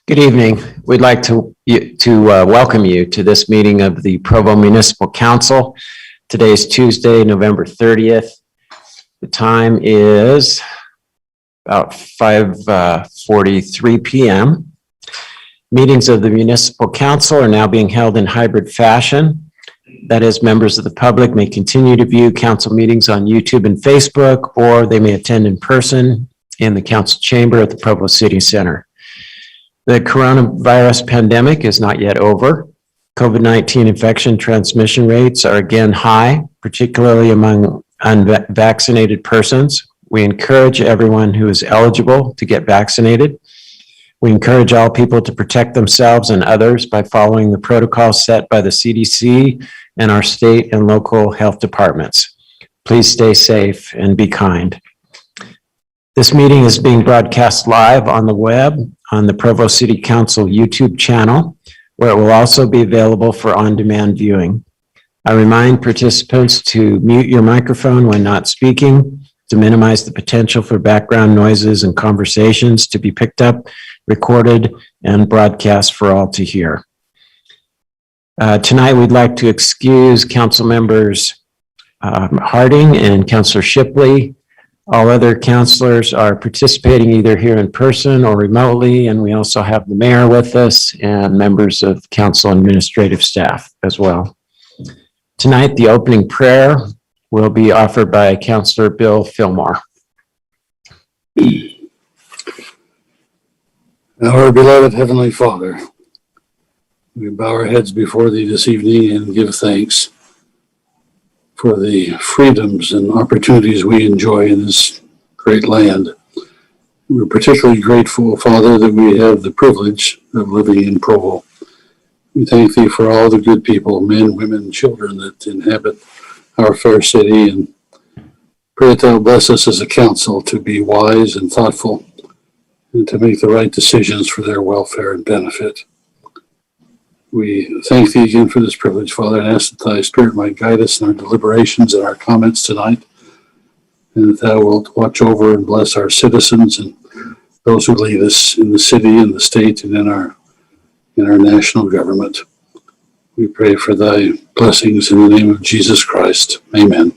Good evening. We'd like to welcome you to this meeting of the Provo Municipal Council. Today is Tuesday, November 30th. The time is about 5:43 p.m. Meetings of the Municipal Council are now being held in hybrid fashion. That is, members of the public may continue to view council meetings on YouTube and Facebook, or they may attend in person in the council chamber at the Provo City Center. The coronavirus pandemic is not yet over. COVID-19 infection transmission rates are again high, particularly among unvaccinated persons. We encourage everyone who is eligible to get vaccinated. We encourage all people to protect themselves and others by following the protocols set by the CDC and our state and local health departments. Please stay safe and be kind. This meeting is being broadcast live on the web on the Provo City Council YouTube channel, where it will also be available for on-demand viewing. I remind participants to mute your microphone when not speaking to minimize the potential for background noises and conversations to be picked up, recorded, and broadcast for all to hear. Tonight, we'd like to excuse Council members Harding and Councilor Shipley. All other councilors are participating either here in person or remotely, and we also have the mayor with us and members of council and administrative staff as well. Tonight, the opening prayer will be offered by Councilor Bill Fillmore. Our beloved Heavenly Father, we bow our heads before Thee this evening and give thanks for the freedoms and opportunities we enjoy in this great land. We're particularly grateful, Father, that we have the privilege of living in Provo. We thank Thee for all the good people, men, women, and children that inhabit our fair city, and pray that Thou bless us as a council to be wise and thoughtful and to make the right decisions for their welfare and benefit. We thank Thee again for this privilege, Father, and ask that Thy Spirit might guide us in our deliberations and our comments tonight, and that Thou wilt watch over and bless our citizens and those who lead us in the city, in the state, and in our national government. We pray for Thy blessings in the name of Jesus Christ. Amen.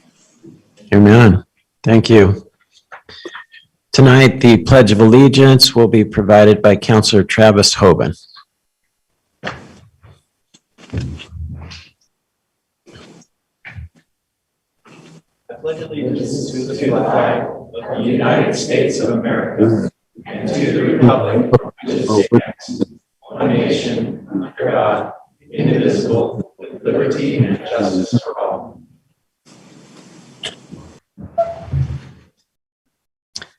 Amen. Thank you. Tonight, the Pledge of Allegiance will be provided by Councilor Travis Hoban. I pledge allegiance to the flag of the United States of America and to the republic for which it stands, one nation, under God, indivisible, with liberty and justice for all.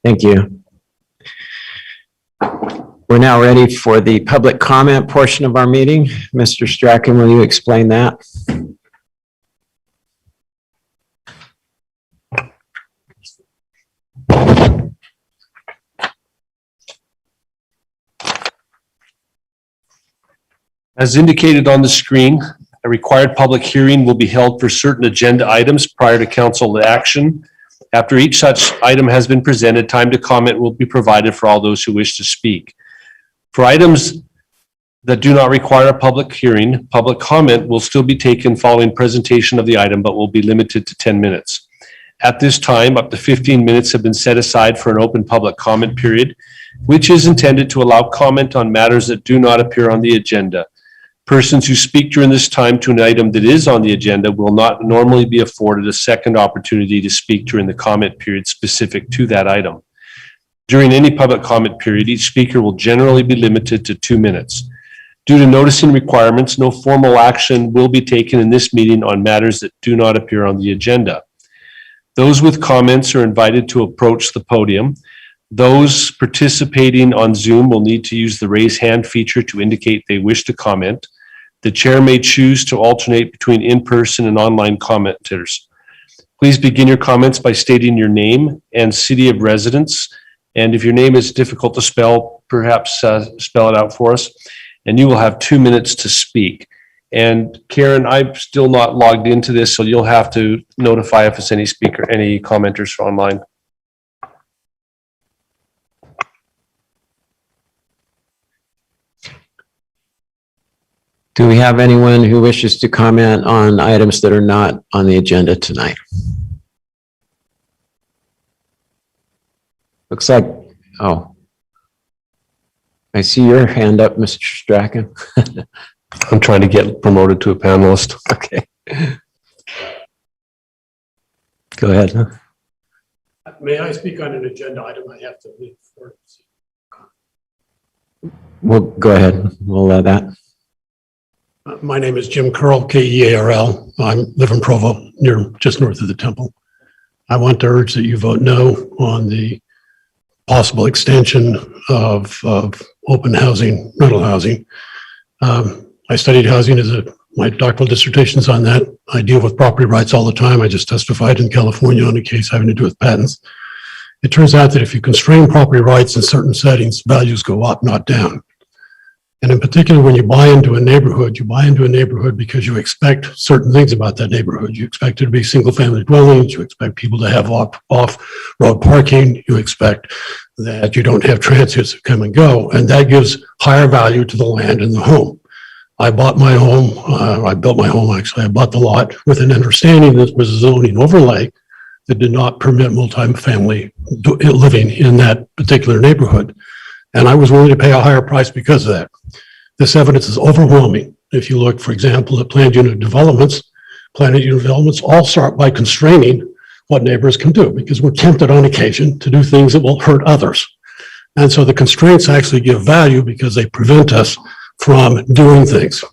Thank you. We're now ready for the public comment portion of our meeting. Mr. Strachan, will you explain that? As indicated on the screen, a required public hearing will be held for certain agenda items prior to council action. After each such item has been presented, time to comment will be provided for all those who wish to speak. For items that do not require a public hearing, public comment will still be taken following presentation of the item, but will be limited to 10 minutes. At this time, up to 15 minutes have been set aside for an open public comment period, which is intended to allow comment on matters that do not appear on the agenda. Persons who speak during this time to an item that is on the agenda will not normally be afforded a second opportunity to speak during the comment period specific to that item. During any public comment period, each speaker will generally be limited to 2 minutes. Due to noticing requirements, no formal action will be taken in this meeting on matters that do not appear on the agenda. Those with comments are invited to approach the podium. Those participating on Zoom will need to use the raise hand feature to indicate they wish to comment. The chair may choose to alternate between in-person and online commenters. Please begin your comments by stating your name and city of residence. And if your name is difficult to spell, perhaps spell it out for us. And you will have 2 minutes to speak. And Karen, I'm still not logged into this, so you'll have to notify if it's any commenters online. Do we have anyone who wishes to comment on items that are not on the agenda tonight? Looks like, oh. I see your hand up, Mr. Strachan. I'm trying to get promoted to a panelist. Okay. Go ahead. May I speak on an agenda item? I have to leave. Well, go ahead. We'll allow that. My name is Jim Curl, K-E-A-R-L. I live in Provo, just north of the temple. I want to urge that you vote no on the possible extension of open housing, rental housing. I studied housing my doctoral dissertation's on that. I deal with property rights all the time. I just testified in California on a case having to do with patents. It turns out that if you constrain property rights in certain settings, values go up, not down. And in particular, when you buy into a neighborhood because you expect certain things about that neighborhood. You expect it to be single-family dwellings. You expect people to have off-road parking. You expect that you don't have transients that come and go. And that gives higher value to the land and the home. I bought my home. I built my home, actually. I bought the lot with an understanding that was a zoning overlay that did not permit multifamily living in that particular neighborhood. And I was willing to pay a higher price because of that. This evidence is overwhelming. If you look, for example, at planned unit developments all start by constraining what neighbors can do because we're tempted on occasion to do things that will hurt others. And so the constraints actually give value because they prevent us from doing things.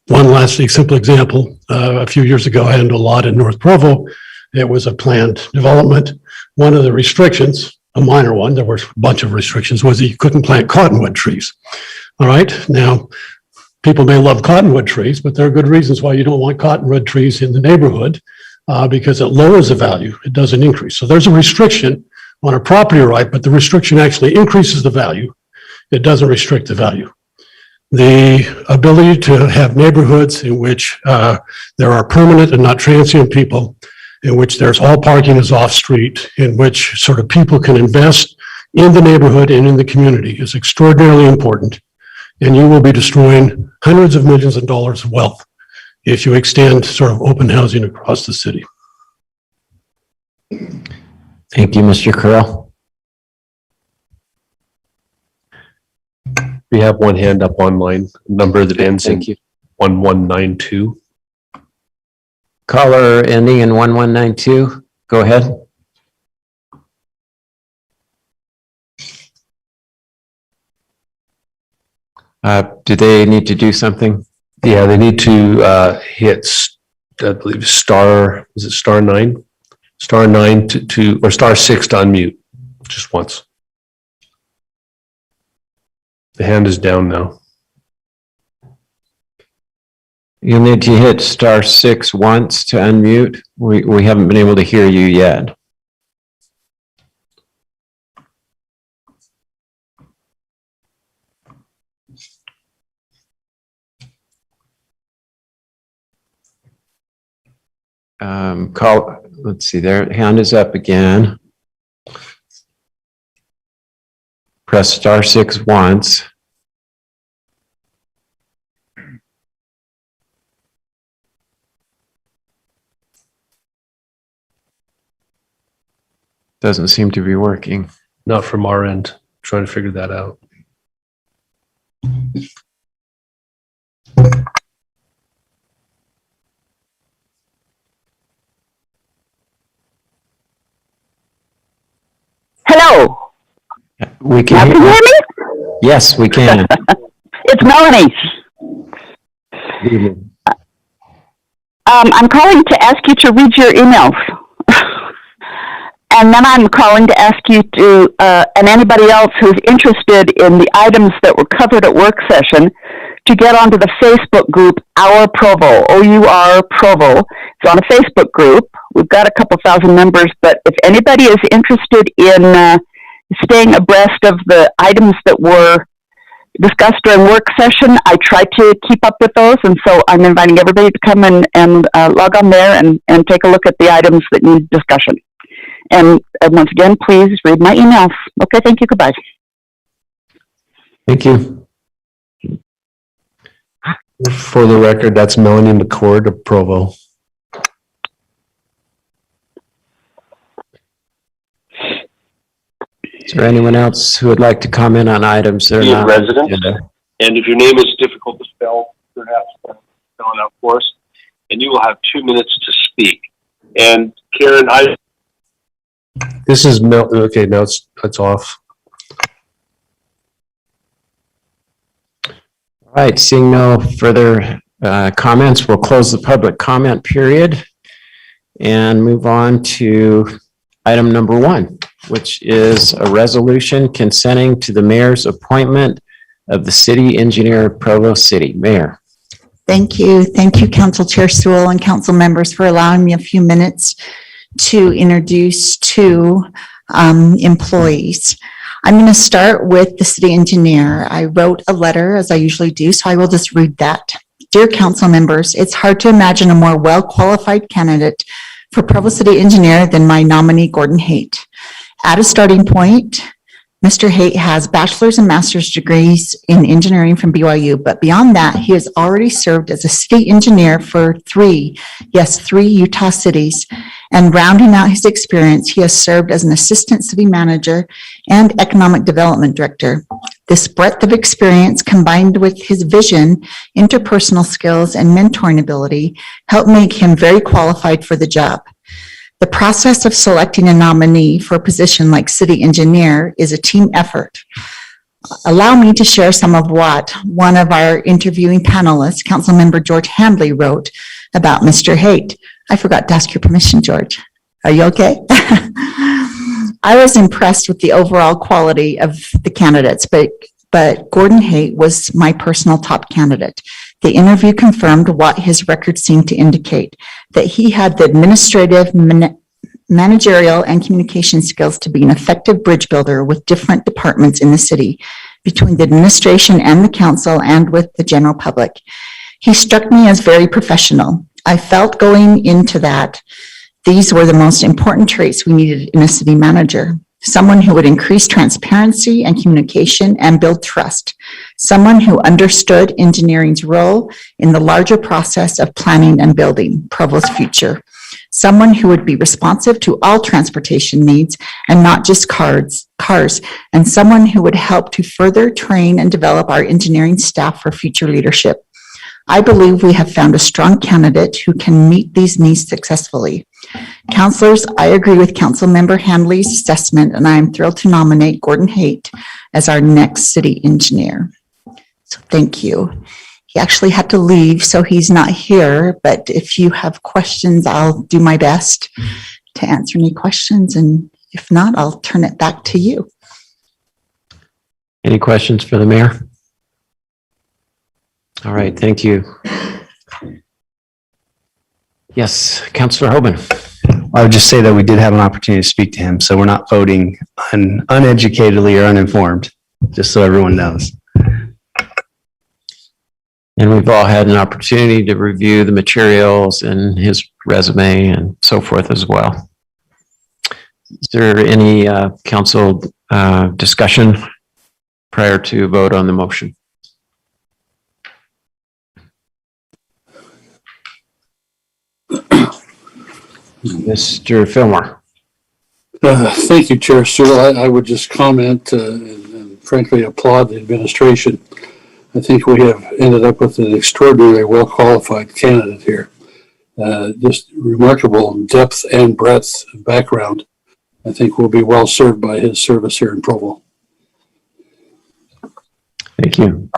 One last simple example, a few years ago, I owned a lot in North Provo. It was a planned development. One of the restrictions, a minor one, there were a bunch of restrictions, was that you couldn't plant cottonwood trees. All right, now, people may love cottonwood trees, but there are good reasons why you don't want cottonwood trees in the neighborhood because it lowers the value, it doesn't increase. So there's a restriction on a property right, but the restriction actually increases the value. It doesn't restrict the value. The ability to have neighborhoods in which there are permanent and not transient people, in which there's all parking is off street, in which sort of people can invest in the neighborhood and in the community is extraordinarily important. And you will be destroying hundreds of millions of dollars of wealth if you extend sort of open housing across the city. Thank you, Mr. Curl. We have one hand up online, number that ends in Thank you. 1192. Caller ending in 1192. Go ahead. Do they need to do something? Yeah, they need to hit, I believe, star, is it star 9? Star 9 or star 6 to unmute, just once. The hand is down now. You'll need to hit star 6 once to unmute. We haven't been able to hear you yet. Let's see, their hand is up again. Press star 6 once. Doesn't seem to be working. Not from our end. Trying to figure that out. Hello. We Can can you hear me? Yes, we can. It's Melanie. I'm calling to ask you to read your emails. And then I'm calling to ask you to, and anybody else who's interested in the items that were covered at work session, to get onto the Facebook group, Our Provo, O-U-R Provo. It's on a Facebook group. We've got a couple thousand members, but if anybody is interested in staying abreast of the items that were discussed during work session, I try to keep up with those, and so I'm inviting everybody to come and log on there and take a look at the items that need discussion. And once again, please read my emails. Okay, thank you. Goodbye. Thank you. For the record, that's Melanie McCord of Provo. Is there anyone else who would like to comment on items that are Be a not on the resident. agenda? And if your name is difficult to spell, perhaps spell it out for us. And you will have 2 minutes to speak. And Karen, This is okay, now it's off. All right, seeing no further comments, we'll close the public comment period and move on to item number 1, which is a resolution consenting to the mayor's appointment of the city engineer of Provo City. Mayor. Thank you. Thank you, Council Chair Sewell and council members, for allowing me a few minutes to introduce 2 employees. I'm going to start with the city engineer. I wrote a letter, as I usually do, so I will just read that. Dear council members, it's hard to imagine a more well-qualified candidate for Provo City engineer than my nominee, Gordon Haight. At a starting point, Mr. Haight has bachelor's and master's degrees in engineering from BYU, but beyond that, he has already served as a city engineer for 3 Utah cities. And rounding out his experience, he has served as an assistant city manager and economic development director. This breadth of experience, combined with his vision, interpersonal skills, and mentoring ability, helped make him very qualified for the job. The process of selecting a nominee for a position like city engineer is a team effort. Allow me to share some of what one of our interviewing panelists, Councilmember George Handley, wrote about Mr. Haight. I forgot to ask your permission, George. Are you okay? I was impressed with the overall quality of the candidates, but Gordon Haight was my personal top candidate. The interview confirmed what his record seemed to indicate, that he had the administrative, managerial, and communication skills to be an effective bridge builder with different departments in the city, between the administration and the council and with the general public. He struck me as very professional. I felt going into that these were the most important traits we needed in a city manager. Someone who would increase transparency and communication and build trust. Someone who understood engineering's role in the larger process of planning and building Provo's future. Someone who would be responsive to all transportation needs and not just cars, and someone who would help to further train and develop our engineering staff for future leadership. I believe we have found a strong candidate who can meet these needs successfully. Councilors, I agree with Councilmember Handley's assessment, and I am thrilled to nominate Gordon Haight as our next city engineer. So thank you. He actually had to leave, so he's not here, but if you have questions, I'll do my best to answer any questions, and if not, I'll turn it back to you. Any questions for the mayor? All right, thank you. Yes, Councilor Hoban. I would just say that we did have an opportunity to speak to him, so we're not voting uneducatedly or uninformed, just so everyone knows. And we've all had an opportunity to review the materials and his resume and so forth as well. Is there any council discussion prior to vote on the motion? Mr. Fillmore. Thank you, Chair Sewell. I would just comment and frankly applaud the administration. I think we have ended up with an extraordinarily well-qualified candidate here. Just remarkable depth and breadth of background. I think we'll be well served by his service here in Provo. Thank you.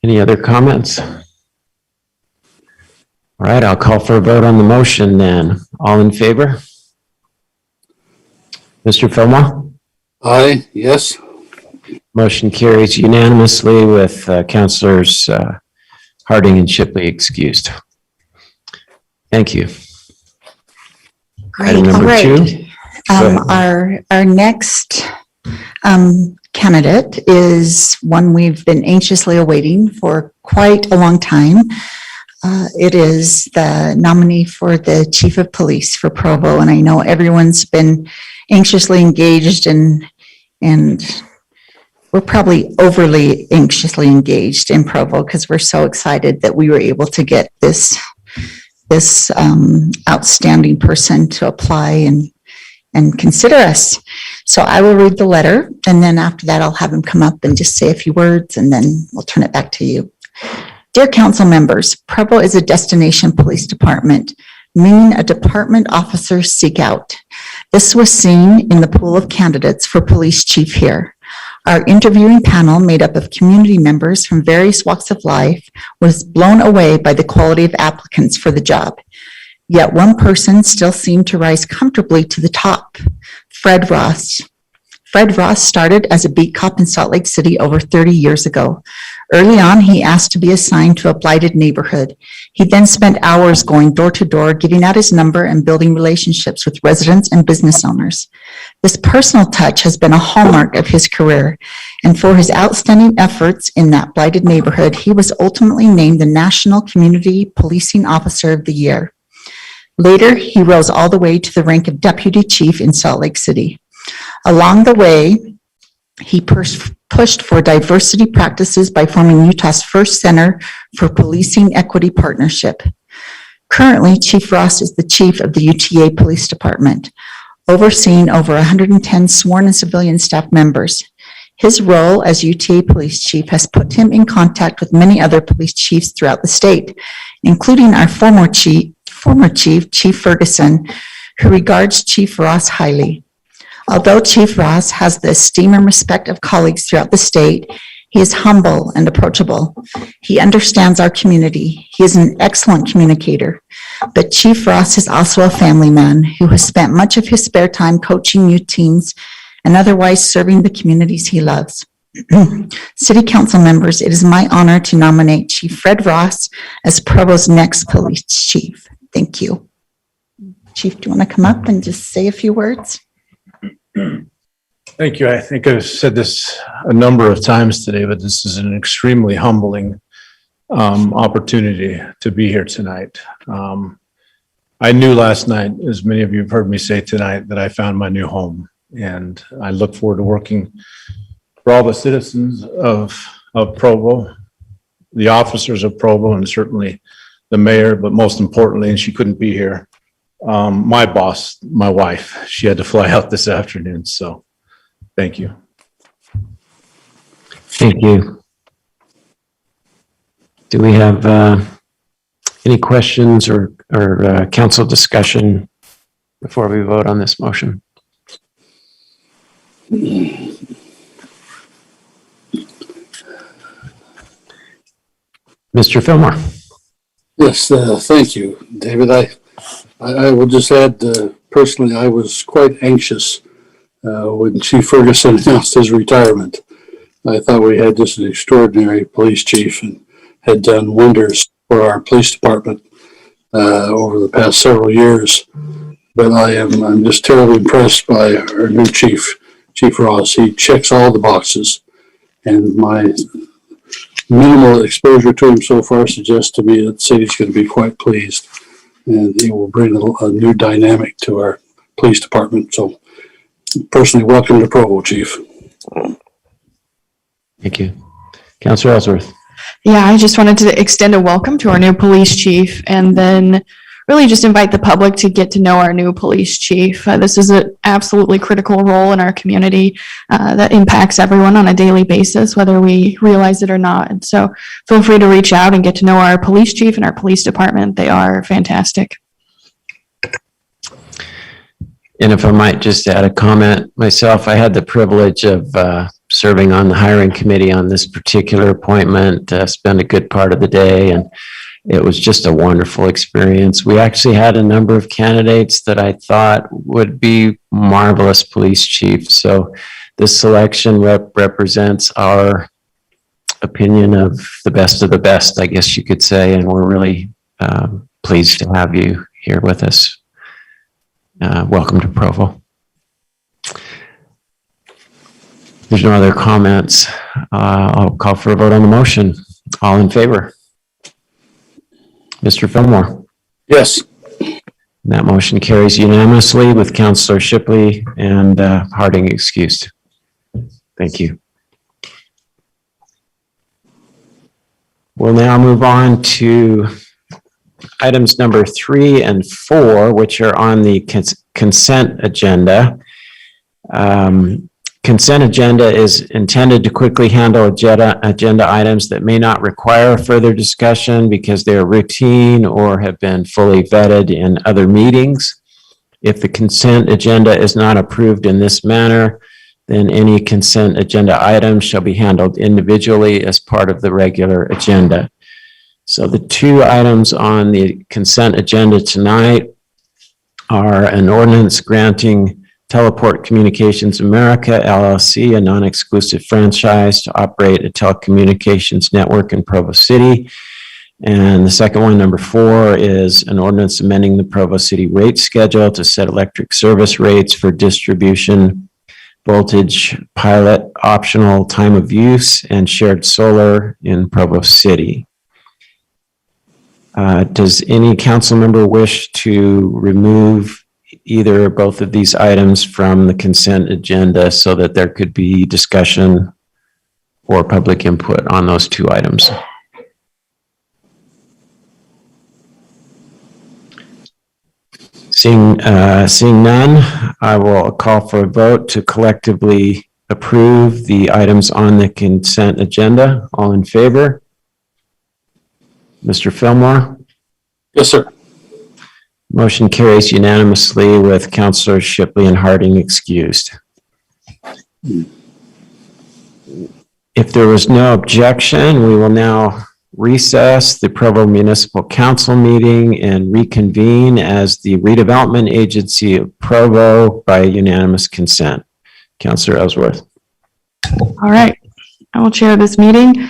Any other comments? All right, I'll call for a vote on the motion then. All in favor? Mr. Fillmore? Aye, yes. Motion carries unanimously with Councilors Harding and Shipley excused. Thank you. Great, Item number all right. 2. Our next candidate is one we've been anxiously awaiting for quite a long time. It is the nominee for the Chief of Police for Provo, and I know everyone's been anxiously engaged and we're probably overly anxiously engaged in Provo because we're so excited that we were able to get this outstanding person to apply and consider us. So I will read the letter, and then after that, I'll have him come up and just say a few words, and then we'll turn it back to you. Dear council members, Provo is a destination police department, meaning a department officers seek out. This was seen in the pool of candidates for police chief here. Our interviewing panel, made up of community members from various walks of life, was blown away by the quality of applicants for the job. Yet one person still seemed to rise comfortably to the top, Fred Ross. Fred Ross started as a beat cop in Salt Lake City over 30 years ago. Early on, he asked to be assigned to a blighted neighborhood. He then spent hours going door to door, giving out his number and building relationships with residents and business owners. This personal touch has been a hallmark of his career, and for his outstanding efforts in that blighted neighborhood, he was ultimately named the National Community Policing Officer of the Year. Later, he rose all the way to the rank of deputy chief in Salt Lake City. Along the way, he pushed for diversity practices by forming Utah's first Center for Policing Equity Partnership. Currently, Chief Ross is the chief of the UTA Police Department, overseeing over 110 sworn and civilian staff members. His role as UTA Police Chief has put him in contact with many other police chiefs throughout the state, including our former chief, Chief Ferguson, who regards Chief Ross highly. Although Chief Ross has the esteem and respect of colleagues throughout the state, he is humble and approachable. He understands our community. He is an excellent communicator. But Chief Ross is also a family man who has spent much of his spare time coaching youth teams and otherwise serving the communities he loves. City Council members, it is my honor to nominate Chief Fred Ross as Provo's next police chief. Thank you. Chief, do you want to come up and just say a few words? Thank you. I think I've said this a number of times today, but this is an extremely humbling opportunity to be here tonight. I knew last night, as many of you have heard me say tonight, that I found my new home, and I look forward to working for all the citizens of Provo, the officers of Provo, and certainly the mayor, but most importantly, and she couldn't be here, my boss, my wife. She had to fly out this afternoon, so thank you. Thank you. Do we have any questions or council discussion before we vote on this motion? Mr. Fillmore. Yes, thank you, David. I will just add, personally, I was quite anxious when Chief Ferguson announced his retirement. I thought we had just an extraordinary police chief and had done wonders for our police department over the past several years. But I'm just terribly impressed by our new chief, Chief Ross. He checks all the boxes, and my minimal exposure to him so far suggests to me that the city's going to be quite pleased, and he will bring a new dynamic to our police department. So personally, welcome to Provo, Chief. Thank you. Councilor Ellsworth. Yeah, I just wanted to extend a welcome to our new police chief, and then really just invite the public to get to know our new police chief. This is an absolutely critical role in our community that impacts everyone on a daily basis, whether we realize it or not. And so feel free to reach out and get to know our police chief and our police department. They are fantastic. And if I might just add a comment myself, I had the privilege of serving on the hiring committee on this particular appointment, spent a good part of the day, and it was just a wonderful experience. We actually had a number of candidates that I thought would be marvelous police chiefs. So this selection represents our opinion of the best, I guess you could say, and we're really pleased to have you here with us. Welcome to Provo. There's no other comments. I'll call for a vote on the motion. All in favor? Mr. Fillmore. Yes. That motion carries unanimously with Councilor Shipley and Harding excused. Thank you. We'll now move on to items number 3 and 4, which are on the consent agenda. Consent agenda is intended to quickly handle agenda items that may not require further discussion because they are routine or have been fully vetted in other meetings. If the consent agenda is not approved in this manner, then any consent agenda item shall be handled individually as part of the regular agenda. So the 2 items on the consent agenda tonight are an ordinance granting Telecommunications America LLC a non-exclusive franchise to operate a telecommunications network in Provo City. And the second one, number 4, is an ordinance amending the Provo City rate schedule to set electric service rates for distribution, voltage, pilot, optional time of use, and shared solar in Provo City. Does any council member wish to remove either or both of these items from the consent agenda so that there could be discussion or public input on those 2 items? Seeing none, I will call for a vote to collectively approve the items on the consent agenda. All in favor? Mr. Fillmore? Yes, sir. Motion carries unanimously with Councilors Shipley and Harding excused. If there was no objection, we will now recess the Provo Municipal Council meeting and reconvene as the Redevelopment Agency of Provo by unanimous consent. Councilor Ellsworth. All right, I will chair this meeting.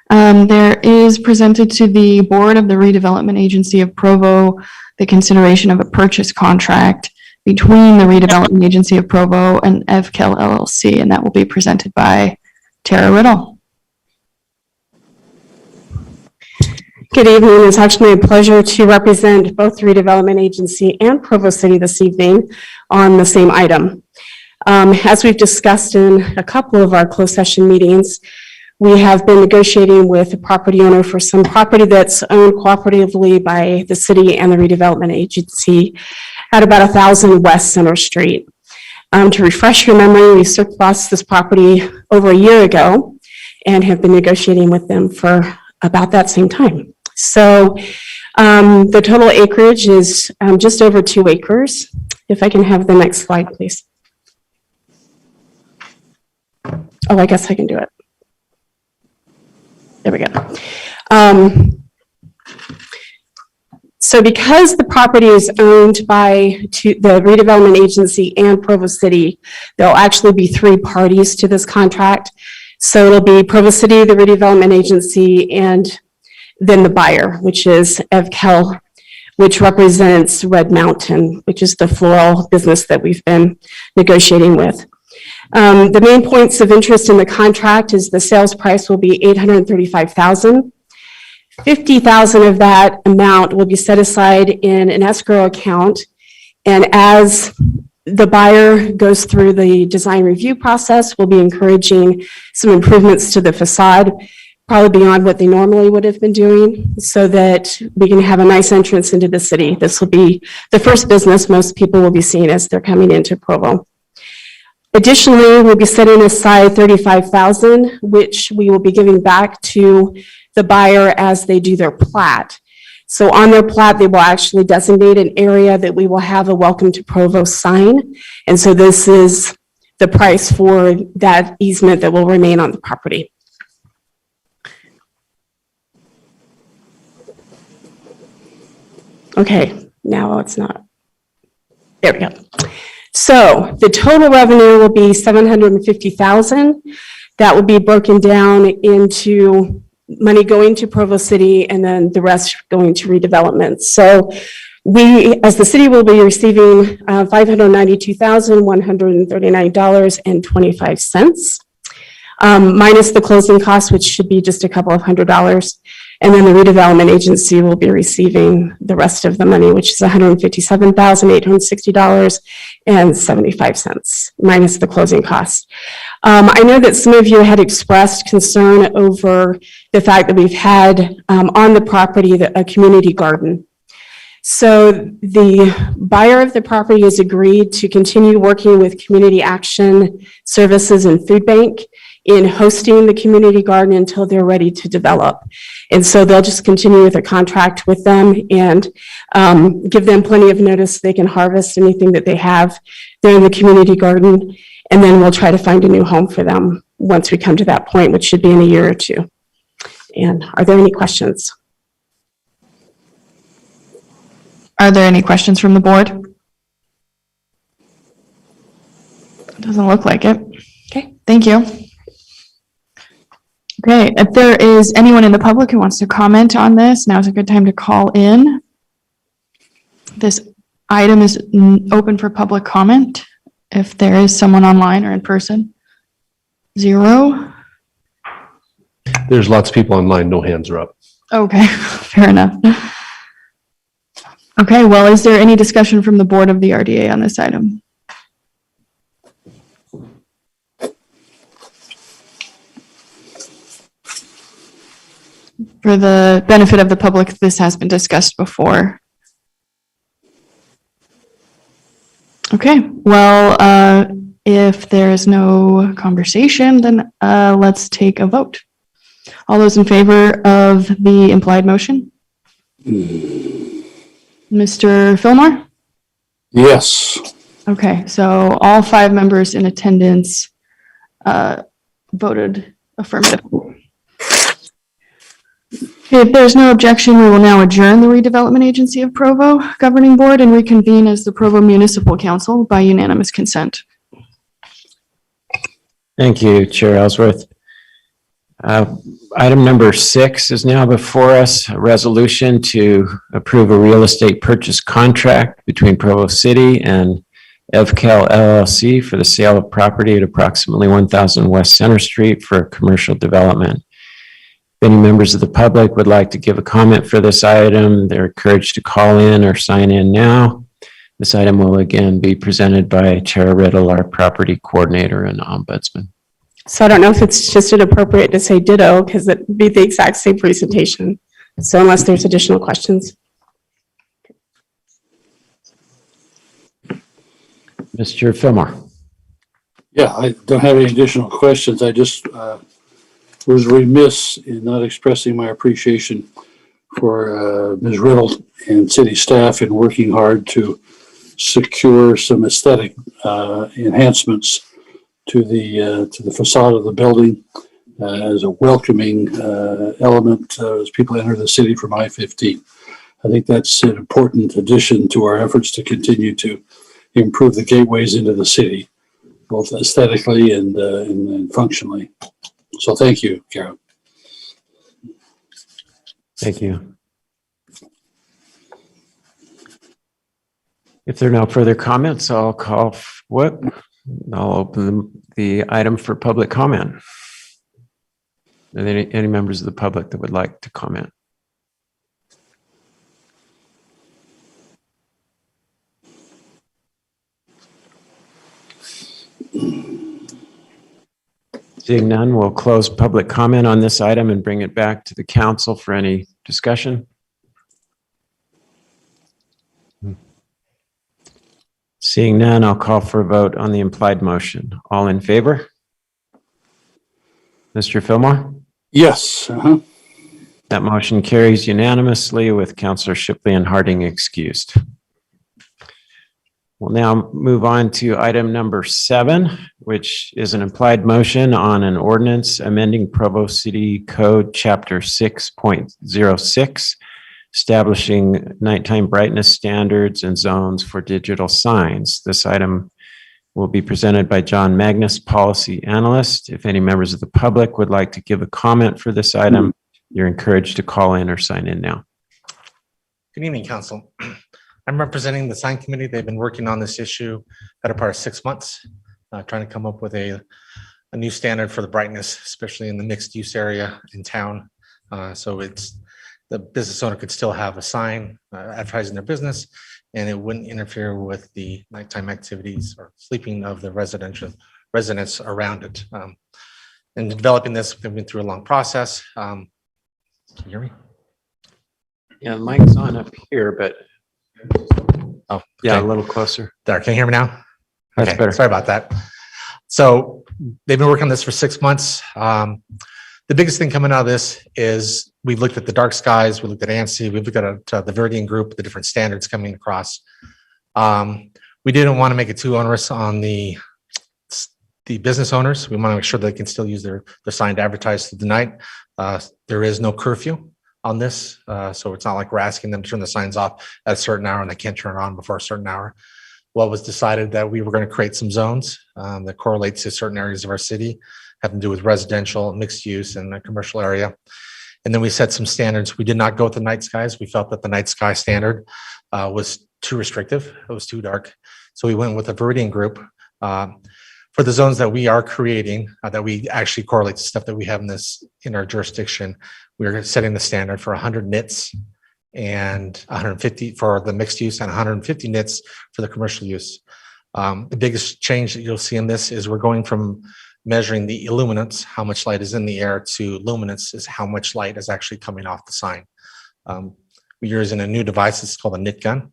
There is presented to the Board of the Redevelopment Agency of Provo the consideration of a purchase contract between the Redevelopment Agency of Provo and Evkell LLC, and that will be presented by Tara Riddle. Good evening. It's actually a pleasure to represent both the Redevelopment Agency and Provo City this evening on the same item. As we've discussed in a couple of our closed session meetings, we have been negotiating with the property owner for some property that's owned cooperatively by the city and the Redevelopment Agency at about 1000 West Center Street. To refresh your memory, we surplused this property over a year ago and have been negotiating with them for about that same time. So the total acreage is just over 2 acres. If I can have the next slide, please. Oh, I guess I can do it. There we go. So because the property is owned by the Redevelopment Agency and Provo City, there'll actually be 3 parties to this contract. So it'll be Provo City, the Redevelopment Agency, and then the buyer, which is Evkell, which represents Red Mountain, which is the floral business that we've been negotiating with. The main points of interest in the contract is the sales price will be $835,000. $50,000 of that amount will be set aside in an escrow account. And as the buyer goes through the design review process, we'll be encouraging some improvements to the facade, probably beyond what they normally would have been doing, so that we can have a nice entrance into the city. This will be the first business most people will be seeing as they're coming into Provo. Additionally, we'll be setting aside $35,000, which we will be giving back to the buyer as they do their plat. So on their plat, they will actually designate an area that we will have a Welcome to Provo sign. And so this is the price for that easement that will remain on the property. Okay, now it's not. There we go. So the total revenue will be $750,000. That will be broken down into money going to Provo City and then the rest going to redevelopment. So we, as the city, will be receiving $592,139.25, minus the closing costs, which should be just a couple of $100. And then the redevelopment agency will be receiving the rest of the money, which is $157,860.75 minus the closing costs. I know that some of you had expressed concern over the fact that we've had on the property a community garden. So the buyer of the property has agreed to continue working with Community Action Services and Food Bank in hosting the community garden until they're ready to develop. And so they'll just continue with a contract with them and give them plenty of notice. They can harvest anything that they have there in the community garden. And then we'll try to find a new home for them once we come to that point, which should be in a year or two. And are there any questions? Are there any questions from the board? It doesn't look like it. Okay. Thank you. Okay, if there is anyone in the public who wants to comment on this, now's a good time to call in. This item is open for public comment. If there is someone online or in person. 0. There's lots of people online, no hands are up. Okay, fair enough. Okay, well, is there any discussion from the board of the RDA on this item? For the benefit of the public, this has been discussed before. Okay, well, if there is no conversation, then let's take a vote. All those in favor of the implied motion? Mr. Fillmore? Yes. Okay, so all 5 members in attendance voted affirmative. Okay, if there's no objection, we will now adjourn the Redevelopment Agency of Provo Governing Board and reconvene as the Provo Municipal Council by unanimous consent. Thank you, Chair Ellsworth. Item number 6 is now before us, a resolution to approve a real estate purchase contract between Provo City and Evkell LLC for the sale of property at approximately 1000 West Center Street for commercial development. If any members of the public would like to give a comment for this item, they're encouraged to call in or sign in now. This item will again be presented by Tara Riddle, our property coordinator and ombudsman. So I don't know if it's just inappropriate to say ditto because it'd be the exact same presentation. So unless there's additional questions. Mr. Fillmore. Yeah, I don't have any additional questions. I just was remiss in not expressing my appreciation for Ms. Riddle and city staff in working hard to secure some aesthetic enhancements to the facade of the building as a welcoming element as people enter the city from I-15. I think that's an important addition to our efforts to continue to improve the gateways into the city, both aesthetically and functionally. So thank you, Karen. Thank you. If there are no further comments, I'll open the item for public comment. Are there any members of the public that would like to comment? Seeing none, we'll close public comment on this item and bring it back to the council for any discussion. Seeing none, I'll call for a vote on the implied motion. All in favor? Mr. Fillmore? Yes. That motion carries unanimously with Councilor Shipley and Harding excused. We'll now move on to item number 7, which is an implied motion on an ordinance amending Provo City Code Chapter 6.06, establishing nighttime brightness standards and zones for digital signs. This item will be presented by John Magnus, policy analyst. If any members of the public would like to give a comment for this item, you're encouraged to call in or sign in now. Good evening, Council. I'm representing the sign committee. They've been working on this issue better part of 6 months, trying to come up with a new standard for the brightness, especially in the mixed use area in town. So it's the business owner could still have a sign advertising their business, and it wouldn't interfere with the nighttime activities or sleeping of the residents around it. In developing this, we've been through a long process. Can you hear me? Yeah, the mic's on up here, but Oh, yeah, a okay. little closer. There, can you hear me now? That's Okay, better. sorry about that. So they've been working on this for 6 months. The biggest thing coming out of this is we've looked at the dark skies, we looked at ANSI, we looked at the Viridian group, the different standards coming across. We didn't want to make it too onerous on the business owners. We want to make sure they can still use their sign to advertise through the night. There is no curfew on this, so it's not like we're asking them to turn the signs off at a certain hour and they can't turn it on before a certain hour. What was decided that we were going to create some zones that correlate to certain areas of our city, having to do with residential, mixed use, and a commercial area. And then we set some standards. We did not go with the night skies. We felt that the night sky standard was too restrictive. It was too dark. So we went with a Viridian group. For the zones that we are creating, that we actually correlate to stuff that we have in our jurisdiction, we're setting the standard for 100 nits and 150 for the mixed use and 150 nits for the commercial use. The biggest change that you'll see in this is we're going from measuring the illuminance, how much light is in the air, to luminance is how much light is actually coming off the sign. We're using a new device. It's called a nit gun.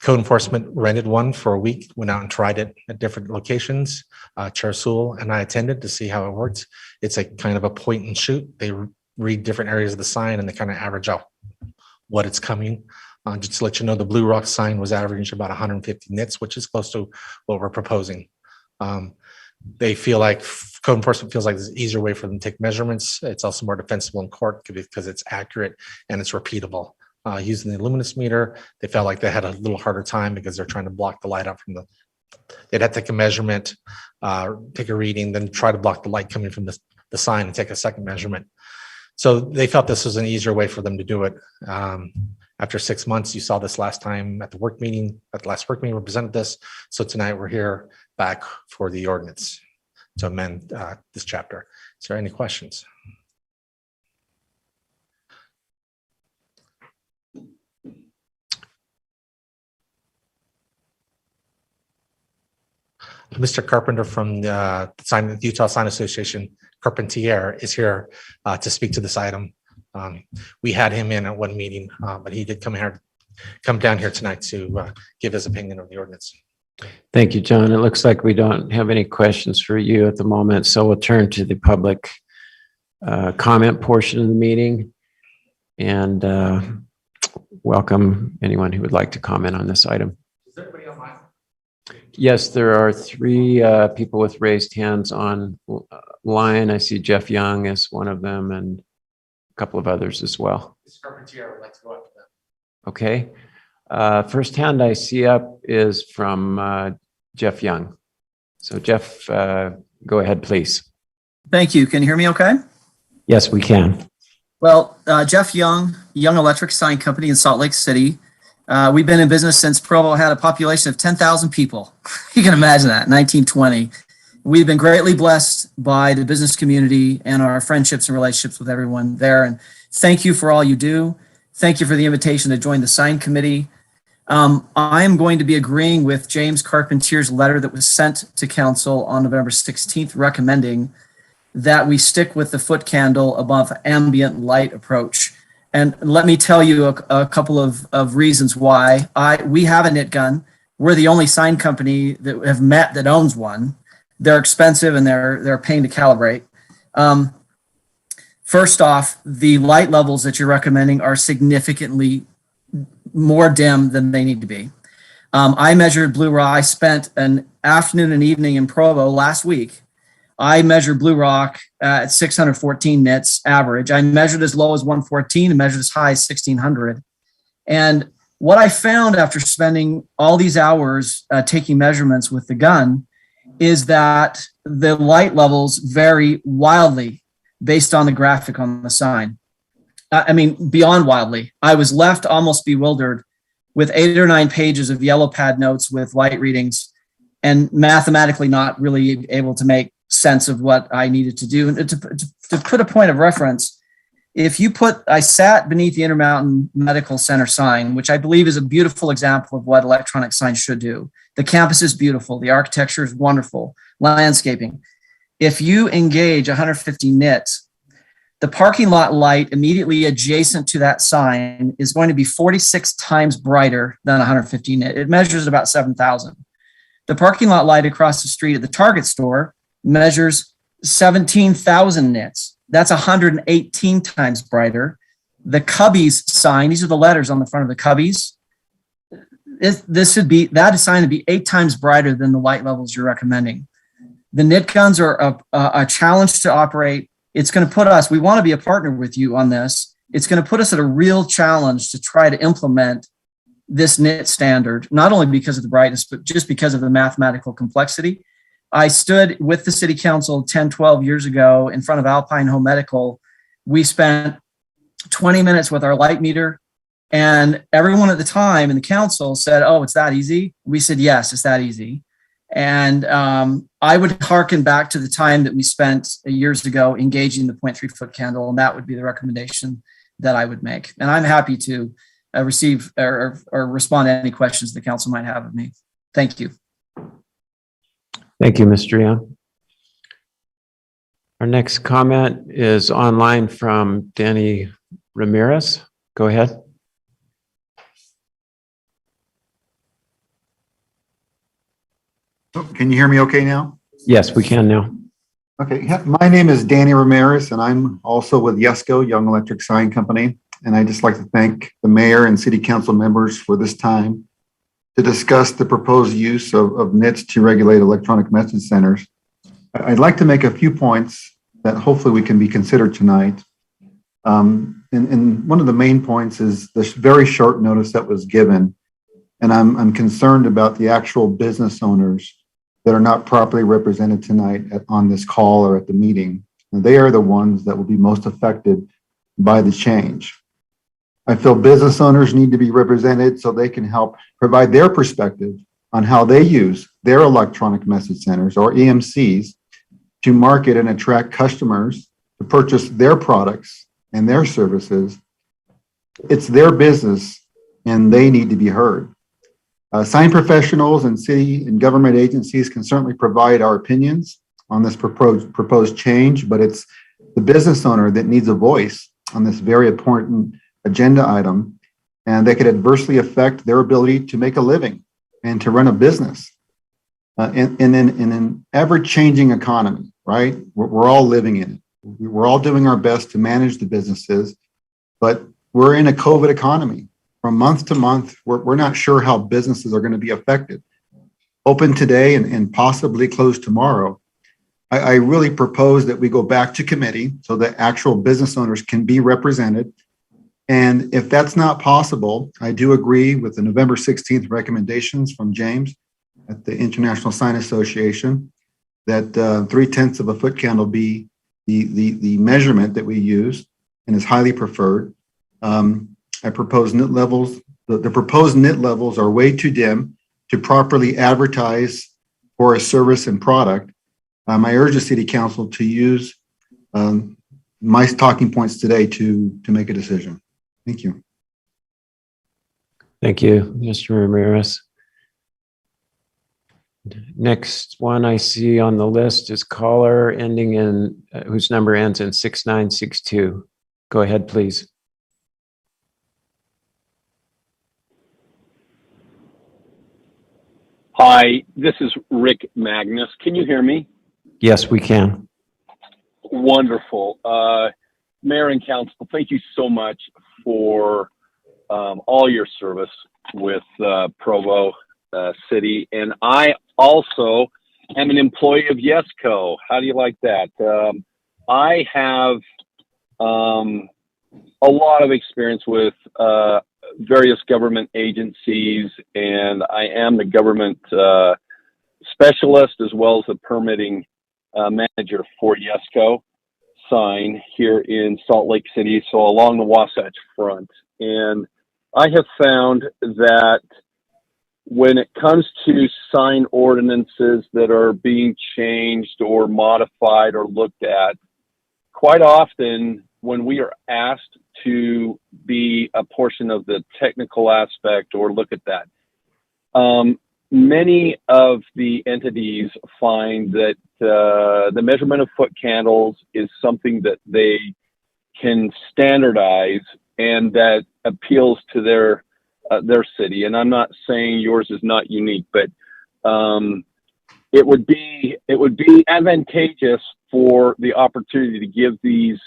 Code enforcement rented one for a week, went out and tried it at different locations. Chair Sewell and I attended to see how it worked. It's a kind of a point and shoot. They read different areas of the sign and they kind of average out what it's coming. Just to let you know, the Blue Rock sign was averaging about 150 nits, which is close to what we're proposing. They feel like code enforcement feels like there's an easier way for them to take measurements. It's also more defensible in court because it's accurate and it's repeatable. Using the luminance meter, they felt like they had a little harder time because they're trying to block the light out from they'd have to take a measurement, take a reading, then try to block the light coming from the sign and take a second measurement. So they felt this was an easier way for them to do it. After 6 months, you saw this last time at the work meeting, at the last work meeting, we presented this. So tonight we're here back for the ordinance to amend this chapter. Is there any questions? Mr. Carpenter from the Utah Sign Association, Carpentier, is here to speak to this item. We had him in at one meeting, but he did come down here tonight to give his opinion on the ordinance. Thank you, John. It looks like we don't have any questions for you at the moment, so we'll turn to the public comment portion of the meeting and welcome anyone who would like to comment on this item. Is everybody online? Yes, there are 3 people with raised hands on line. I see Jeff Young as one of them and a couple of others as well. Mr. Carpentier would like to go after that. Okay. First hand I see up is from Jeff Young. So Jeff, go ahead, please. Thank you. Can you hear me okay? Yes, we can. Well, Jeff Young, Young Electric Sign Company in Salt Lake City. We've been in business since Provo had a population of 10,000 people. You can imagine that, 1920. We've been greatly blessed by the business community and our friendships and relationships with everyone there. And thank you for all you do. Thank you for the invitation to join the sign committee. I am going to be agreeing with James Carpentier's letter that was sent to council on November 16th, recommending that we stick with the foot candle above ambient light approach. And let me tell you a couple of reasons why. We have a nit gun. We're the only sign company that have met that owns one. They're expensive and they're a pain to calibrate. First off, the light levels that you're recommending are significantly more dim than they need to be. I measured Blue Rock. I spent an afternoon and evening in Provo last week. I measured Blue Rock at 614 nits average. I measured as low as 114 and measured as high as 1600. And what I found after spending all these hours taking measurements with the gun is that the light levels vary wildly based on the graphic on the sign. I mean, beyond wildly. I was left almost bewildered with 8 or 9 pages of yellow pad notes with light readings and mathematically not really able to make sense of what I needed to do. And to put a point of reference, I sat beneath the Intermountain Medical Center sign, which I believe is a beautiful example of what electronic signs should do. The campus is beautiful. The architecture is wonderful. Landscaping. If you engage 150 nits, the parking lot light immediately adjacent to that sign is going to be 46 times brighter than 150 nit. It measures about 7,000. The parking lot light across the street at the Target store measures 17,000 nits. That's 118 times brighter. The Cubbies sign, these are the letters on the front of the Cubbies. That sign would be 8 times brighter than the light levels you're recommending. The nit guns are a challenge to operate. It's going to put us, we want to be a partner with you on this. It's going to put us at a real challenge to try to implement this nit standard, not only because of the brightness, but just because of the mathematical complexity. I stood with the city council 10, 12 years ago in front of Alpine Home Medical. We spent 20 minutes with our light meter, and everyone at the time in the council said, oh, it's that easy? We said, yes, it's that easy. And I would hearken back to the time that we spent years ago engaging the 0.3 foot candle, and that would be the recommendation that I would make. And I'm happy to receive or respond to any questions the council might have of me. Thank you. Thank you, Mr. Young. Our next comment is online from Danny Ramirez. Go ahead. Oh, can you hear me okay now? Yes, we can now. Okay, my name is Danny Ramirez, and I'm also with Yesco, Young Electric Sign Company. And I'd just like to thank the mayor and city council members for this time to discuss the proposed use of NITs to regulate electronic message centers. I'd like to make a few points that hopefully we can be considered tonight. And one of the main points is this very short notice that was given. And I'm concerned about the actual business owners that are not properly represented tonight on this call or at the meeting. And they are the ones that will be most affected by the change. I feel business owners need to be represented so they can help provide their perspective on how they use their electronic message centers or EMCs to market and attract customers to purchase their products and their services. It's their business and they need to be heard. Sign professionals and city and government agencies can certainly provide our opinions on this proposed change, but it's the business owner that needs a voice on this very important agenda item, and they could adversely affect their ability to make a living and to run a business in an ever-changing economy, right? We're all living in it. We're all doing our best to manage the businesses, but we're in a COVID economy. From month to month, we're not sure how businesses are going to be affected. Open today and possibly close tomorrow. I really propose that we go back to committee so that actual business owners can be represented. And if that's not possible, I do agree with the November 16th recommendations from James at the International Sign Association that 3/10 of a foot candle be the measurement that we use and is highly preferred. I propose nit levels. The proposed nit levels are way too dim to properly advertise for a service and product. I urge the city council to use my talking points today to make a decision. Thank you. Thank you, Mr. Ramirez. Next one I see on the list is caller ending in, whose number ends in 6962. Go ahead, please. Hi, this is Rick Magnus. Can you hear me? Yes, we can. Wonderful. Mayor and council, thank you so much for all your service with Provo City. And I also am an employee of Yesco. How do you like that? I have a lot of experience with various government agencies, and I am the government specialist as well as the permitting manager for Yesco sign here in Salt Lake City, so along the Wasatch Front. And I have found that when it comes to sign ordinances that are being changed or modified or looked at, quite often when we are asked to be a portion of the technical aspect or look at that, many of the entities find that the measurement of foot candles is something that they can standardize and that appeals to their city. And I'm not saying yours is not unique, but it would be advantageous for the opportunity to give these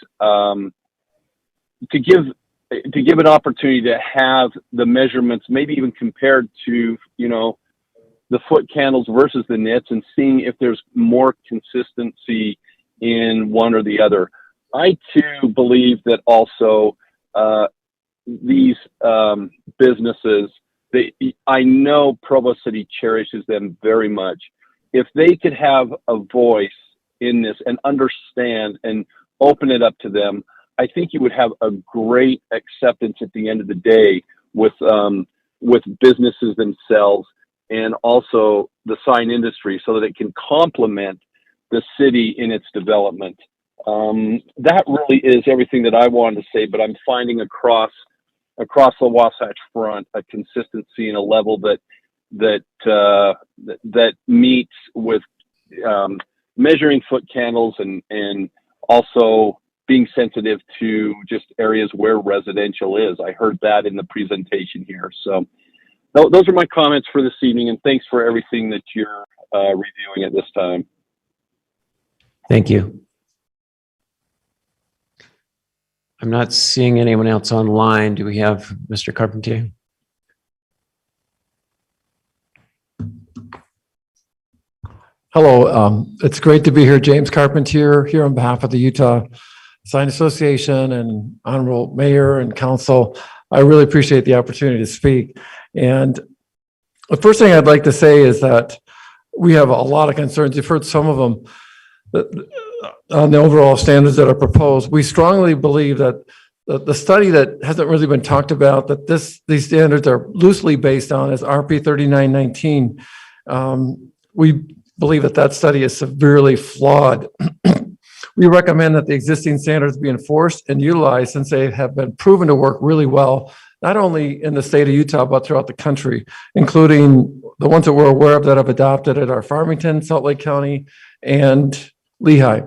to give an opportunity to have the measurements maybe even compared to, you know, the foot candles versus the nits, and seeing if there's more consistency in one or the other. I too believe that also these businesses, I know Provo City cherishes them very much. If they could have a voice in this and understand and open it up to them, I think you would have a great acceptance at the end of the day with businesses themselves and also the sign industry, so that it can complement the city in its development. That really is everything that I wanted to say, but I'm finding across the Wasatch Front a consistency and a level that meets with measuring foot candles and also being sensitive to just areas where residential is. I heard that in the presentation here. So those are my comments for this evening, and thanks for everything that you're reviewing at this time. Thank you. I'm not seeing anyone else online. Do we have Mr. Carpentier? Hello, it's great to be here. James Carpentier here on behalf of the Utah Sign Association and Honorable Mayor and Council. I really appreciate the opportunity to speak. And the first thing I'd like to say is that we have a lot of concerns. You've heard some of them on the overall standards that are proposed. We strongly believe that the study that hasn't really been talked about, that these standards are loosely based on, is RP 3919. We believe that study is severely flawed. We recommend that the existing standards be enforced and utilized, since they have been proven to work really well, not only in the state of Utah, but throughout the country, including the ones that we're aware of that have adopted it are Farmington, Salt Lake County, and Lehigh.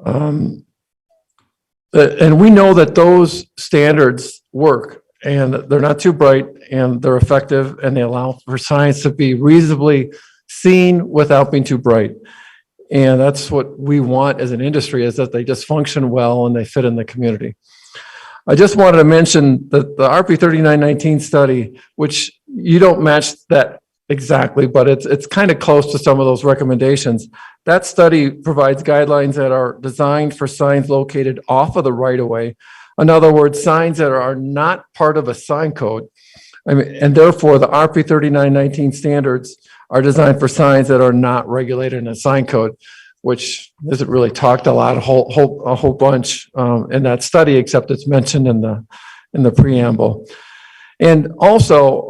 And we know that those standards work, and they're not too bright, and they're effective, and they allow for signs to be reasonably seen without being too bright. And that's what we want as an industry, is that they just function well and they fit in the community. I just wanted to mention that the RP 3919 study, which you don't match that exactly, but it's kind of close to some of those recommendations. That study provides guidelines that are designed for signs located off of the right-of-way. In other words, signs that are not part of a sign code. And therefore, the RP 3919 standards are designed for signs that are not regulated in a sign code, which isn't really talked a whole bunch in that study, except it's mentioned in the preamble. And also,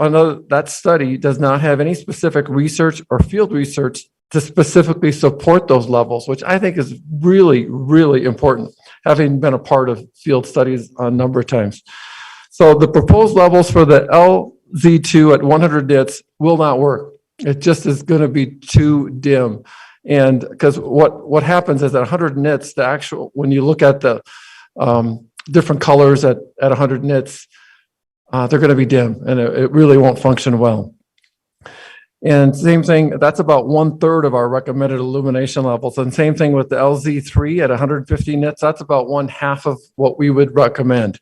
that study does not have any specific research or field research to specifically support those levels, which I think is really, really important, having been a part of field studies a number of times. So the proposed levels for the LZ2 at 100 nits will not work. It just is going to be too dim. And because what happens is at 100 nits, the actual, when you look at the different colors at 100 nits, they're going to be dim, and it really won't function well. And same thing, that's about 1/3 of our recommended illumination levels. And same thing with the LZ3 at 150 nits, that's about 1/2 of what we would recommend.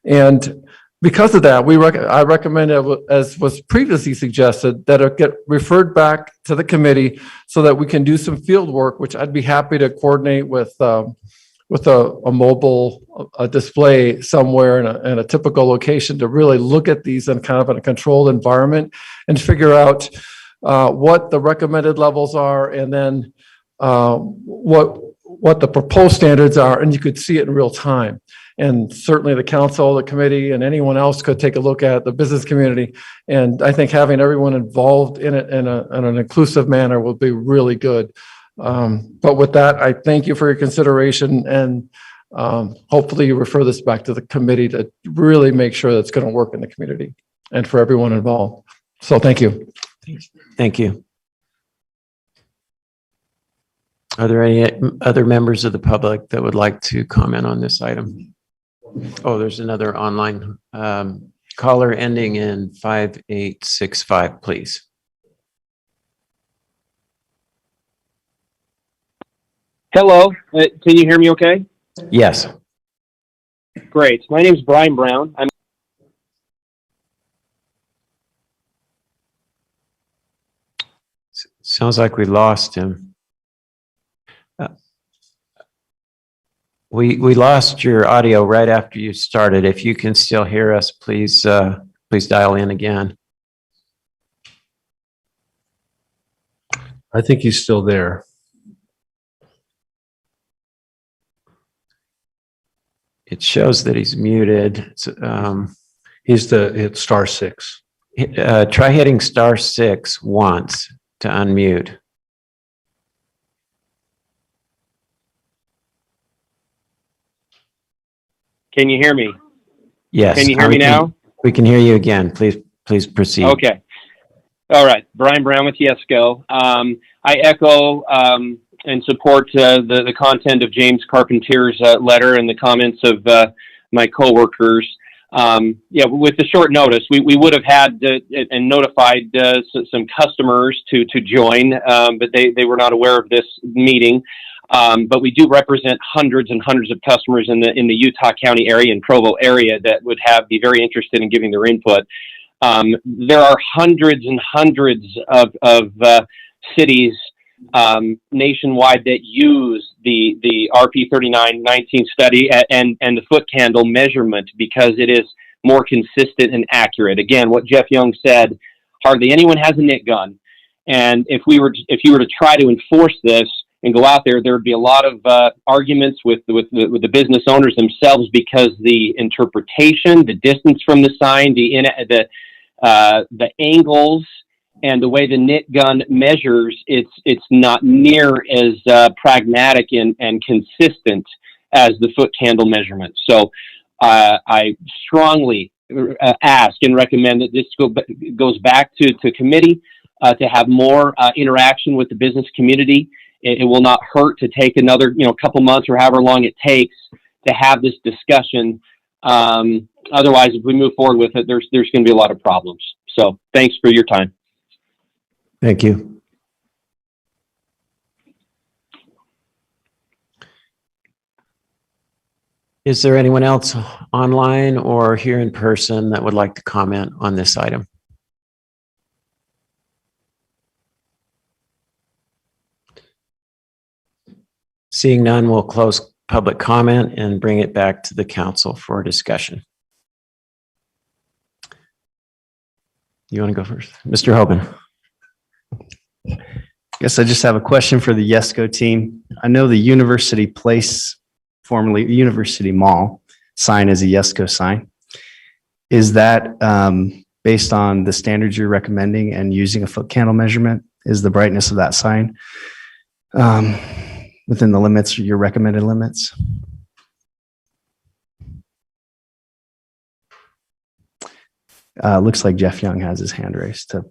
And because of that, I recommend, as was previously suggested, that it get referred back to the committee so that we can do some field work, which I'd be happy to coordinate with a mobile display somewhere in a typical location to really look at these in kind of in a controlled environment and figure out what the recommended levels are, and then what the proposed standards are, and you could see it in real time. And certainly the council, the committee, and anyone else could take a look at the business community. And I think having everyone involved in it in an inclusive manner will be really good. But with that, I thank you for your consideration, and Hopefully you refer this back to the committee to really make sure that's going to work in the community and for everyone involved. So thank you. Thank you. Are there any other members of the public that would like to comment on this item? Oh, there's another online caller ending in 5865, please. Hello, can you hear me okay? Yes. Great. My name is Brian Brown. Sounds like we lost him. We lost your audio right after you started. If you can still hear us, please dial in again. I think he's still there. It shows that he's muted. Hit star 6. Try hitting star 6 once to unmute. Can you hear me? Yes. Can you hear me now? We can hear you again. Please proceed. Okay. All right. Brian Brown with Yesco. I echo and support the content of James Carpentier's letter and the comments of my coworkers. Yeah, with the short notice, we would have had and notified some customers to join, but they were not aware of this meeting. But we do represent hundreds and hundreds of customers in the Utah County area and Provo area that would be very interested in giving their input. There are hundreds and hundreds of cities nationwide that use the RP 3919 study and the foot candle measurement because it is more consistent and accurate. Again, what Jeff Young said, hardly anyone has a knit gun. And if you were to try to enforce this and go out there, there would be a lot of arguments with the business owners themselves because the interpretation, the distance from the sign, the angles, and the way the knit gun measures, it's not near as pragmatic and consistent as the foot candle measurement. So I strongly ask and recommend that this goes back to committee to have more interaction with the business community. It will not hurt to take another couple months or however long it takes to have this discussion. Otherwise, if we move forward with it, there's going to be a lot of problems. So thanks for your time. Thank you. Is there anyone else online or here in person that would like to comment on this item? Seeing none, we'll close public comment and bring it back to the council for discussion. You want to go first? Mr. Hoban. Guess I just have a question for the Yesco team. I know the University Place, formerly University Mall, sign is a Yesco sign. Is that based on the standards you're recommending and using a foot candle measurement? Is the brightness of that sign within the limits, your recommended limits? Looks like Jeff Young has his hand raised to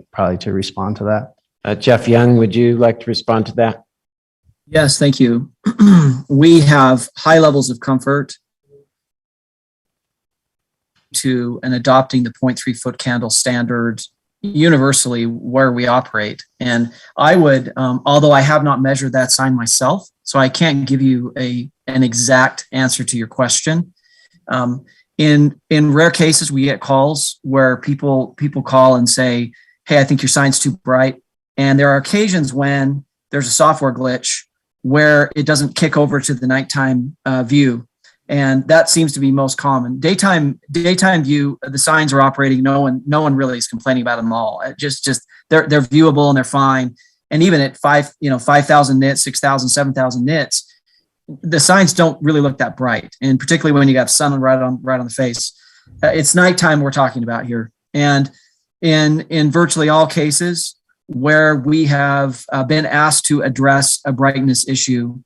respond to that. Jeff Young, would you like to respond to that? Yes, thank you. We have high levels of comfort to and adopting the 0.3 foot candle standard universally where we operate. And I would, although I have not measured that sign myself, so I can't give you an exact answer to your question. In rare cases, we get calls where people call and say, "Hey, I think your sign's too bright." And there are occasions when there's a software glitch where it doesn't kick over to the nighttime view. And that seems to be most common. Daytime view, the signs are operating. No one really is complaining about them all. Just they're viewable and they're fine. And even at 5,000 nits, 6,000, 7,000 nits, the signs don't really look that bright. And particularly when you got sun right on the face, it's nighttime we're talking about here. And in virtually all cases where we have been asked to address a brightness issue,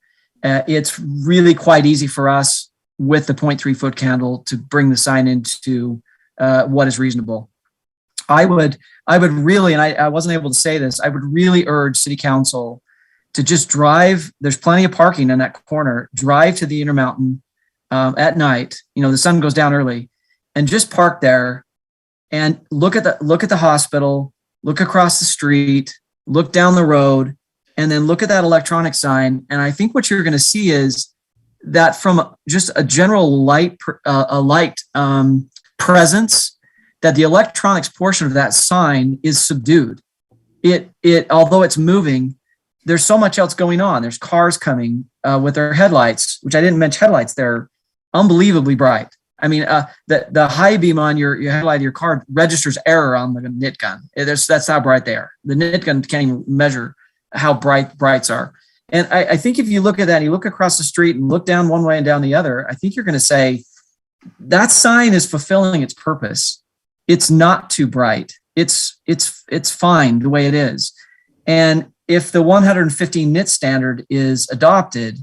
it's really quite easy for us with the 0.3 foot candle to bring the sign into what is reasonable. I would really, and I wasn't able to say this, I would really urge City Council to just drive. There's plenty of parking in that corner. Drive to the Intermountain at night. You know, the sun goes down early, and just park there and look at the hospital. Look across the street. Look down the road, and then look at that electronic sign. And I think what you're going to see is that from just a general light presence, that the electronics portion of that sign is subdued. Although it's moving, there's so much else going on. There's cars coming with their headlights, which I didn't mention headlights. They're unbelievably bright. I mean, the high beam on your headlight of your car registers error on the knit gun. That's how bright they are. The knit gun can't even measure how brights are. And I think if you look at that, and you look across the street and look down one way and down the other, I think you're going to say that sign is fulfilling its purpose. It's not too bright. It's fine the way it is. And if the 115 nit standard is adopted,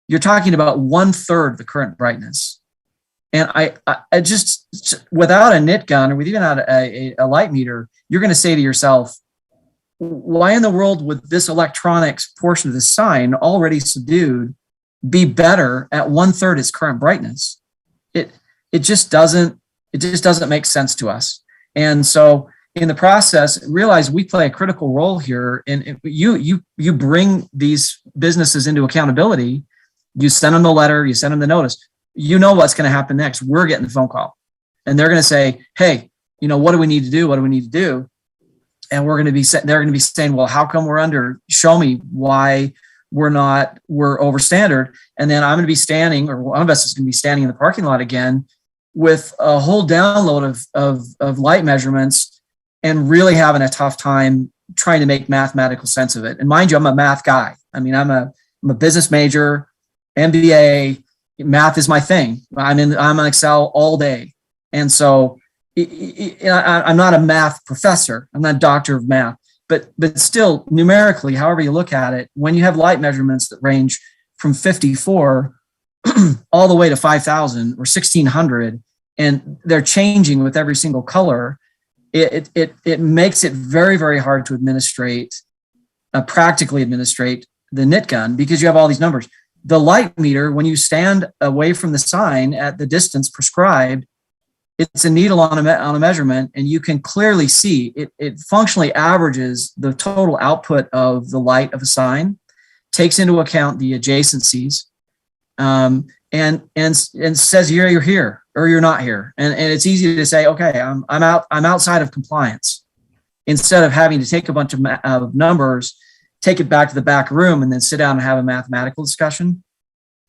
you're talking about 1/3 the current brightness. And I just, without a nit gun or with even out a light meter, you're going to say to yourself, why in the world would this electronics portion of the sign already subdued be better at 1/3 its current brightness? It just doesn't make sense to us. And so in the process, realize we play a critical role here. And you bring these businesses into accountability. You send them the letter, you send them the notice. You know what's going to happen next. We're getting the phone call, and they're going to say, "Hey, you know, what do we need to do? What do we need to do?" And they're going to be saying, "Well, how come we're under? Show me why we're over standard." And then I'm going to be standing, or one of us is going to be standing in the parking lot again with a whole download of light measurements and really having a tough time trying to make mathematical sense of it. And mind you, I'm a math guy. I mean, I'm a business major, MBA. Math is my thing. I'm on Excel all day. And so I'm not a math professor. I'm not a doctor of math, but still numerically, however you look at it, when you have light measurements that range from 54 all the way to 5,000 or 1,600, and they're changing with every single color, it makes it very, very hard to practically administrate the nit gun, because you have all these numbers. The light meter, when you stand away from the sign at the distance prescribed, it's a needle on a measurement, and you can clearly see it functionally averages the total output of the light of a sign, takes into account the adjacencies, and says you're here or you're not here. And it's easy to say, okay, I'm outside of compliance, instead of having to take a bunch of numbers, take it back to the back room, and then sit down and have a mathematical discussion.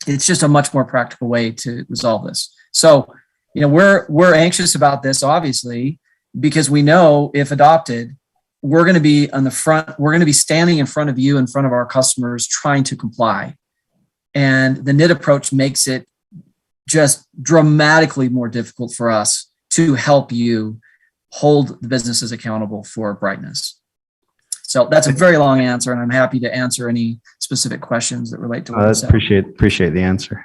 It's just a much more practical way to resolve this. So, you know, we're anxious about this, obviously, because we know if adopted, we're going to be on the front. We're going to be standing in front of you, in front of our customers, trying to comply. And the NIT approach makes it just dramatically more difficult for us to help you hold the businesses accountable for brightness. So that's a very long answer, and I'm happy to answer any specific questions that relate to what I said. Appreciate the answer.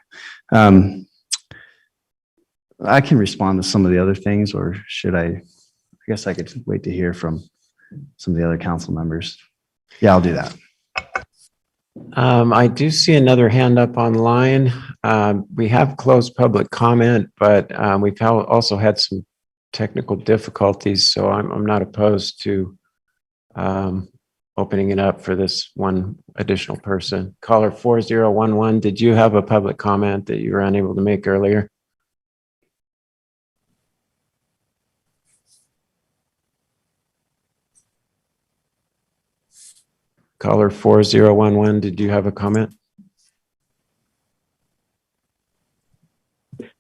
I can respond to some of the other things, or should I guess I could wait to hear from some of the other council members. Yeah, I'll do that. I do see another hand up online. We have closed public comment, but we've also had some technical difficulties, so I'm not opposed to opening it up for this one additional person. Caller 4011, did you have a public comment that you were unable to make earlier? Caller 4011, did you have a comment?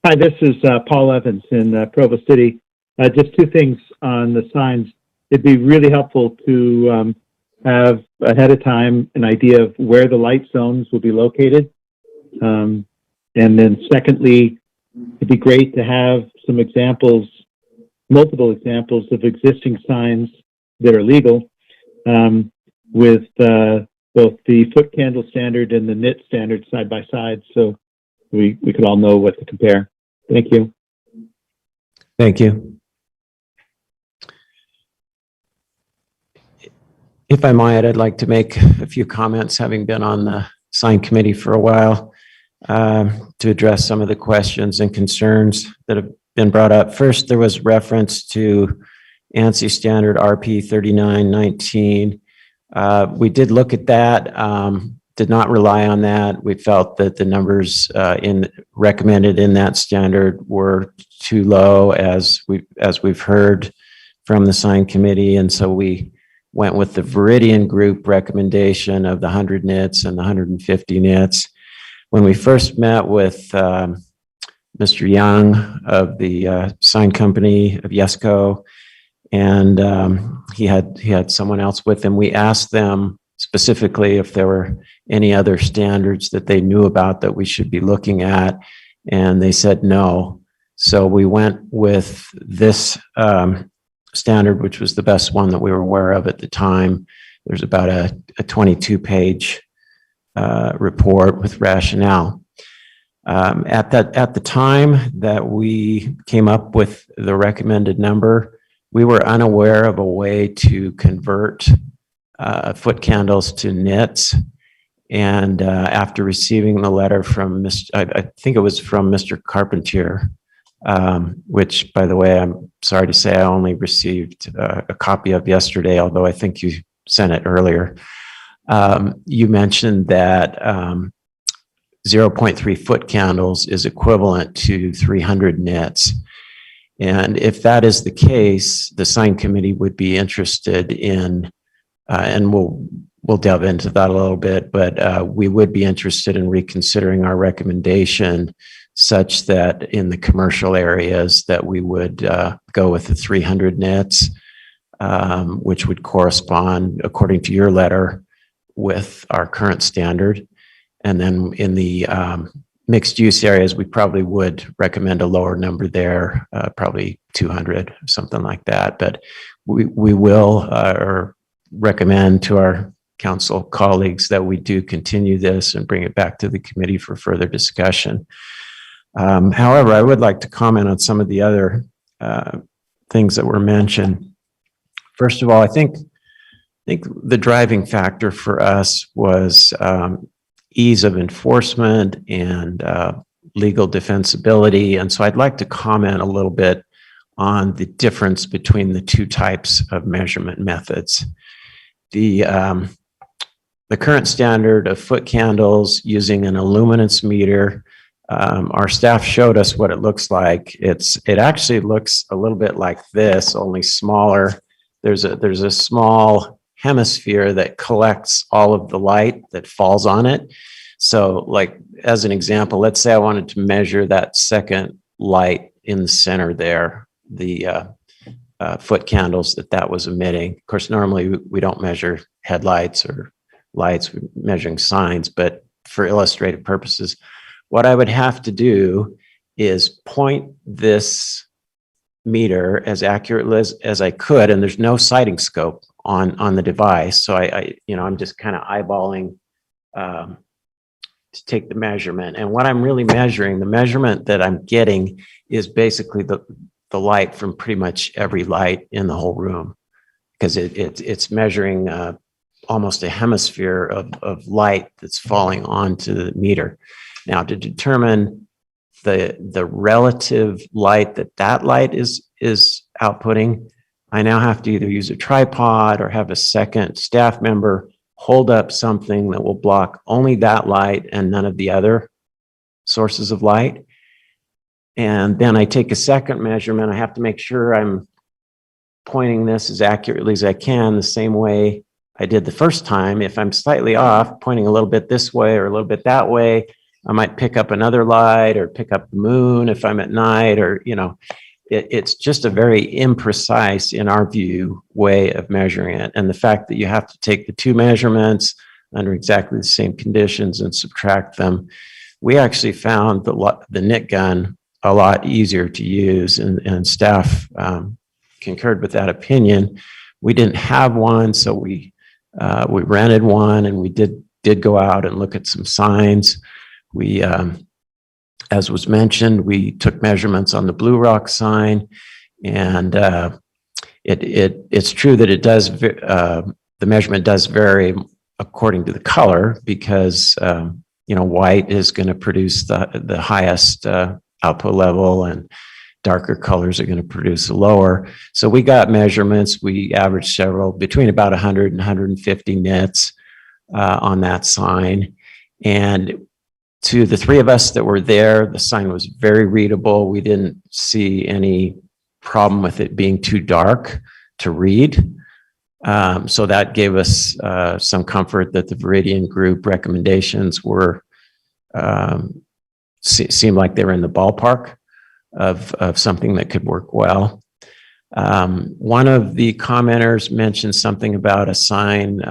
Hi, this is Paul Evans in Provo City. Just two things on the signs. It'd be really helpful to have ahead of time an idea of where the light zones will be located. And then secondly, it'd be great to have some examples, multiple examples of existing signs that are legal, with both the foot candle standard and the NIT standard side by side. So we could all know what to compare. Thank you. Thank you. If I might, I'd like to make a few comments, having been on the sign committee for a while, to address some of the questions and concerns that have been brought up. First, there was reference to ANSI standard RP 3919. We did look at that, did not rely on that. We felt that the numbers recommended in that standard were too low, as we've heard from the sign committee, and so we went with the Veridian Group recommendation of the 100 nits and the 150 nits. When we first met with Mr. Young of the sign company of Yesco, and he had someone else with him, we asked them specifically if there were any other standards that they knew about that we should be looking at, and they said no. So we went with this standard, which was the best one that we were aware of at the time. There's about a 22-page report with rationale. At the time that we came up with the recommended number, we were unaware of a way to convert foot candles to nits. And after receiving the letter from I think it was from Mr. Carpentier, which, by the way, I'm sorry to say I only received a copy of yesterday, although I think you sent it earlier. You mentioned that 0.3 foot candles is equivalent to 300 nits. And if that is the case, the sign committee would be interested in, and we'll delve into that a little bit, but we would be interested in reconsidering our recommendation such that in the commercial areas that we would go with the 300 nits, which would correspond, according to your letter, with our current standard. And then in the mixed use areas, we probably would recommend a lower number there, probably 200, something like that. But we will or recommend to our council colleagues that we do continue this and bring it back to the committee for further discussion. However, I would like to comment on some of the other things that were mentioned. First of all, I think the driving factor for us was ease of enforcement and legal defensibility. And so I'd like to comment a little bit on the difference between the two types of measurement methods. The current standard of foot candles using an illuminance meter, our staff showed us what it looks like. It actually looks a little bit like this, only smaller. There's a small hemisphere that collects all of the light that falls on it. So, like, as an example, let's say I wanted to measure that second light in the center there, the foot candles that was emitting. Of course, normally we don't measure headlights or lights, we're measuring signs, but for illustrative purposes, what I would have to do is point this meter as accurately as I could, and there's no sighting scope on the device. So I'm just kind of eyeballing to take the measurement. And what I'm really measuring, the measurement that I'm getting is basically the light from pretty much every light in the whole room, because it's measuring almost a hemisphere of light that's falling onto the meter. Now, to determine the relative light that light is outputting, I now have to either use a tripod or have a second staff member hold up something that will block only that light and none of the other sources of light. And then I take a second measurement. I have to make sure I'm pointing this as accurately as I can, the same way I did the first time. If I'm slightly off, pointing a little bit this way or a little bit that way, I might pick up another light or pick up the moon if I'm at night, or, it's just a very imprecise, in our view, way of measuring it. And the fact that you have to take the two measurements under exactly the same conditions and subtract them, we actually found the nit gun a lot easier to use, and staff concurred with that opinion. We didn't have one, so we rented one, and we did go out and look at some signs. We As was mentioned, we took measurements on the Blue Rock sign, and it's true that it does, the measurement does vary according to the color, because white is going to produce the highest output level, and darker colors are going to produce a lower. So we got measurements. We averaged several, between about 100 and 150 nits on that sign. And to the three of us that were there, the sign was very readable. We didn't see any problem with it being too dark to read. So that gave us some comfort that the Veridian Group recommendations were, seemed like they were in the ballpark of something that could work well. One of the commenters mentioned something about a sign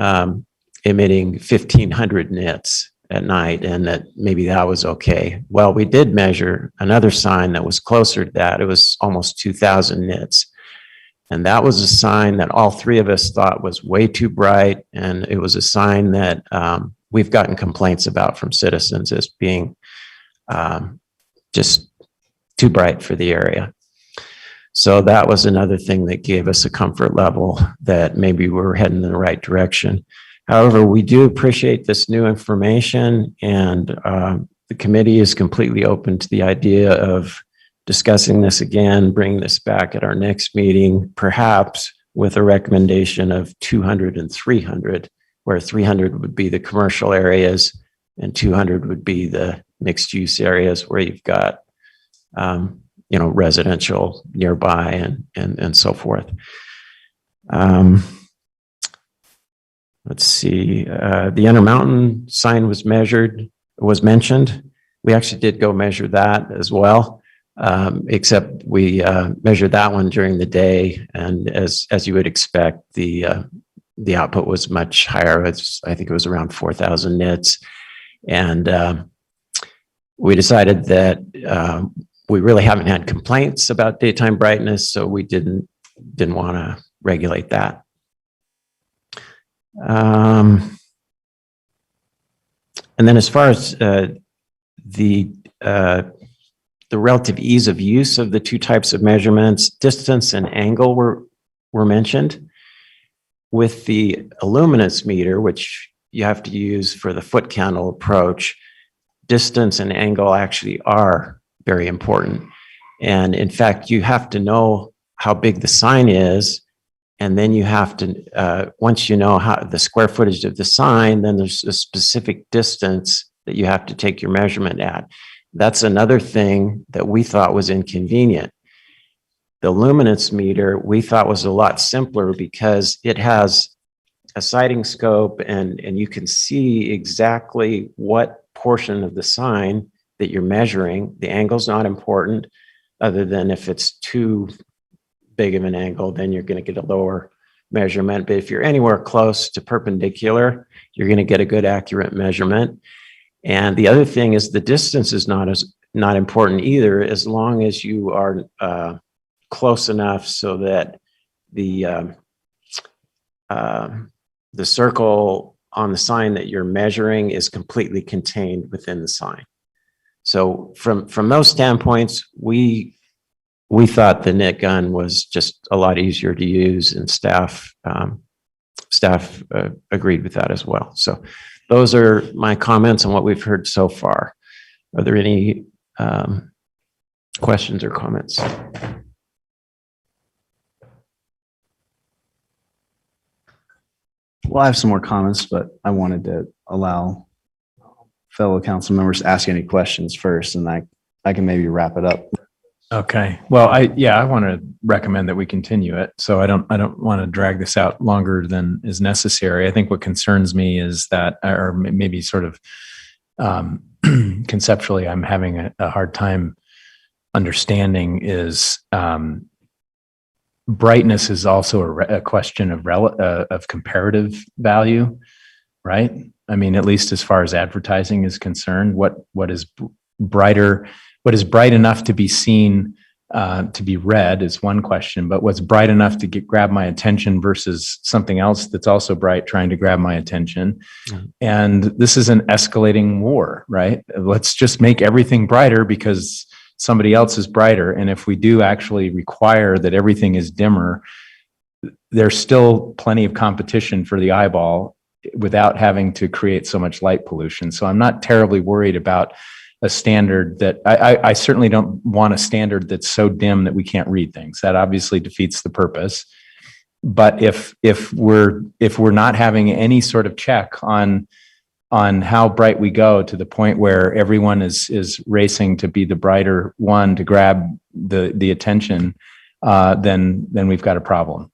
emitting 1,500 nits at night, and that maybe that was okay. Well, we did measure another sign that was closer to that. It was almost 2,000 nits. And that was a sign that all three of us thought was way too bright. And it was a sign that we've gotten complaints about from citizens as being just too bright for the area. So that was another thing that gave us a comfort level that maybe we're heading in the right direction. However, we do appreciate this new information, and the committee is completely open to the idea of discussing this again, bringing this back at our next meeting, perhaps with a recommendation of 200 and 300, where 300 would be the commercial areas and 200 would be the mixed use areas where you've got, residential nearby and so forth. Let's see, the Intermountain sign was mentioned. We actually did go measure that as well. Except we measured that one during the day, and as you would expect, the output was much higher. I think it was around 4,000 nits, and we decided that we really haven't had complaints about daytime brightness, so we didn't want to regulate that. And then as far as the relative ease of use of the two types of measurements, distance and angle were mentioned. With the illuminance meter, which you have to use for the foot candle approach, distance and angle actually are very important. And in fact, you have to know how big the sign is, and then you have to, once you know how the square footage of the sign, then there's a specific distance that you have to take your measurement at. That's another thing that we thought was inconvenient. The luminance meter we thought was a lot simpler because it has a sighting scope, and you can see exactly what portion of the sign that you're measuring. The angle's not important, other than if it's too big of an angle, then you're going to get a lower measurement. But if you're anywhere close to perpendicular, you're going to get a good accurate measurement. And the other thing is the distance is not important either, as long as you are close enough so that the circle on the sign that you're measuring is completely contained within the sign. So from those standpoints, we thought the knit gun was just a lot easier to use, and staff agreed with that as well. So those are my comments on what we've heard so far. Are there any questions or comments? Well, I have some more comments, but I wanted to allow fellow council members to ask any questions first, and I can maybe wrap it up. Okay. Well, I want to recommend that we continue it. So I don't want to drag this out longer than is necessary. I think what concerns me is that, or maybe sort of conceptually, I'm having a hard time understanding is brightness is also a question of comparative value, right? I mean, at least as far as advertising is concerned, what is brighter, what is bright enough to be seen to be read is one question, but what's bright enough to grab my attention versus something else that's also bright trying to grab my attention. And this is an escalating war, right? Let's just make everything brighter because somebody else is brighter. And if we do actually require that everything is dimmer, there's still plenty of competition for the eyeball without having to create so much light pollution. So I'm not terribly worried about a standard that I certainly don't want a standard that's so dim that we can't read things. That obviously defeats the purpose. But if we're not having any sort of check on how bright we go to the point where everyone is racing to be the brighter one to grab the attention, then we've got a problem.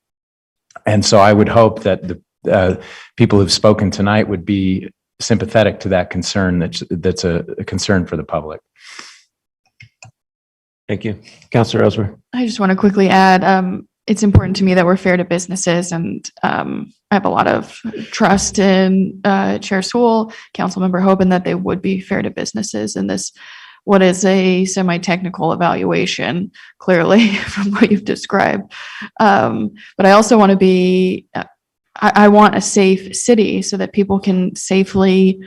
And so I would hope that the people who've spoken tonight would be sympathetic to that concern. That's a concern for the public. Thank you. Councilor Ellsworth. I just want to quickly add, it's important to me that we're fair to businesses, and I have a lot of trust in Chair Sewell, Councilmember Hope, and that they would be fair to businesses in this, what is a semi-technical evaluation, clearly from what you've described. But I also want to be, I want a safe city so that people can safely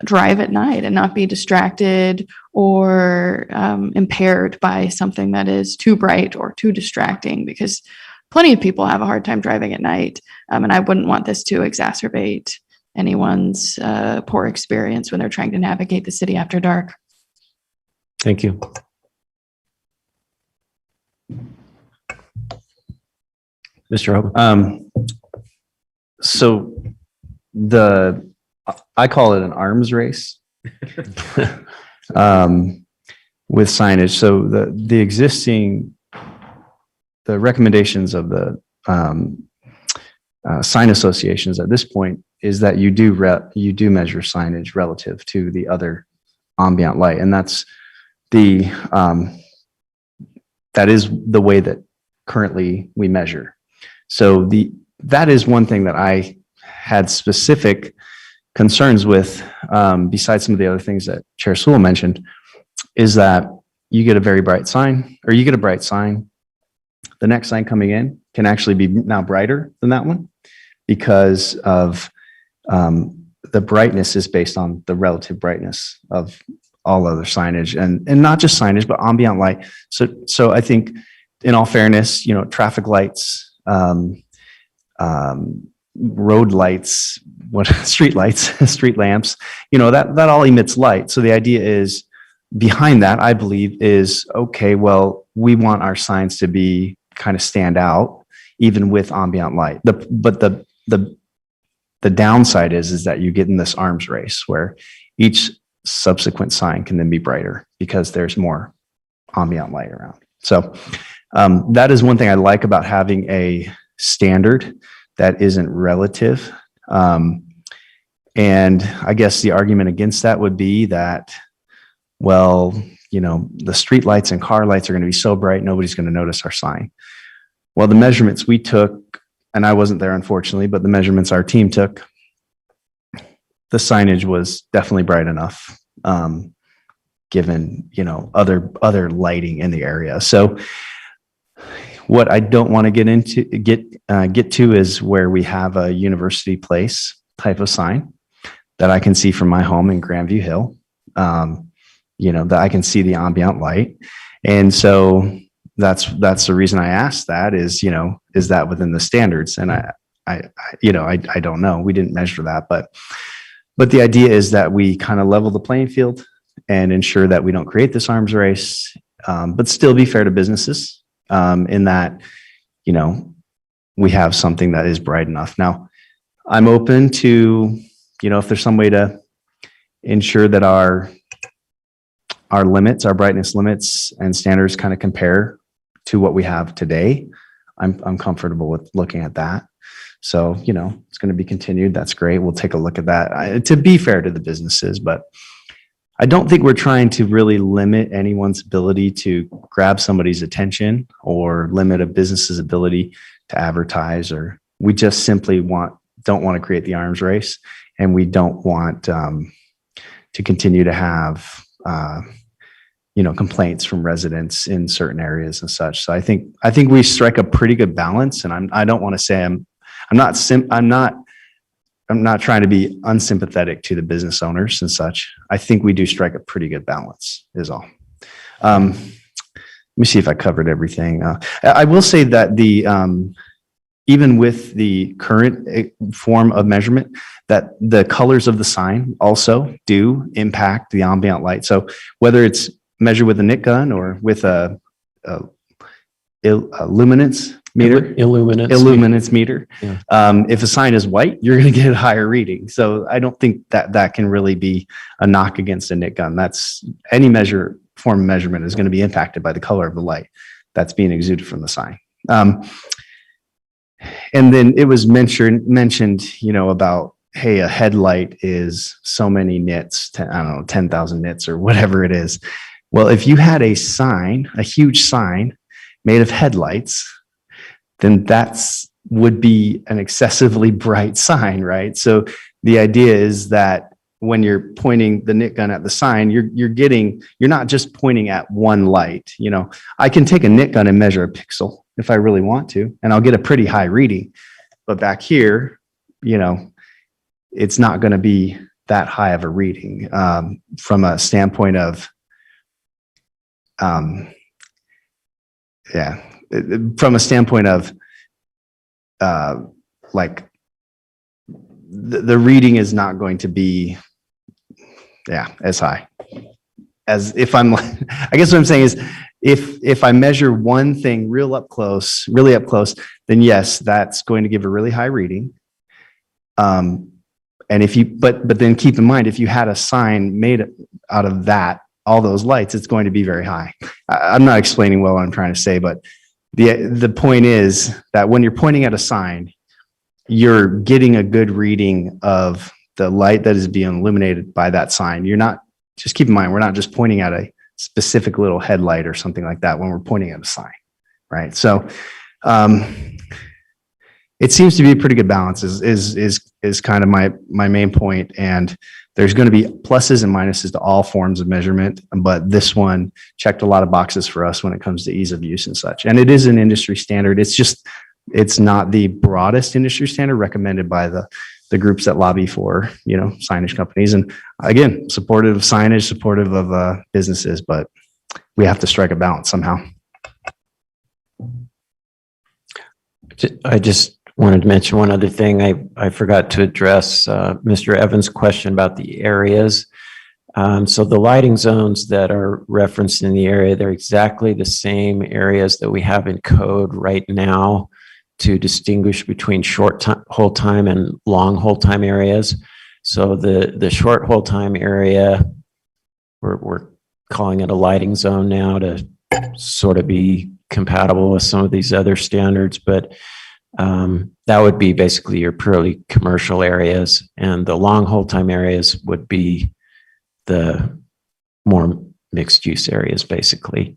drive at night and not be distracted or impaired by something that is too bright or too distracting, because plenty of people have a hard time driving at night. And I wouldn't want this to exacerbate anyone's poor experience when they're trying to navigate the city after dark. Thank you. Mr. Hope. So I call it an arms race with signage. So the recommendations of the sign associations at this point is that you do measure signage relative to the other ambient light, and that is the way that currently we measure. So that is one thing that I had specific concerns with, besides some of the other things that Chair Sewell mentioned, is that you get a very bright sign, or you get a bright sign. The next sign coming in can actually be now brighter than that one because of the brightness is based on the relative brightness of all other signage, and not just signage, but ambient light. So I think, in all fairness, traffic lights, road lights, street lights, street lamps, that all emits light. So the idea is behind that, I believe, is okay, well, we want our signs to be kind of stand out even with ambient light. But the downside is that you get in this arms race where each subsequent sign can then be brighter because there's more ambient light around. So that is one thing I like about having a standard that isn't relative. And I guess the argument against that would be that, well, the street lights and car lights are going to be so bright, nobody's going to notice our sign. Well, the measurements we took, and I wasn't there, unfortunately, but the measurements our team took, the signage was definitely bright enough, given, other lighting in the area. So what I don't want to get to is where we have a University Place type of sign that I can see from my home in Grandview Hill, that I can see the ambient light. And so that's the reason I asked that is that within the standards? And I don't know. We didn't measure that, but the idea is that we kind of level the playing field and ensure that we don't create this arms race, but still be fair to businesses, in that, we have something that is bright enough. Now, I'm open to, if there's some way to ensure that our limits, our brightness limits and standards kind of compare to what we have today, I'm comfortable with looking at that. So, it's going to be continued. That's great. We'll take a look at that to be fair to the businesses, but I don't think we're trying to really limit anyone's ability to grab somebody's attention or limit a business's ability to advertise, or we just simply don't want to create the arms race, and we don't want to continue to have complaints from residents in certain areas and such. So I think we strike a pretty good balance, and I don't want to say I'm not trying to be unsympathetic to the business owners and such. I think we do strike a pretty good balance is all. Let me see if I covered everything. I will say that even with the current form of measurement, that the colors of the sign also do impact the ambient light. So whether it's measured with a NIC gun or with a luminance meter, illuminance meter. Yeah. If a sign is white, you're going to get a higher reading. So I don't think that can really be a knock against a NIC gun. That's any form of measurement is going to be impacted by the color of the light that's being exuded from the sign. And then it was mentioned, about, hey, a headlight is so many nits, 10,000 nits or whatever it is. Well, if you had a huge sign made of headlights, then would be an excessively bright sign, right? So the idea is that when you're pointing the NIC gun at the sign, you're not just pointing at one light. I can take a NIC gun and measure a pixel if I really want to, and I'll get a pretty high reading. But back here, it's not going to be that high of a reading from a standpoint of, from a standpoint of like the reading is not going to be as high as if I guess what I'm saying is if I measure one thing really up close, then yes, that's going to give a really high reading. And but then keep in mind, if you had a sign made out of all those lights, it's going to be very high. I'm not explaining well what I'm trying to say, but the point is that when you're pointing at a sign, you're getting a good reading of the light that is being illuminated by that sign. Just keep in mind, we're not just pointing at a specific little headlight or something like that when we're pointing at a sign, right? So it seems to be a pretty good balance is kind of my main point. And there's going to be pluses and minuses to all forms of measurement, but this one checked a lot of boxes for us when it comes to ease of use and such. And it is an industry standard. It's not the broadest industry standard recommended by the groups that lobby for, signage companies. And again, supportive of signage, supportive of businesses, but we have to strike a balance somehow. I just wanted to mention one other thing. I forgot to address Mr. Evans' question about the areas. So the lighting zones that are referenced in the area, they're exactly the same areas that we have in code right now to distinguish between short hold time and long hold time areas. So the short hold time area, we're calling it a lighting zone now to sort of be compatible with some of these other standards, but that would be basically your purely commercial areas, and the long hold time areas would be the more mixed use areas basically.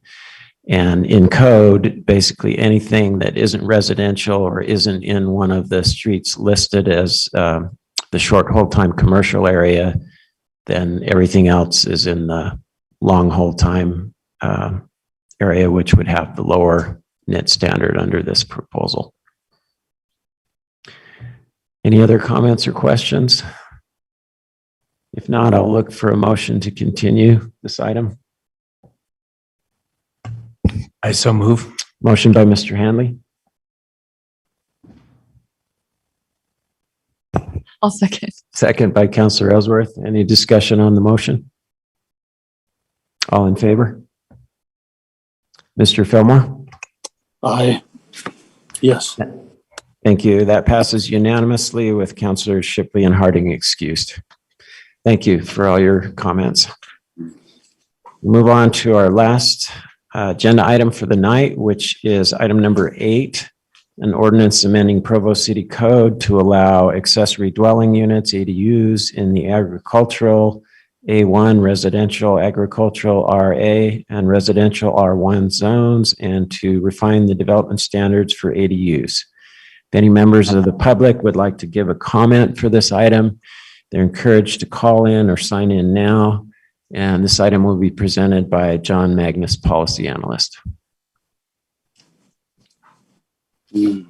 And in code, basically anything that isn't residential or isn't in one of the streets listed as the short hold time commercial area, then everything else is in the long hold time area, which would have the lower NIT standard under this proposal. Any other comments or questions? If not, I'll look for a motion to continue this item. I so move. Motion by Mr. Hanley. I'll second. Second by Councilor Ellsworth. Any discussion on the motion? All in favor? Mr. Fillmore? Aye. Yes. Thank you. That passes unanimously with Councilors Shipley and Harding excused. Thank you for all your comments. Move on to our last agenda item for the night, which is item number 8, an ordinance amending Provo City Code to allow accessory dwelling units, ADUs, in the agricultural A1, residential, agricultural RA, and residential R1 zones, and to refine the development standards for ADUs. If any members of the public would like to give a comment for this item, they're encouraged to call in or sign in now. And this item will be presented by John Magnus, Policy Analyst. Actually,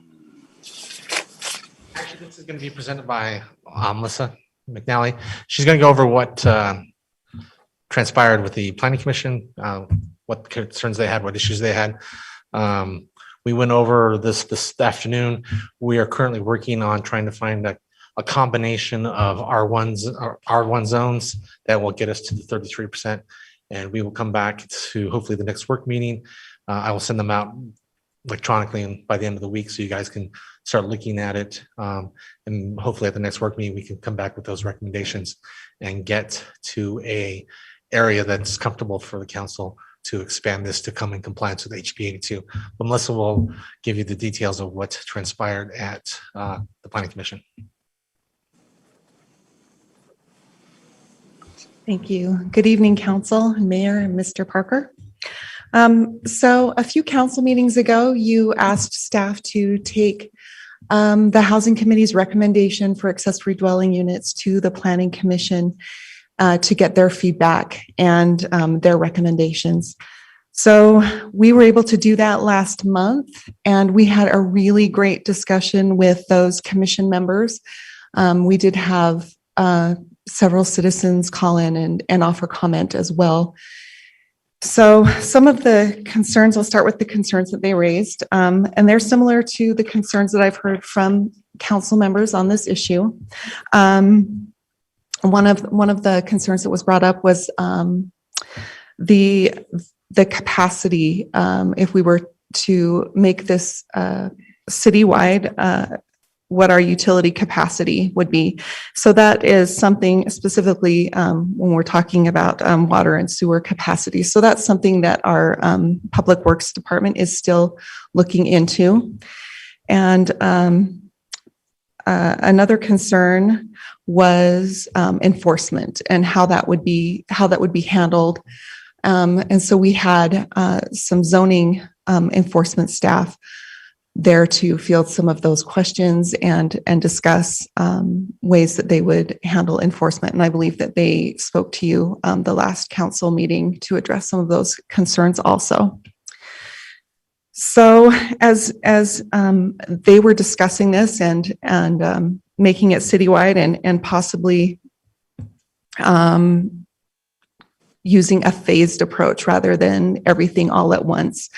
this is going to be presented by Melissa McNally. She's going to go over what transpired with the Planning Commission, what concerns they had, what issues they had. We went over this afternoon. We are currently working on trying to find a combination of R1 zones that will get us to the 33%. And we will come back to hopefully the next work meeting. I will send them out electronically by the end of the week so you guys can start looking at it. And hopefully at the next work meeting, we can come back with those recommendations and get to a area that's comfortable for the council to expand this to come in compliance with HB 82. But Melissa will give you the details of what transpired at the Planning Commission. Thank you. Good evening, Council, Mayor, and Mr. Parker. So a few council meetings ago, you asked staff to take the Housing Committee's recommendation for accessory dwelling units to the Planning Commission to get their feedback and their recommendations. So we were able to do that last month, and we had a really great discussion with those commission members. We did have several citizens call in and offer comment as well. So some of the concerns, I'll start with the concerns that they raised, and they're similar to the concerns that I've heard from council members on this issue. One of the concerns that was brought up was the capacity, if we were to make this citywide, what our utility capacity would be. So that is something specifically when we're talking about water and sewer capacity. So that's something that our Public Works Department is still looking into. And another concern was enforcement and how that would be handled. And so we had some zoning enforcement staff there to field some of those questions and discuss ways that they would handle enforcement. And I believe that they spoke to you the last council meeting to address some of those concerns also. So as they were discussing this and making it citywide and possibly using a phased approach rather than everything all at once.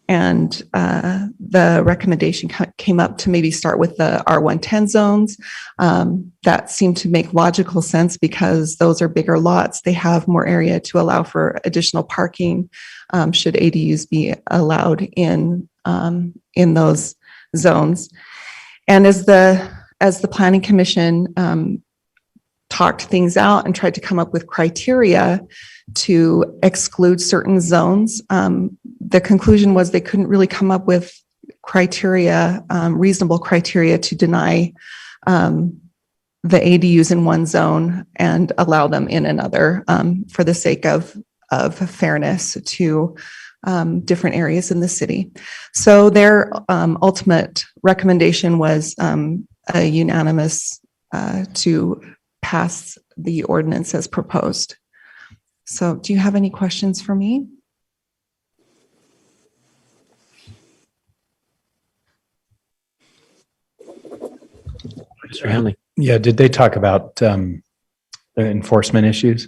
And the recommendation came up to maybe start with the R110 zones. That seemed to make logical sense because those are bigger lots. They have more area to allow for additional parking should ADUs be allowed in those zones. And as the Planning Commission talked things out and tried to come up with criteria to exclude certain zones, the conclusion was they couldn't really come up with criteria, reasonable criteria to deny the ADUs in one zone and allow them in another for the sake of fairness to different areas in the city. So their ultimate recommendation was a unanimous to pass the ordinance as proposed. So do you have any questions for me? Mr. Hanley. Yeah, did they talk about the enforcement issues?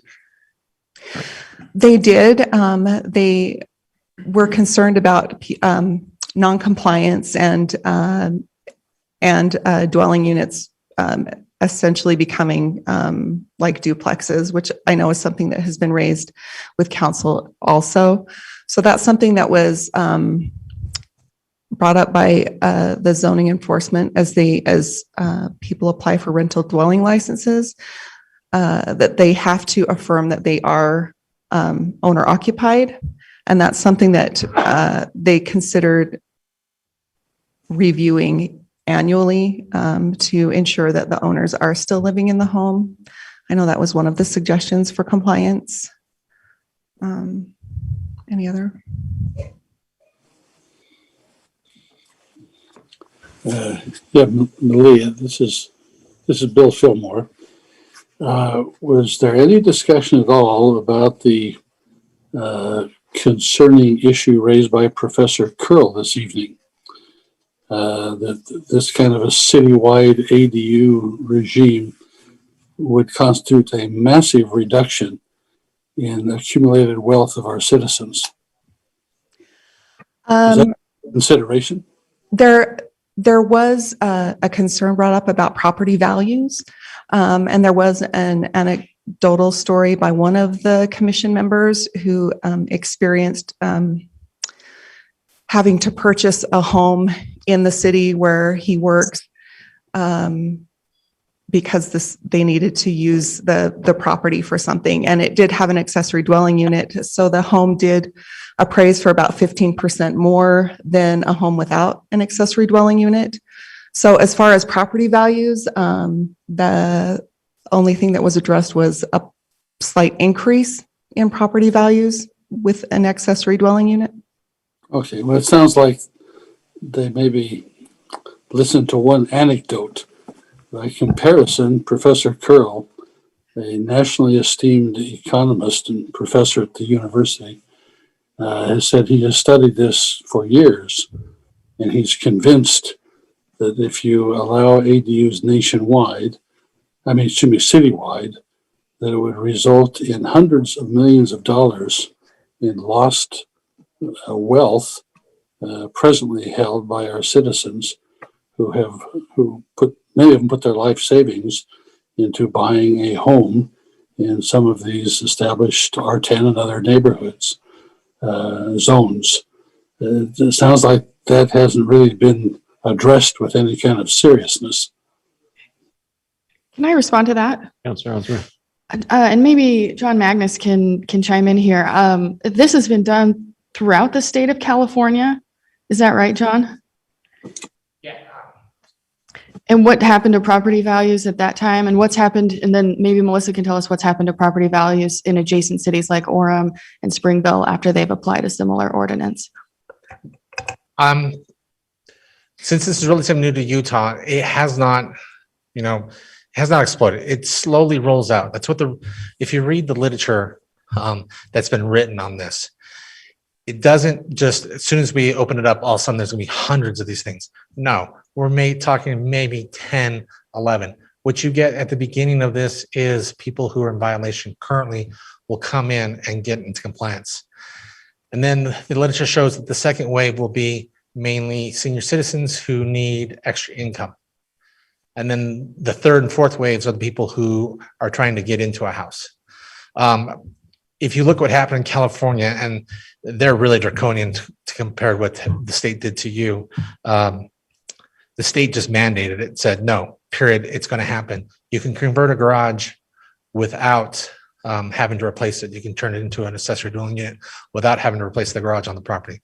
They did. They were concerned about non-compliance and dwelling units essentially becoming like duplexes, which I know is something that has been raised with council also. So that's something that was brought up by the zoning enforcement as people apply for rental dwelling licenses, that they have to affirm that they are owner occupied. And that's something that they considered reviewing annually to ensure that the owners are still living in the home. I know that was one of the suggestions for compliance. Any other? Yeah, Malia, this is Bill Fillmore. Was there any discussion at all about the concerning issue raised by Professor Curl this evening? That this kind of a citywide ADU regime would constitute a massive reduction in accumulated wealth of our citizens. Is that a consideration? There was a concern brought up about property values, and there was an anecdotal story by one of the commission members who experienced having to purchase a home in the city where he works because they needed to use the property for something, and it did have an accessory dwelling unit. So the home did appraise for about 15% more than a home without an accessory dwelling unit. So as far as property values, the only thing that was addressed was a slight increase in property values with an accessory dwelling unit. Okay, well, it sounds like they maybe listened to one anecdote. By comparison, Professor Curl, a nationally esteemed economist and professor at the university, has said he has studied this for years, and he's convinced that if you allow ADUs nationwide, citywide, that it would result in hundreds of millions of dollars in lost wealth presently held by our citizens many of them put their life savings into buying a home in some of these established R10 and other neighborhoods, zones. It sounds like that hasn't really been addressed with any kind of seriousness. Can I respond to that? Councilor Ellsworth. And maybe John Magnus can chime in here. This has been done throughout the state of California. Is that right, John? Yeah. And what happened to property values at that time, and what's happened, and then maybe Melissa can tell us what's happened to property values in adjacent cities like Orem and Springville after they've applied a similar ordinance? Since this is relatively new to Utah, it has not, exploded. It slowly rolls out. That's what if you read the literature that's been written on this, it doesn't just, as soon as we open it up, all of a sudden there's gonna be hundreds of these things. No, we're talking maybe 10, 11. What you get at the beginning of this is people who are in violation currently will come in and get into compliance. And then the literature shows that the second wave will be mainly senior citizens who need extra income. And then the third and fourth waves are the people who are trying to get into a house. If you look what happened in California, and they're really draconian to compare what the state did to you. The state just mandated it, said, no, period, it's going to happen. You can convert a garage without having to replace it. You can turn it into an accessory dwelling unit without having to replace the garage on the property.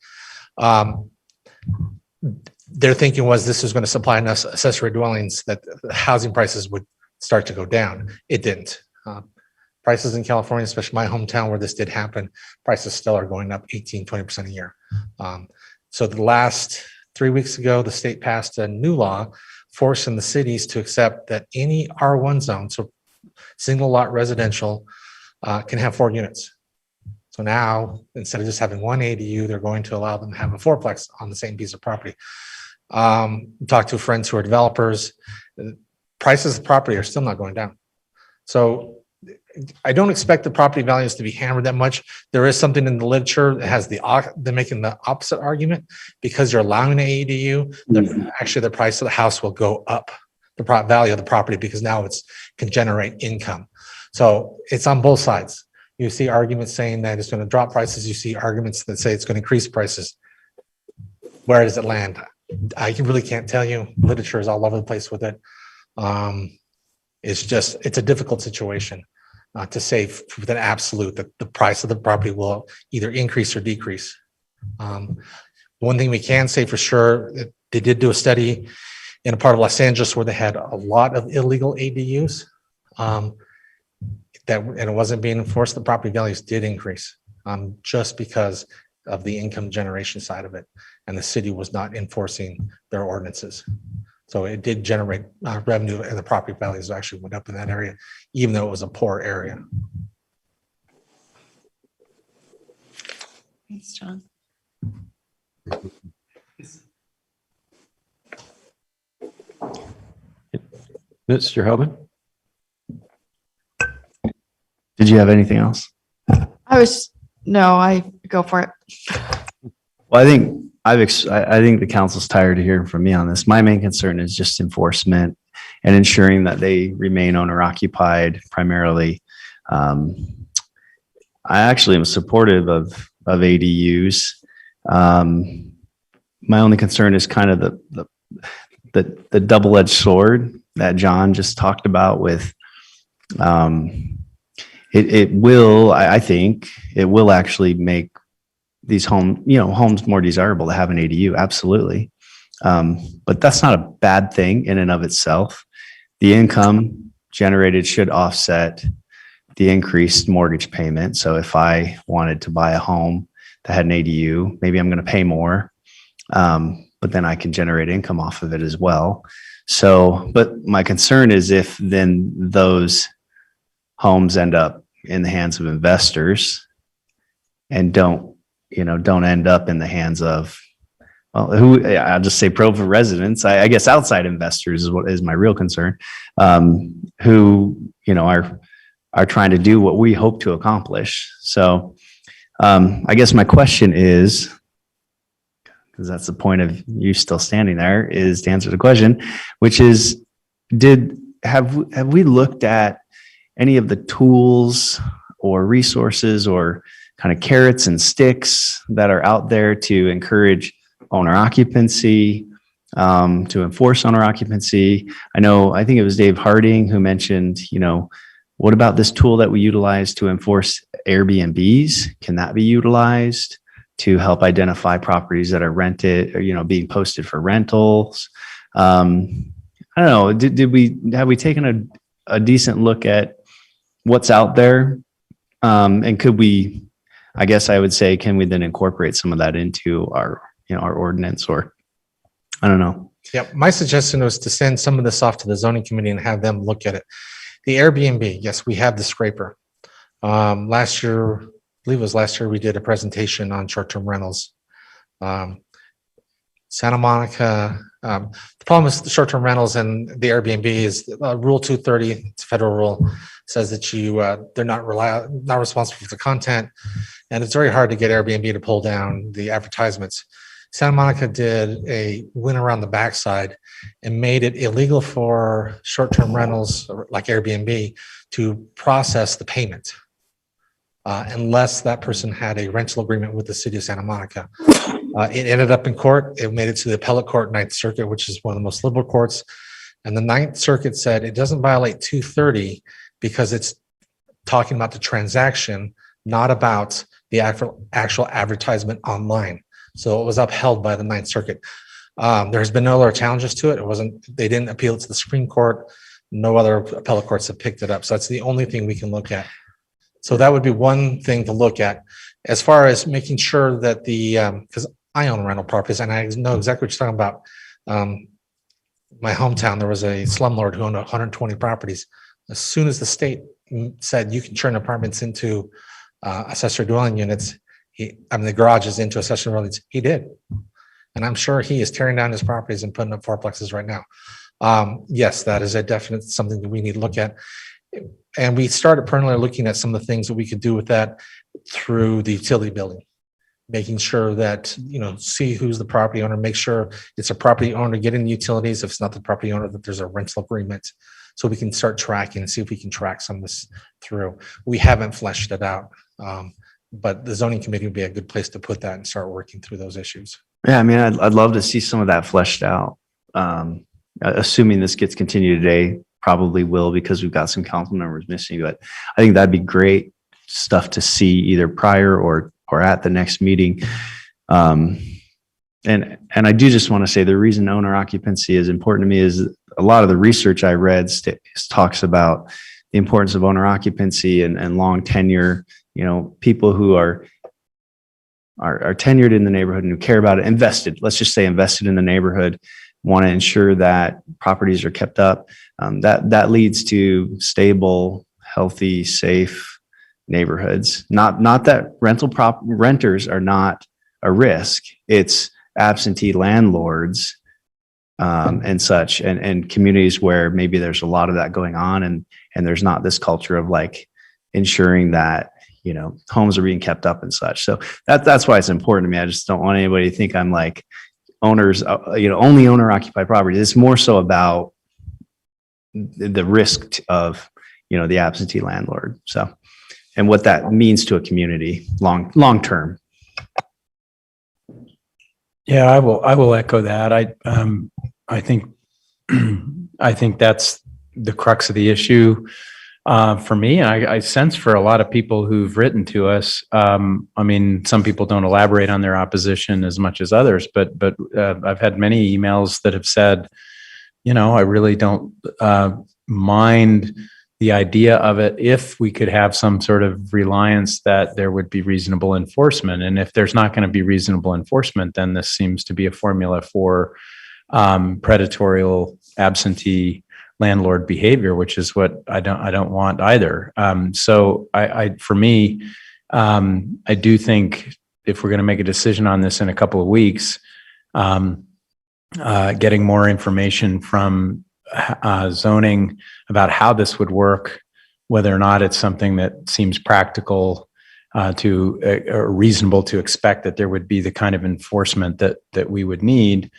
Their thinking was this was going to supply enough accessory dwellings that the housing prices would start to go down. It didn't. Prices in California, especially my hometown where this did happen, prices still are going up 18, 20% a year. So the last 3 weeks ago, the state passed a new law forcing the cities to accept that any R1 zone, so single lot residential, can have 4 units. So now, instead of just having one ADU, they're going to allow them to have a fourplex on the same piece of property. Talked to friends who are developers. Prices of property are still not going down. So I don't expect the property values to be hammered that much. There is something in the literature that has they're making the opposite argument. Because you're allowing an ADU, actually the price of the house will go up, the value of the property, because now it can generate income. So it's on both sides. You see arguments saying that it's going to drop prices. You see arguments that say it's going to increase prices. Where does it land? I really can't tell you. Literature is all over the place with it. It's a difficult situation to say with an absolute that the price of the property will either increase or decrease. One thing we can say for sure, they did do a study in a part of Los Angeles where they had a lot of illegal ADUs. And it wasn't being enforced. The property values did increase just because of the income generation side of it, and the city was not enforcing their ordinances. So it did generate revenue, and the property values actually went up in that area, even though it was a poor area. Thanks, John. Mr. Hoban? Did you have anything else? I go for it. Well, I think I think the council's tired of hearing from me on this. My main concern is just enforcement and ensuring that they remain owner occupied primarily. I actually am supportive of ADUs. My only concern is kind of the double-edged sword that John just talked about with, it will, I think, it will actually make these homes more desirable to have an ADU, absolutely. But that's not a bad thing in and of itself. The income generated should offset the increased mortgage payment. So if I wanted to buy a home that had an ADU, maybe I'm going to pay more, but then I can generate income off of it as well. So, but my concern is if then those homes end up in the hands of investors and don't end up in the hands of, well, I'll just say Provo residents, I guess outside investors is what is my real concern, who, are trying to do what we hope to accomplish. So, I guess my question is, because that's the point of you still standing there, is to answer the question, which is, have we looked at any of the tools or resources or kind of carrots and sticks that are out there to encourage owner occupancy, to enforce owner occupancy? I think it was Dave Harding who mentioned, what about this tool that we utilize to enforce Airbnbs? Can that be utilized to help identify properties that are rented or, being posted for rentals? I don't know. Have we taken a decent look at what's out there? And could we, I guess I would say, can we then incorporate some of that into our ordinance, or I don't know. Yeah, my suggestion was to send some of this off to the zoning committee and have them look at it. The Airbnb, yes, we have the scraper. Last year, I believe it was last year, we did a presentation on short-term rentals. Santa Monica, the problem with the short-term rentals and the Airbnb is Rule 230, it's a federal rule, says that they're not responsible for the content, and it's very hard to get Airbnb to pull down the advertisements. Santa Monica went around the backside and made it illegal for short-term rentals like Airbnb to process the payment unless that person had a rental agreement with the city of Santa Monica. It ended up in court. It made it to the appellate court, Ninth Circuit, which is one of the most liberal courts. And the Ninth Circuit said it doesn't violate 230 because it's talking about the transaction, not about the actual advertisement online. So it was upheld by the Ninth Circuit. There has been no other challenges to it. They didn't appeal it to the Supreme Court. No other appellate courts have picked it up. So that's the only thing we can look at. So that would be one thing to look at. As far as making sure that because I own rental properties and I know exactly what you're talking about. My hometown, there was a slumlord who owned 120 properties. As soon as the state said you can turn apartments into accessory dwelling units, the garages into accessory dwelling units, he did. And I'm sure he is tearing down his properties and putting up fourplexes right now. Yes, that is a definite something that we need to look at. And we started permanently looking at some of the things that we could do with that through the utility billing, making sure that, see who's the property owner, make sure it's a property owner getting the utilities. If it's not the property owner, that there's a rental agreement. So we can start tracking and see if we can track some of this through. We haven't fleshed it out, but the zoning committee would be a good place to put that and start working through those issues. Yeah, I'd love to see some of that fleshed out. Assuming this gets continued today, probably will, because we've got some council members missing, but I think that'd be great stuff to see either prior or at the next meeting. And I do just want to say the reason owner occupancy is important to me is a lot of the research I read talks about the importance of owner occupancy and long tenure, people who are tenured in the neighborhood and who care about it, let's just say invested in the neighborhood, want to ensure that properties are kept up. That leads to stable, healthy, safe neighborhoods. Not that renters are not a risk. It's absentee landlords and such, and communities where maybe there's a lot of that going on, and there's not this culture of like ensuring that, you know, homes are being kept up and such. So that's why it's important to me. I just don't want anybody to think I'm like owners, only owner occupied property. It's more so about the risk of, the absentee landlord. So, and what that means to a community long term. Yeah, I will echo that. I think that's the crux of the issue for me. I sense for a lot of people who've written to us. I mean, some people don't elaborate on their opposition as much as others, but I've had many emails that have said, I really don't mind the idea of it if we could have some sort of reliance that there would be reasonable enforcement. And if there's not going to be reasonable enforcement, then this seems to be a formula for predatory absentee landlord behavior, which is what I don't want either. So for me, I do think if we're going to make a decision on this in a couple of weeks, getting more information from zoning about how this would work, whether or not it's something that seems practical or reasonable to expect that there would be the kind of enforcement that we would need.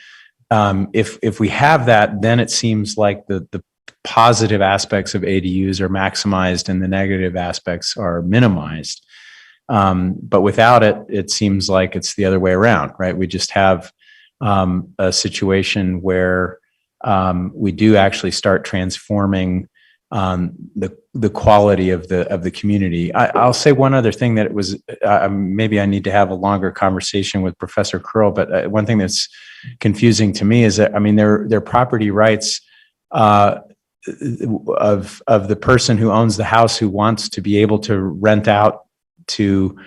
If we have that, then it seems like the positive aspects of ADUs are maximized and the negative aspects are minimized. But without it, it seems like it's the other way around, right? We just have a situation where we do actually start transforming the quality of the community. I'll say one other thing that it was, maybe I need to have a longer conversation with Professor Curl, but one thing that's confusing to me is that, I mean, their property rights of the person who owns the house who wants to be able to rent out to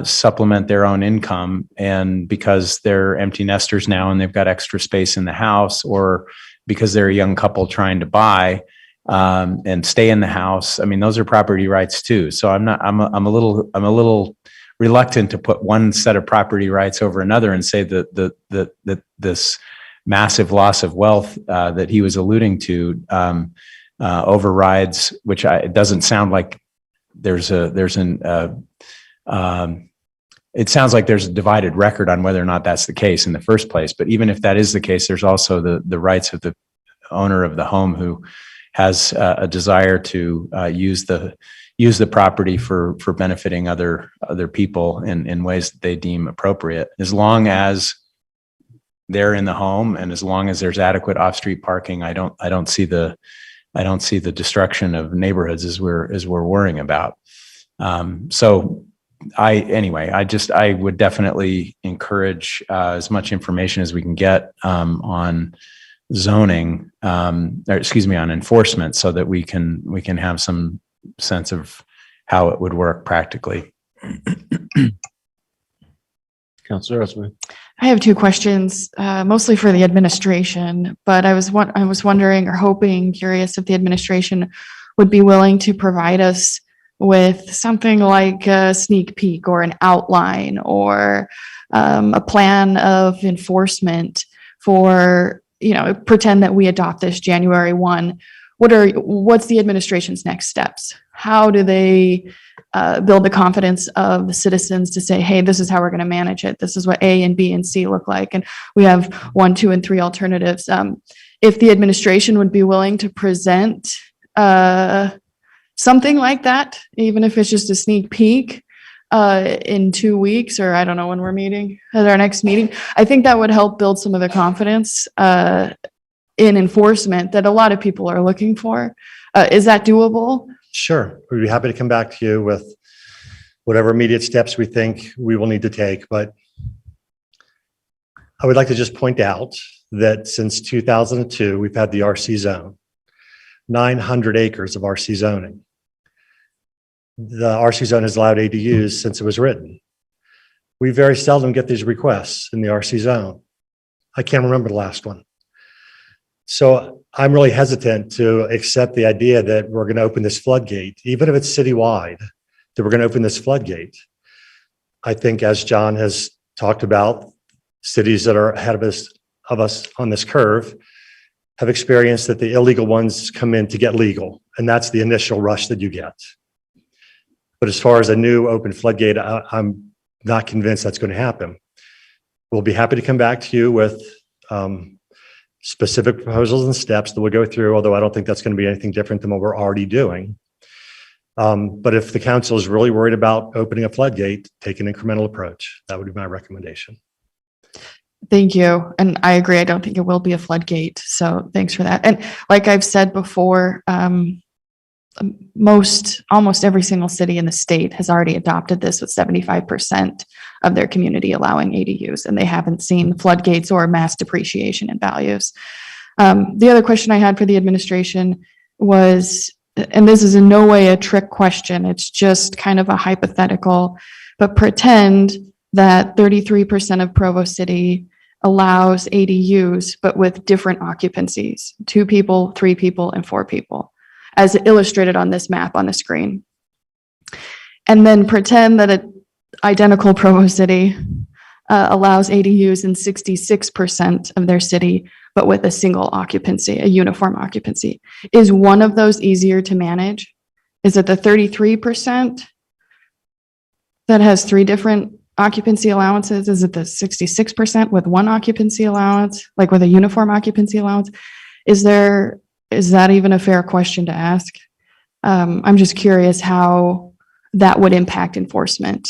supplement their own income, and because they're empty nesters now and they've got extra space in the house, or because they're a young couple trying to buy and stay in the house. I mean, those are property rights too. So I'm a little reluctant to put one set of property rights over another and say that this massive loss of wealth that he was alluding to overrides, which it doesn't sound like it sounds like there's a divided record on whether or not that's the case in the first place. But even if that is the case, there's also the rights of the owner of the home who has a desire to use the property for benefiting other people in ways that they deem appropriate, as long as they're in the home and as long as there's adequate off-street parking. I don't see the destruction of neighborhoods as we're worrying about. So I would definitely encourage as much information as we can get on zoning, on enforcement, so that we can have some sense of how it would work practically. Councilor Osman. I have two questions, mostly for the administration, but I was wondering or hoping, curious if the administration would be willing to provide us with something like a sneak peek or an outline or a plan of enforcement for, pretend that we adopt this January 1. What's the administration's next steps? How do they build the confidence of the citizens to say, hey, this is how we're going to manage it. This is what A and B and C look like. And we have 1, 2, and 3 alternatives. If the administration would be willing to present something like that, even if it's just a sneak peek in 2 weeks, or I don't know when we're meeting at our next meeting, I think that would help build some of the confidence in enforcement that a lot of people are looking for. Is that doable? Sure. We'd be happy to come back to you with whatever immediate steps we think we will need to take. But I would like to just point out that since 2002, we've had the RC zone, 900 acres of RC zoning. The RC zone has allowed ADUs since it was written. We very seldom get these requests in the RC zone. I can't remember the last one. So I'm really hesitant to accept the idea that we're going to open this floodgate, even if it's citywide, that we're going to open this floodgate. I think, as John has talked about, cities that are ahead of us on this curve have experienced that the illegal ones come in to get legal, and that's the initial rush that you get. But as far as a new open floodgate, I'm not convinced that's going to happen. We'll be happy to come back to you with specific proposals and steps that we'll go through, although I don't think that's going to be anything different than what we're already doing. But if the council is really worried about opening a floodgate, take an incremental approach. That would be my recommendation. Thank you. And I agree. I don't think it will be a floodgate. So thanks for that. And like I've said before, almost every single city in the state has already adopted this, with 75% of their community allowing ADUs, and they haven't seen floodgates or mass depreciation in values. The other question I had for the administration was, and this is in no way a trick question, it's just kind of a hypothetical, but pretend that 33% of Provo City allows ADUs, but with different occupancies, 2 people, 3 people, and 4 people, as illustrated on this map on the screen. And then pretend that an identical Provo City allows ADUs in 66% of their city, but with a single occupancy, a uniform occupancy. Is one of those easier to manage? Is it the 33% that has 3 different occupancy allowances? Is it the 66% with 1 occupancy allowance, like with a uniform occupancy allowance? Is that even a fair question to ask? I'm just curious how that would impact enforcement,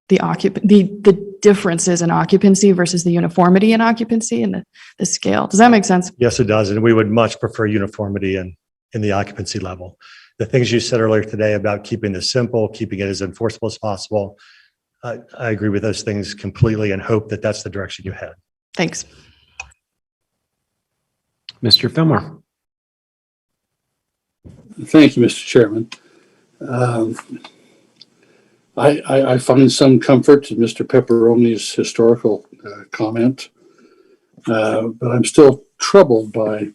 the differences in occupancy versus the uniformity in occupancy and the scale. Does that make sense? Yes, it does. And we would much prefer uniformity in the occupancy level. The things you said earlier today about keeping this simple, keeping it as enforceable as possible, I agree with those things completely and hope that that's the direction you head. Thanks. Mr. Fillmore. Thank you, Mr. Chairman. I find some comfort in Mr. Pepperoni's historical comment, but I'm still troubled by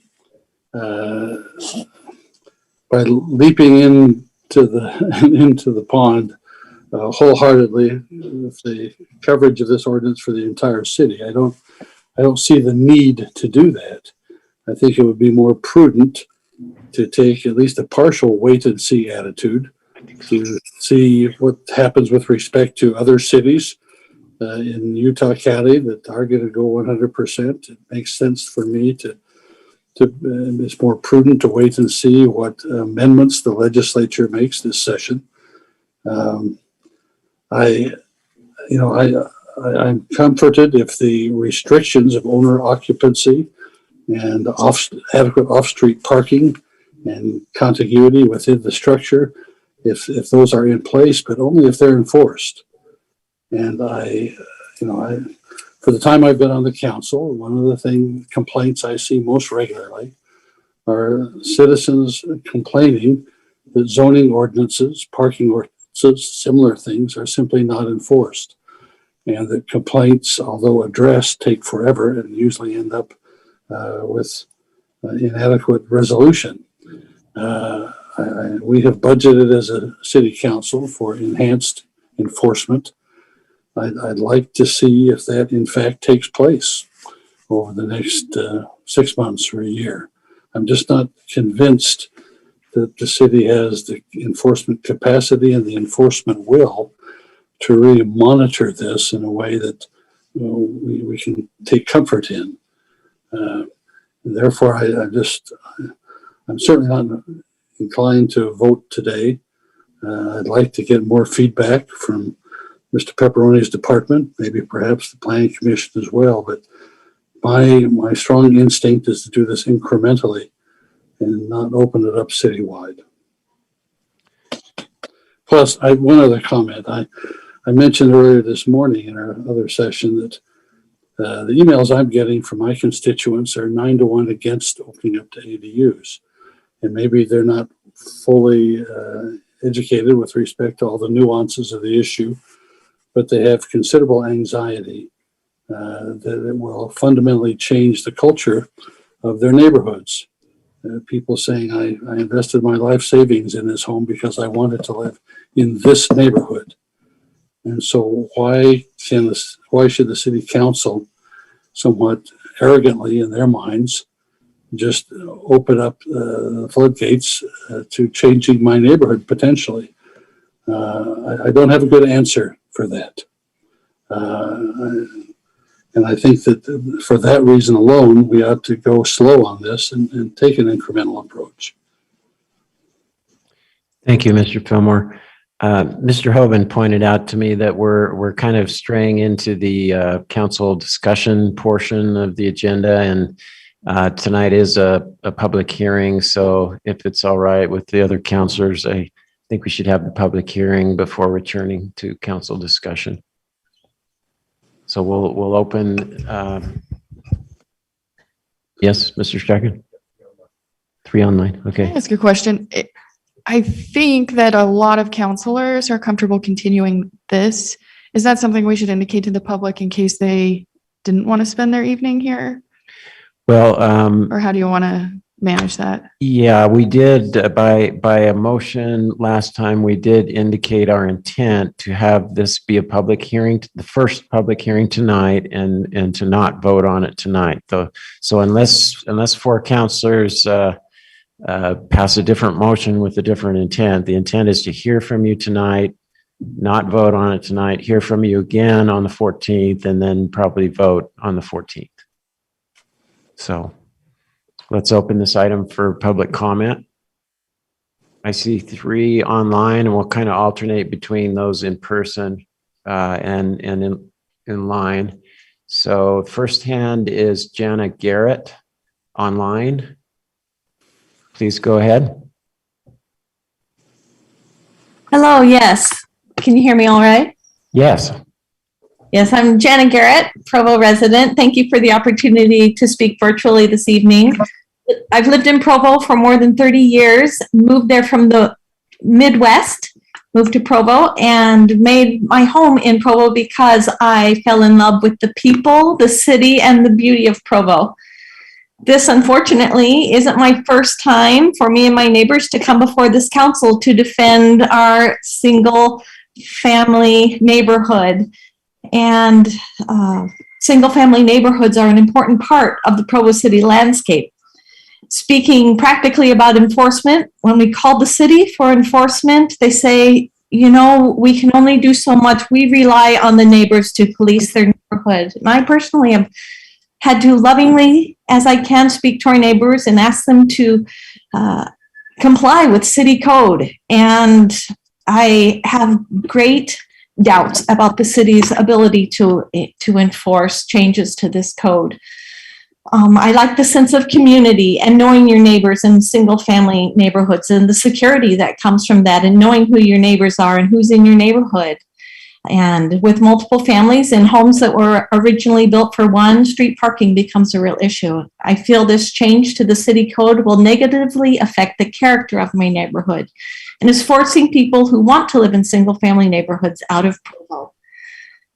leaping into the pond wholeheartedly with the coverage of this ordinance for the entire city. I don't see the need to do that. I think it would be more prudent to take at least a partial wait and see attitude to see what happens with respect to other cities in Utah County that are going to go 100%. It makes sense for me to it's more prudent to wait and see what amendments the legislature makes this session. I'm comforted if the restrictions of owner occupancy and adequate off-street parking and contiguity within the structure, if those are in place, but only if they're enforced. And for the time I've been on the council, one of the complaints I see most regularly are citizens complaining that zoning ordinances, parking ordinances, similar things are simply not enforced. And that complaints, although addressed, take forever and usually end up with inadequate resolution. We have budgeted as a city council for enhanced enforcement. I'd like to see if that in fact takes place over the next 6 months or a year. I'm just not convinced that the city has the enforcement capacity and the enforcement will to really monitor this in a way that we can take comfort in. Therefore, I'm certainly not inclined to vote today. I'd like to get more feedback from Mr. Pepperoni's department, maybe perhaps the planning commission as well. But my strong instinct is to do this incrementally and not open it up citywide. Plus, one other comment. I mentioned earlier this morning in our other session that the emails I'm getting from my constituents are 9-to-1 against opening up to ADUs. And maybe they're not fully educated with respect to all the nuances of the issue, but they have considerable anxiety that it will fundamentally change the culture of their neighborhoods. People saying, I invested my life savings in this home because I wanted to live in this neighborhood. And so why should the city council somewhat arrogantly in their minds just open up the floodgates to changing my neighborhood potentially? I don't have a good answer for that. And I think that for that reason alone, we ought to go slow on this and take an incremental approach. Thank you, Mr. Fillmore. Mr. Hoven pointed out to me that we're kind of straying into the council discussion portion of the agenda, and tonight is a public hearing. So if it's all right with the other councilors, I think we should have the public hearing before returning to council discussion. So we'll open. Yes, Mr. Strachan? 3 online. Okay. That's a good question. I think that a lot of counselors are comfortable continuing this. Is that something we should indicate to the public in case they didn't want to spend their evening here? Well, or how do you want to manage that? Yeah, we did by a motion last time, we did indicate our intent to have this be a public hearing, the first public hearing tonight, and to not vote on it tonight. So unless 4 counselors pass a different motion with a different intent, the intent is to hear from you tonight, not vote on it tonight, hear from you again on the 14th, and then probably vote on the 14th. So let's open this item for public comment. I see 3 online, and we'll kind of alternate between those in person and in line. So first hand is Jana Garrett online. Please go ahead. Hello, yes. Can you hear me all right? Yes. Yes, I'm Jana Garrett, Provo resident. Thank you for the opportunity to speak virtually this evening. I've lived in Provo for more than 30 years, moved there from the Midwest, moved to Provo, and made my home in Provo because I fell in love with the people, the city, and the beauty of Provo. This, unfortunately, isn't my first time for me and my neighbors to come before this council to defend our single-family neighborhood. And single-family neighborhoods are an important part of the Provo City landscape. Speaking practically about enforcement, when we call the city for enforcement, they say, you know, we can only do so much. We rely on the neighbors to police their neighborhood. And I personally have had to lovingly, as I can, speak to our neighbors and ask them to comply with city code. And I have great doubts about the city's ability to enforce changes to this code. I like the sense of community and knowing your neighbors in single-family neighborhoods and the security that comes from that, and knowing who your neighbors are and who's in your neighborhood. And with multiple families and homes that were originally built for one, street parking becomes a real issue. I feel this change to the city code will negatively affect the character of my neighborhood and is forcing people who want to live in single-family neighborhoods out of Provo.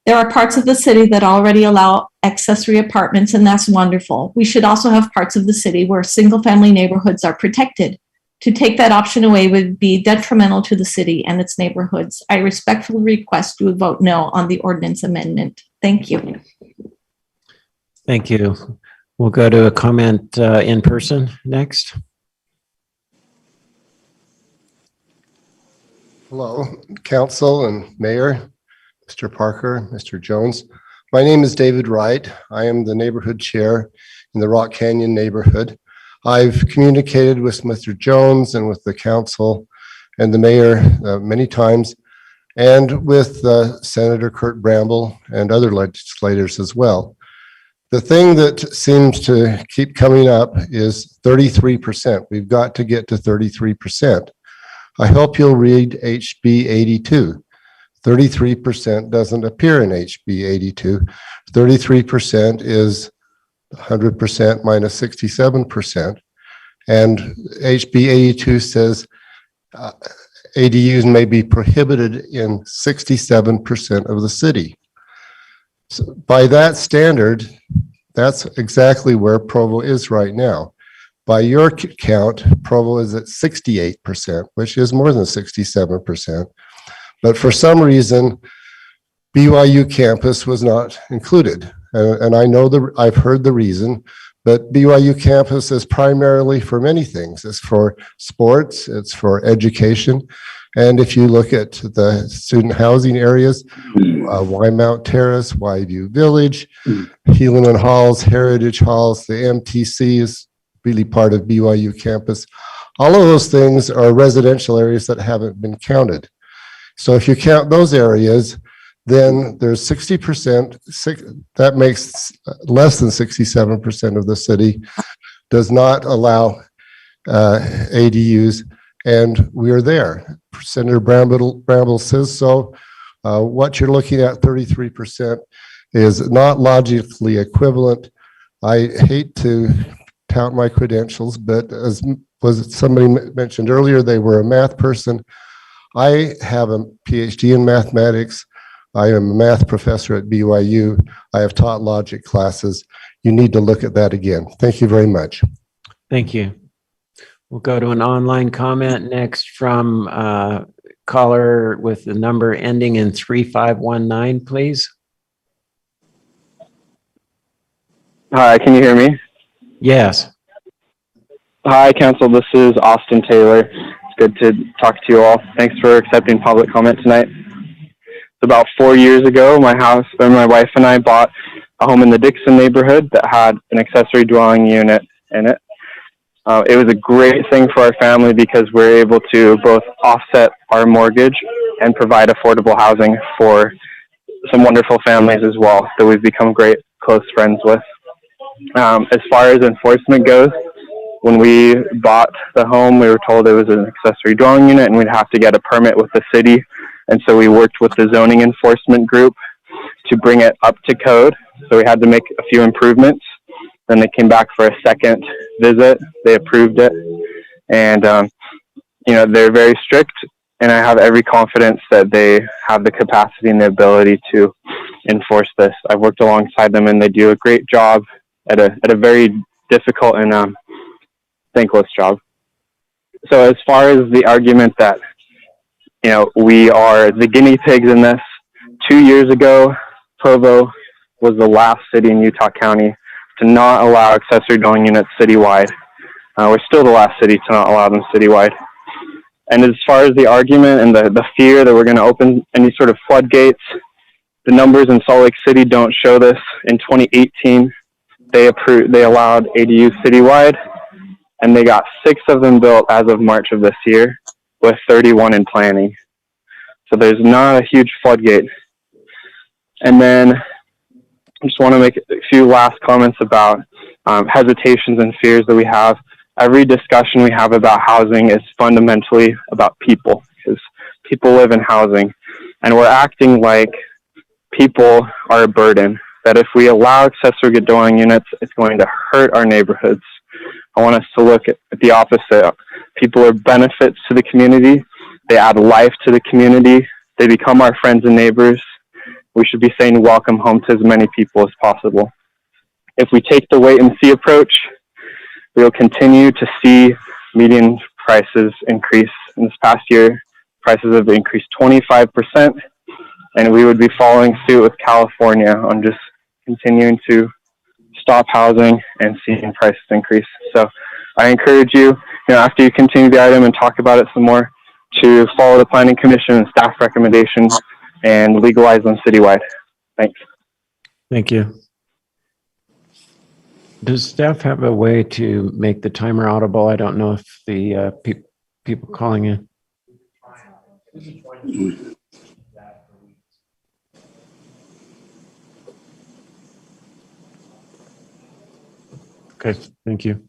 There are parts of the city that already allow accessory apartments, and that's wonderful. We should also have parts of the city where single-family neighborhoods are protected. To take that option away would be detrimental to the city and its neighborhoods. I respectfully request you vote no on the ordinance amendment. Thank you. Thank you. We'll go to a comment in person next. Hello, Council and Mayor, Mr. Parker, Mr. Jones. My name is David Wright. I am the neighborhood chair in the Rock Canyon neighborhood. I've communicated with Mr. Jones and with the council and the mayor many times, and with Senator Kurt Bramble and other legislators as well. The thing that seems to keep coming up is 33%. We've got to get to 33%. I hope you'll read HB 82. 33% doesn't appear in HB 82. 33% is 100% minus 67%. And HB 82 says ADUs may be prohibited in 67% of the city. So by that standard, That's exactly where Provo is right now. By your count, Provo is at 68%, which is more than 67%. But for some reason, BYU campus was not included. And I know I've heard the reason, but BYU campus is primarily for many things. It's for sports, it's for education. And if you look at the student housing areas, Wymount Terrace, Wyview Village, Helaman Halls, Heritage Halls, the MTC is really part of BYU campus. All of those things are residential areas that haven't been counted. So if you count those areas, then there's 60%, that makes less than 67% of the city does not allow ADUs, and we're there. Senator Bramble says so. What you're looking at, 33%, is not logically equivalent. I hate to tout my credentials, but as was somebody mentioned earlier, they were a math person. I have a PhD in mathematics. I am a math professor at BYU. I have taught logic classes. You need to look at that again. Thank you very much. Thank you. We'll go to an online comment next from caller with the number ending in 3519, please. Hi, can you hear me? Yes. Hi, Council. This is Austin Taylor. It's good to talk to you all. Thanks for accepting public comment tonight. About 4 years ago, my wife and I bought a home in the Dixon neighborhood that had an accessory dwelling unit in it. It was a great thing for our family because we're able to both offset our mortgage and provide affordable housing for some wonderful families as well that we've become great close friends with. As far as enforcement goes, when we bought the home, we were told it was an accessory dwelling unit and we'd have to get a permit with the city. And so we worked with the zoning enforcement group to bring it up to code. So we had to make a few improvements. Then they came back for a second visit. They approved it. And, they're very strict. And I have every confidence that they have the capacity and the ability to enforce this. I've worked alongside them and they do a great job at a very difficult and thankless job. So as far as the argument that, we are the guinea pigs in this, 2 years ago, Provo was the last city in Utah County to not allow accessory dwelling units citywide. We're still the last city to not allow them citywide. And as far as the argument and the fear that we're going to open any sort of floodgates, the numbers in Salt Lake City don't show this. In 2018, they allowed ADUs citywide, and they got 6 of them built as of March of this year, with 31 in planning. So there's not a huge floodgate. And then I just want to make a few last comments about hesitations and fears that we have. Every discussion we have about housing is fundamentally about people, because people live in housing. And we're acting like people are a burden, that if we allow accessory dwelling units, it's going to hurt our neighborhoods. I want us to look at the opposite. People are benefits to the community. They add life to the community. They become our friends and neighbors. We should be saying welcome home to as many people as possible. If we take the wait and see approach, we will continue to see median prices increase. In this past year, prices have increased 25%, and we would be following suit with California on just continuing to stop housing and seeing prices increase. So I encourage you, after you continue the item and talk about it some more, to follow the Planning Commission and staff recommendations and legalize them citywide. Thanks. Thank you. Does staff have a way to make the timer audible? I don't know if the people calling in. Okay, thank you.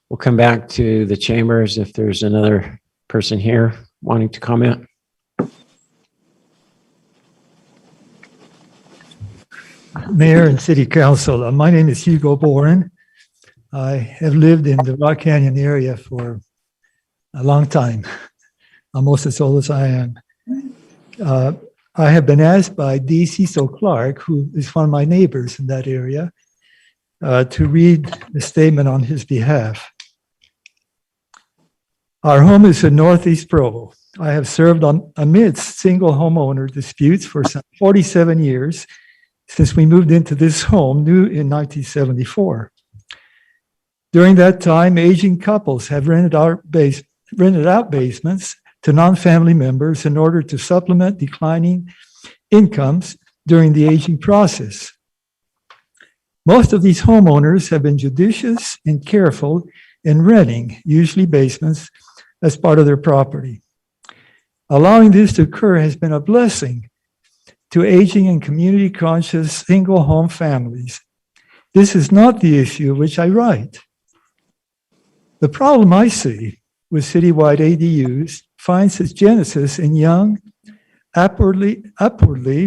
We'll come back to the chambers if there's another person here wanting to comment. Mayor and City Council, my name is Hugo Boren. I have lived in the Rock Canyon area for a long time, almost as old as I am. I have been asked by D. Cecil Clark, who is one of my neighbors in that area, to read the statement on his behalf. Our home is in Northeast Provo. I have served amidst single homeowner disputes for some 47 years since we moved into this home new in 1974. During that time, aging couples have rented out basements to non-family members in order to supplement declining incomes during the aging process. Most of these homeowners have been judicious and careful in renting, usually basements, as part of their property. Allowing this to occur has been a blessing to aging and community-conscious single-home families. This is not the issue of which I write. The problem I see with citywide ADUs finds its genesis in young, upwardly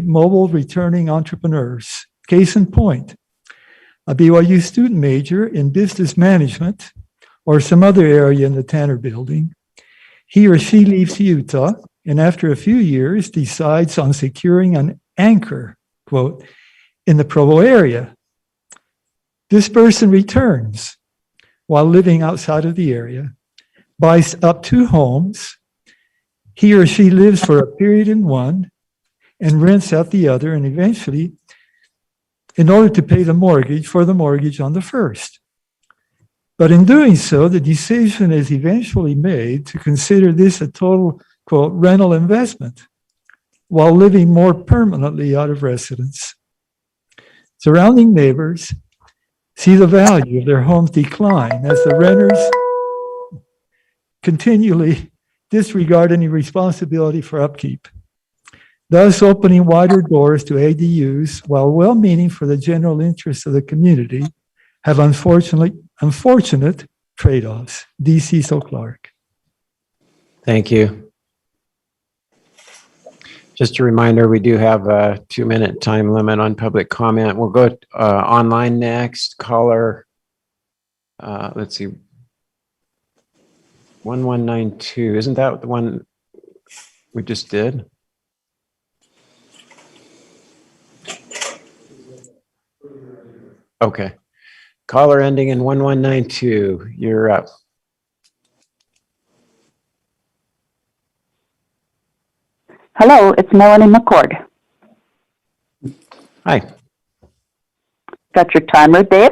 mobile returning entrepreneurs. Case in point, a BYU student major in business management or some other area in the Tanner building. He or she leaves Utah and after a few years decides on securing an anchor, quote, in the Provo area. This person returns while living outside of the area, buys up 2 homes. He or she lives for a period in one and rents out the other, and eventually, in order to pay the mortgage on the first. But in doing so, the decision is eventually made to consider this a total, quote, rental investment while living more permanently out of residence. Surrounding neighbors see the value of their homes decline as the renters continually disregard any responsibility for upkeep, thus opening wider doors to ADUs, while well-meaning for the general interest of the community, have unfortunate trade-offs. D. Cecil Clark. Thank you. Just a reminder, we do have a 2-minute time limit on public comment. We'll go online next. Caller, let's see, 1192. Isn't that the one we just did? Okay. Caller ending in 1192. You're up. Hello, it's Melanie McCord. Hi. Got your timer, Dave?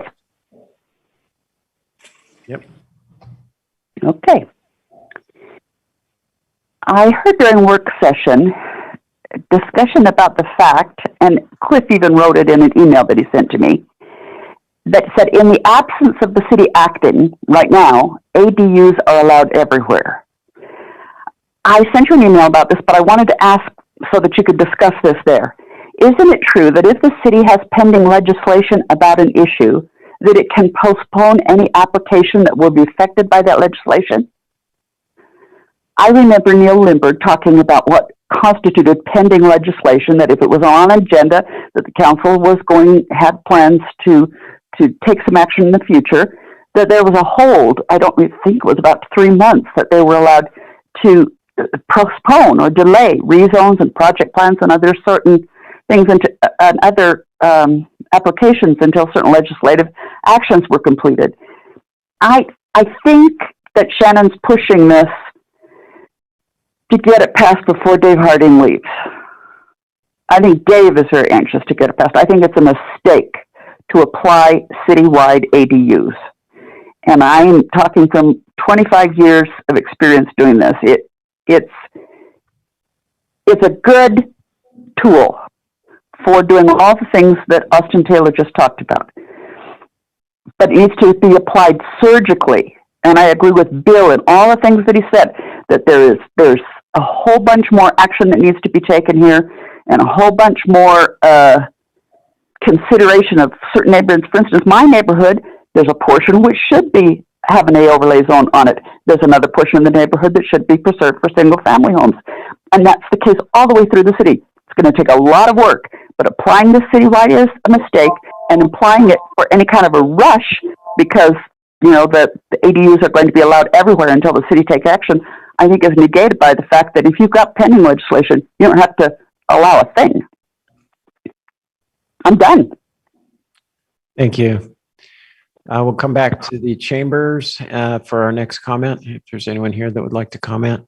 Yep. Okay. I heard during work session discussion about the fact, and Cliff even wrote it in an email that he sent to me, that said in the absence of the city acting right now, ADUs are allowed everywhere. I sent you an email about this, but I wanted to ask so that you could discuss this there. Isn't it true that if the city has pending legislation about an issue, that it can postpone any application that will be affected by that legislation? I remember Neil Lindbergh talking about what constituted pending legislation, that if it was on an agenda, that the council was going to have plans to take some action in the future, that there was a hold, I don't think it was about 3 months, that they were allowed to postpone or delay rezones and project plans and other certain things and other applications until certain legislative actions were completed. I think that Shannon's pushing this to get it passed before Dave Harding leaves. I think Dave is very anxious to get it passed. I think it's a mistake to apply citywide ADUs. And I'm talking from 25 years of experience doing this. It's a good tool for doing all the things that Austin Taylor just talked about. But it needs to be applied surgically. And I agree with Bill and all the things that he said, that there's a whole bunch more action that needs to be taken here and a whole bunch more consideration of certain neighborhoods. For instance, my neighborhood, there's a portion which should have an A overlay zone on it. There's another portion of the neighborhood that should be preserved for single family homes. And that's the case all the way through the city. It's going to take a lot of work, but applying this citywide is a mistake, and applying it for any kind of a rush because, the ADUs are going to be allowed everywhere until the city takes action, I think is negated by the fact that if you've got pending legislation, you don't have to allow a thing. I'm done. Thank you. We'll come back to the chambers for our next comment. If there's anyone here that would like to comment.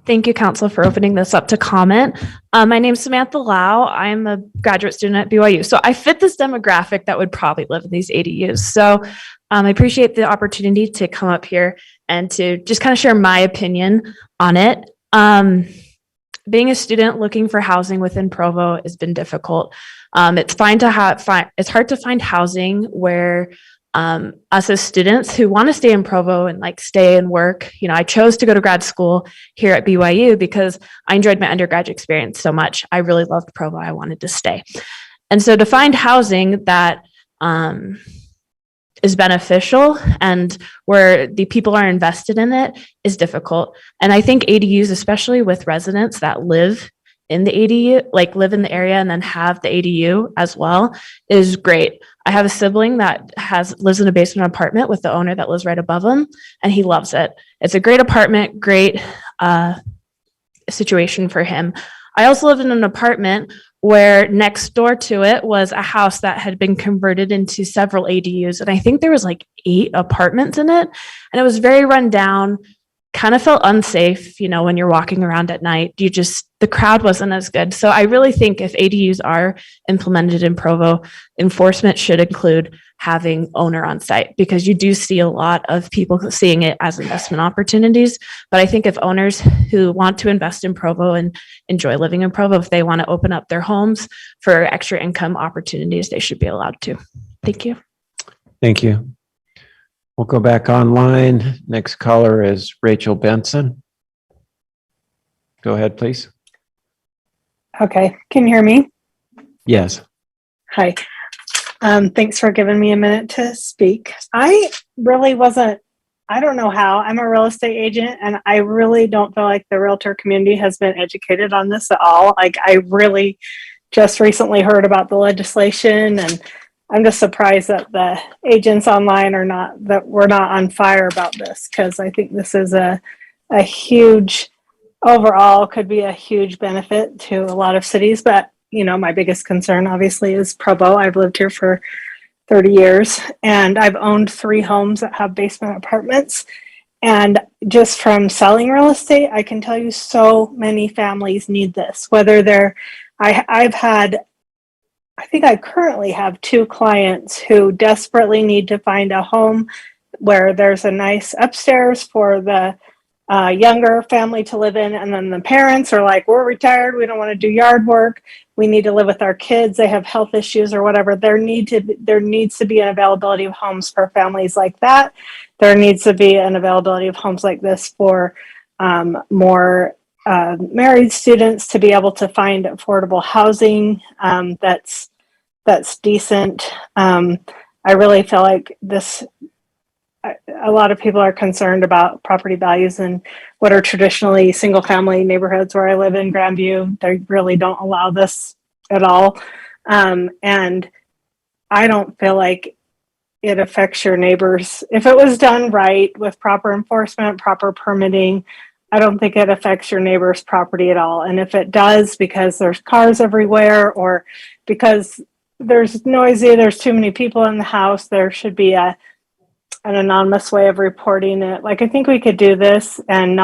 Thank you, Council, for opening this up to comment. My name is Samantha Lau. I'm a graduate student at BYU. So I fit this demographic that would probably live in these ADUs. So I appreciate the opportunity to come up here and to just kind of share my opinion on it. Being a student looking for housing within Provo has been difficult. It's it's hard to find housing where us as students who want to stay in Provo and like stay and work, I chose to go to grad school here at BYU because I enjoyed my undergraduate experience so much. I really loved Provo. I wanted to stay. And so to find housing that is beneficial and where the people are invested in it is difficult. And I think ADUs, especially with residents that live in the ADU, like live in the area and then have the ADU as well, is great. I have a sibling that lives in a basement apartment with the owner that lives right above him, and he loves it. It's a great apartment, great situation for him. I also lived in an apartment where next door to it was a house that had been converted into several ADUs, and I think there was like 8 apartments in it, and it was very run down. Kind of felt unsafe, when you're walking around at night. The crowd wasn't as good. So I really think if ADUs are implemented in Provo, enforcement should include having owner on site, because you do see a lot of people seeing it as investment opportunities. But I think if owners who want to invest in Provo and enjoy living in Provo, if they want to open up their homes for extra income opportunities, they should be allowed to. Thank you. Thank you. We'll go back online. Next caller is Rachel Benson. Go ahead, please. Okay, can you hear me? Yes. Hi. Thanks for giving me a minute to speak. I really wasn't, I don't know how. I'm a real estate agent, and I really don't feel like the realtor community has been educated on this at all. Like, I really just recently heard about the legislation, and I'm just surprised that the agents online we're not on fire about this, because I think this is a huge, overall could be a huge benefit to a lot of cities. But, my biggest concern obviously is Provo. I've lived here for 30 years, and I've owned 3 homes that have basement apartments. And just from selling real estate, I can tell you so many families need this, whether I think I currently have 2 clients who desperately need to find a home where there's a nice upstairs for the younger family to live in. And then the parents are like, we're retired. We don't want to do yard work. We need to live with our kids. They have health issues or whatever. There needs to be an availability of homes for families like that. There needs to be an availability of homes like this for more married students to be able to find affordable housing that's decent. I really feel like a lot of people are concerned about property values in what are traditionally single family neighborhoods where I live in Grandview. They really don't allow this at all. And I don't feel like it affects your neighbors. If it was done right with proper enforcement, proper permitting, I don't think it affects your neighbor's property at all. And if it does, because there's cars everywhere or because there's noisy, there's too many people in the house, there should be an anonymous way of reporting it. Like, I think we could do this and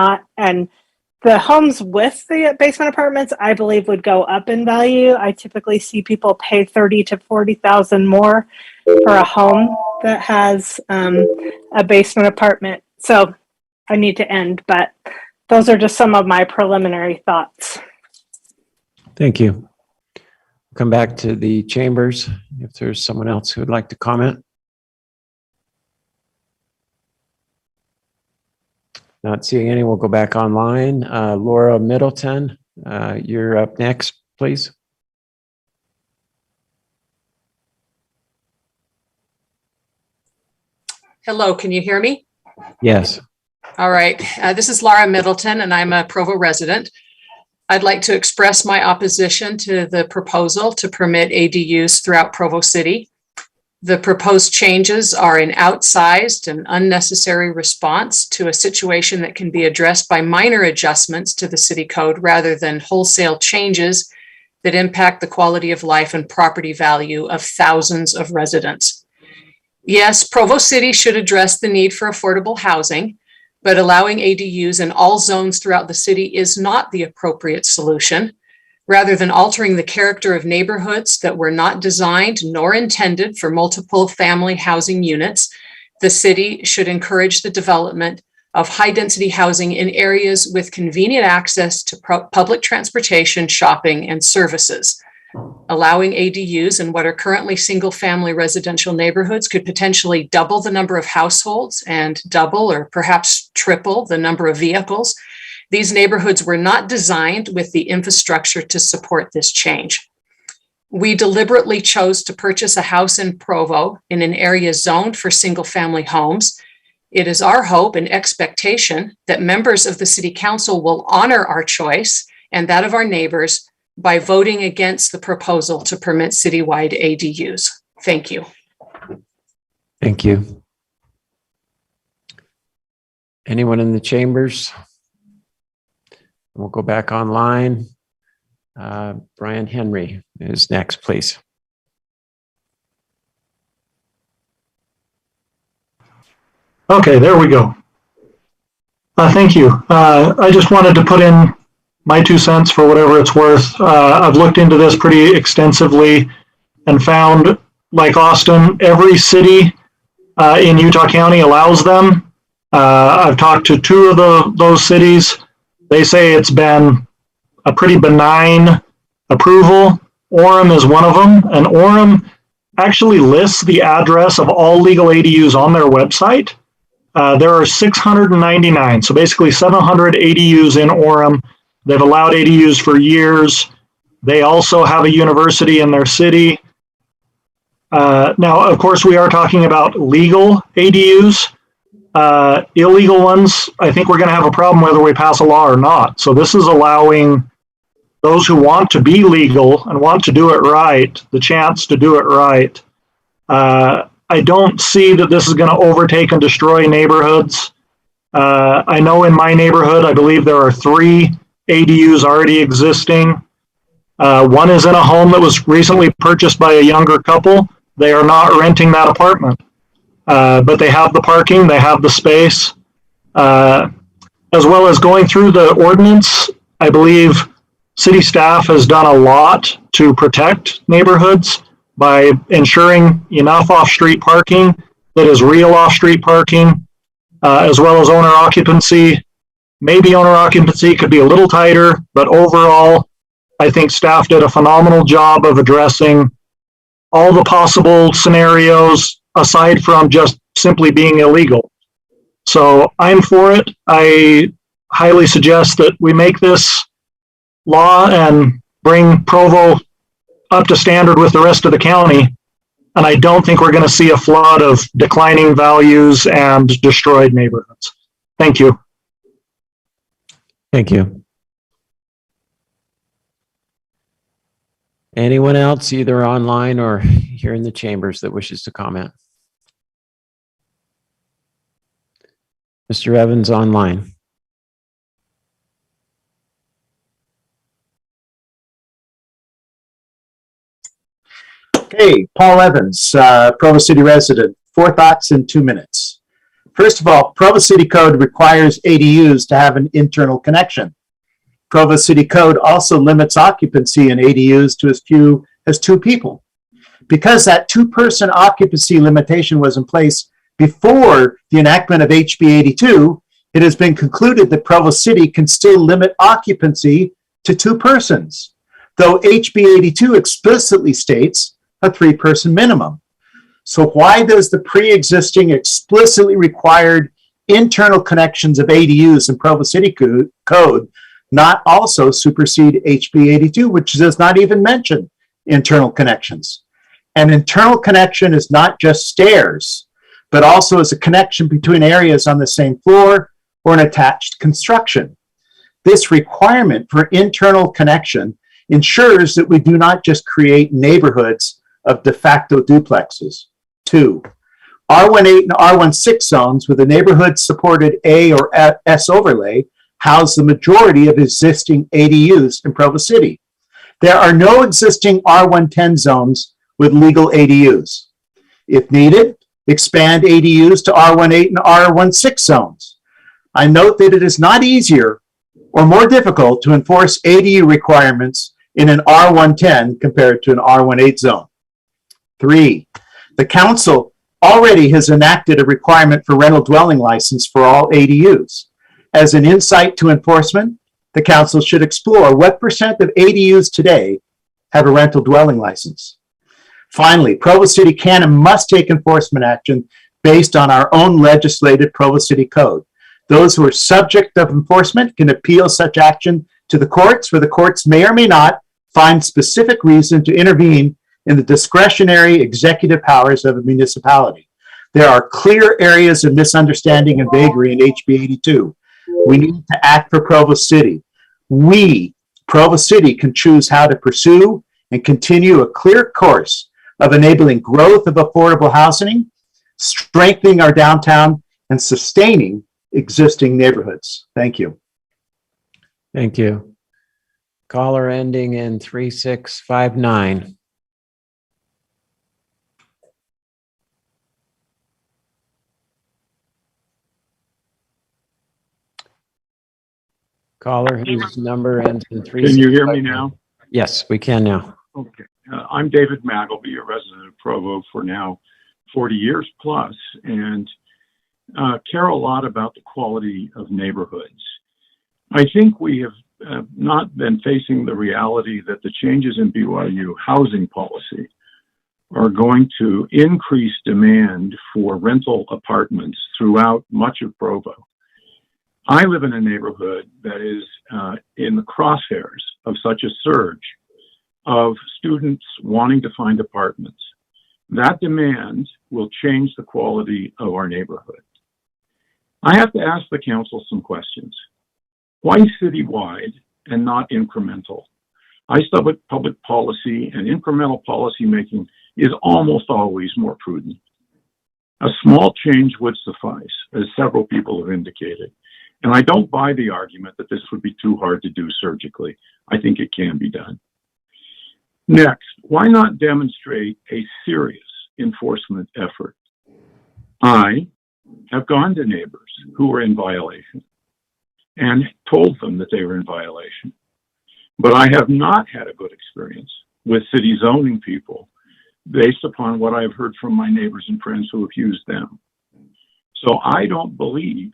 the homes with the basement apartments, I believe, would go up in value. I typically see people pay $30,000 to $40,000 more for a home that has a basement apartment. So I need to end, but those are just some of my preliminary thoughts. Thank you. Come back to the chambers if there's someone else who would like to comment. Not seeing any, we'll go back online. Laura Middleton, you're up next, please. Hello, can you hear me? Yes. All right, this is Laura Middleton, and I'm a Provo resident. I'd like to express my opposition to the proposal to permit ADUs throughout Provo City. The proposed changes are an outsized and unnecessary response to a situation that can be addressed by minor adjustments to the city code rather than wholesale changes that impact the quality of life and property value of thousands of residents. Yes, Provo City should address the need for affordable housing, but allowing ADUs in all zones throughout the city is not the appropriate solution. Rather than altering the character of neighborhoods that were not designed nor intended for multiple family housing units, the city should encourage the development of high-density housing in areas with convenient access to public transportation, shopping, and services. Allowing ADUs in what are currently single-family residential neighborhoods could potentially double the number of households and double or perhaps triple the number of vehicles. These neighborhoods were not designed with the infrastructure to support this change. We deliberately chose to purchase a house in Provo in an area zoned for single-family homes. It is our hope and expectation that members of the City Council will honor our choice and that of our neighbors by voting against the proposal to permit citywide ADUs. Thank you. Thank you. Anyone in the chambers? We'll go back online. Brian Henry is next, please. Okay, there we go. Thank you. I just wanted to put in my 2 cents for whatever it's worth. I've looked into this pretty extensively and found, like Austin, every city in Utah County allows them. I've talked to 2 of those cities. They say it's been a pretty benign approval. Orem is one of them, and Orem actually lists the address of all legal ADUs on their website. There are 699, so basically 700 ADUs in Orem. They've allowed ADUs for years. They also have a university in their city. Now, of course, we are talking about legal ADUs. Illegal ones, I think we're going to have a problem whether we pass a law or not. So this is allowing those who want to be legal and want to do it right, the chance to do it right. I don't see that this is going to overtake and destroy neighborhoods. I know in my neighborhood, I believe there are 3 ADUs already existing. One is in a home that was recently purchased by a younger couple. They are not renting that apartment, but they have the parking, they have the space, as well as going through the ordinance. I believe city staff has done a lot to protect neighborhoods by ensuring enough off-street parking that is real off-street parking, as well as owner occupancy. Maybe owner occupancy could be a little tighter, but overall, I think staff did a phenomenal job of addressing all the possible scenarios aside from just simply being illegal. So I'm for it. I highly suggest that we make this law and bring Provo up to standard with the rest of the county. And I don't think we're going to see a flood of declining values and destroyed neighborhoods. Thank you. Thank you. Anyone else, either online or here in the chambers, that wishes to comment? Mr. Evans online. Okay, Paul Evans, Provo City resident. 4 thoughts in 2 minutes. First of all, Provo City Code requires ADUs to have an internal connection. Provo City Code also limits occupancy in ADUs to as few as 2 people. Because that 2-person occupancy limitation was in place before the enactment of HB 82, it has been concluded that Provo City can still limit occupancy to 2 persons, though HB 82 explicitly states a 3-person minimum. So why does the pre-existing explicitly required internal connections of ADUs in Provo City Code not also supersede HB 82, which does not even mention internal connections? An internal connection is not just stairs, but also is a connection between areas on the same floor or an attached construction. This requirement for internal connection ensures that we do not just create neighborhoods of de facto duplexes. 2, R18 and R16 zones with a neighborhood supported A or S overlay house the majority of existing ADUs in Provo City. There are no existing R110 zones with legal ADUs. If needed, expand ADUs to R18 and R16 zones. I note that it is not easier or more difficult to enforce ADU requirements in an R110 compared to an R18 zone. 3, the council already has enacted a requirement for rental dwelling license for all ADUs. As an insight to enforcement, the council should explore what percent of ADUs today have a rental dwelling license. Finally, Provo City can and must take enforcement action based on our own legislated Provo City Code. Those who are subject of enforcement can appeal such action to the courts, where the courts may or may not find specific reason to intervene in the discretionary executive powers of a municipality. There are clear areas of misunderstanding and vagary in HB 82. We need to act for Provo City. We, Provo City, can choose how to pursue and continue a clear course of enabling growth of affordable housing, strengthening our downtown, and sustaining existing neighborhoods. Thank you. Thank you. Caller ending in 3659. Caller whose number ends in 3659. Can you hear me now? Yes, we can now. Okay. I'm David Magleby, a resident of Provo for now 40 years plus, and care a lot about the quality of neighborhoods. I think we have not been facing the reality that the changes in BYU housing policy are going to increase demand for rental apartments throughout much of Provo. I live in a neighborhood that is in the crosshairs of such a surge of students wanting to find apartments. That demand will change the quality of our neighborhood. I have to ask the council some questions. Why citywide and not incremental? I study public policy, and incremental policy making is almost always more prudent. A small change would suffice, as several people have indicated. And I don't buy the argument that this would be too hard to do surgically. I think it can be done. Next, why not demonstrate a serious enforcement effort? I have gone to neighbors who were in violation and told them that they were in violation. But I have not had a good experience with city zoning people based upon what I've heard from my neighbors and friends who have used them. So I don't believe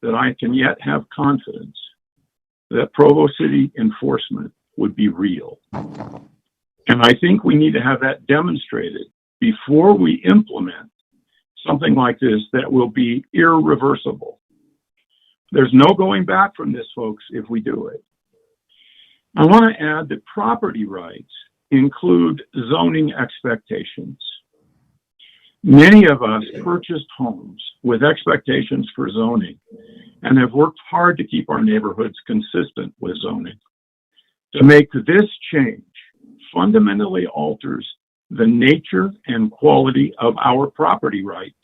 that I can yet have confidence that Provo City enforcement would be real. And I think we need to have that demonstrated before we implement something like this that will be irreversible. There's no going back from this, folks, if we do it. I want to add that property rights include zoning expectations. Many of us purchased homes with expectations for zoning and have worked hard to keep our neighborhoods consistent with zoning. To make this change fundamentally alters the nature and quality of our property right.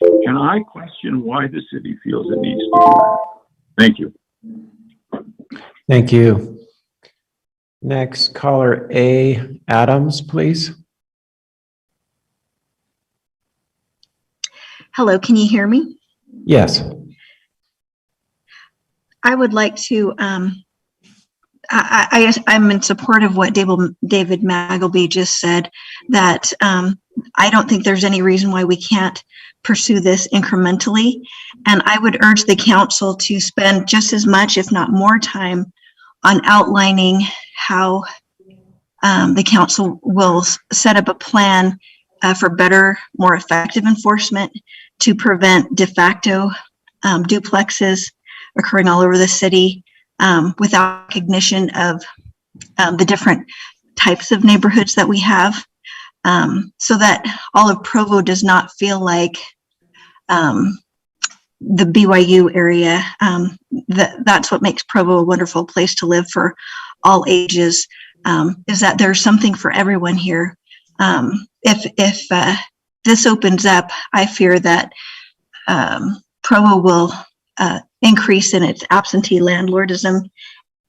And I question why the city feels it needs to do that. Thank you. Thank you. Next, caller A. Adams, please. Hello, can you hear me? Yes. I would like to, I'm in support of what David Magleby just said, that I don't think there's any reason why we can't pursue this incrementally. And I would urge the council to spend just as much, if not more time, on outlining how the council will set up a plan for better, more effective enforcement to prevent de facto duplexes occurring all over the city without recognition of the different types of neighborhoods that we have, so that all of Provo does not feel like the BYU area. That's what makes Provo a wonderful place to live for all ages, is that there's something for everyone here. If this opens up, I fear that Provo will increase in its absentee landlordism,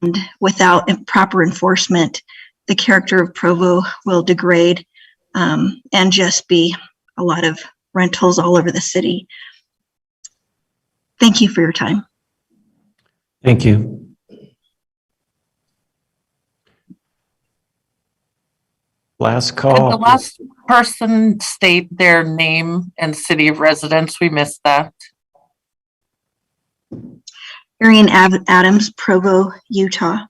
and without proper enforcement, the character of Provo will degrade and just be a lot of rentals all over the city. Thank you for your time. Thank you. Last Could the call. last person state their name and city of residence? We missed that. Arian Adams, Provo, Utah.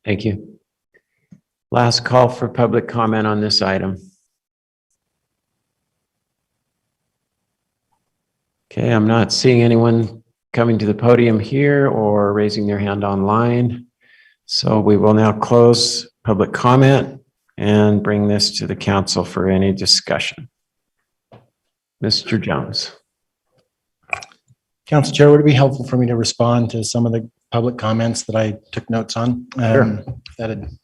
Thank you. Last call for public comment on this item. Okay, I'm not seeing anyone coming to the podium here or raising their hand online. So we will now close public comment and bring this to the council for any discussion. Mr. Jones. Council Chair, would it be helpful for me to respond to some of the public comments that I took notes on? Sure.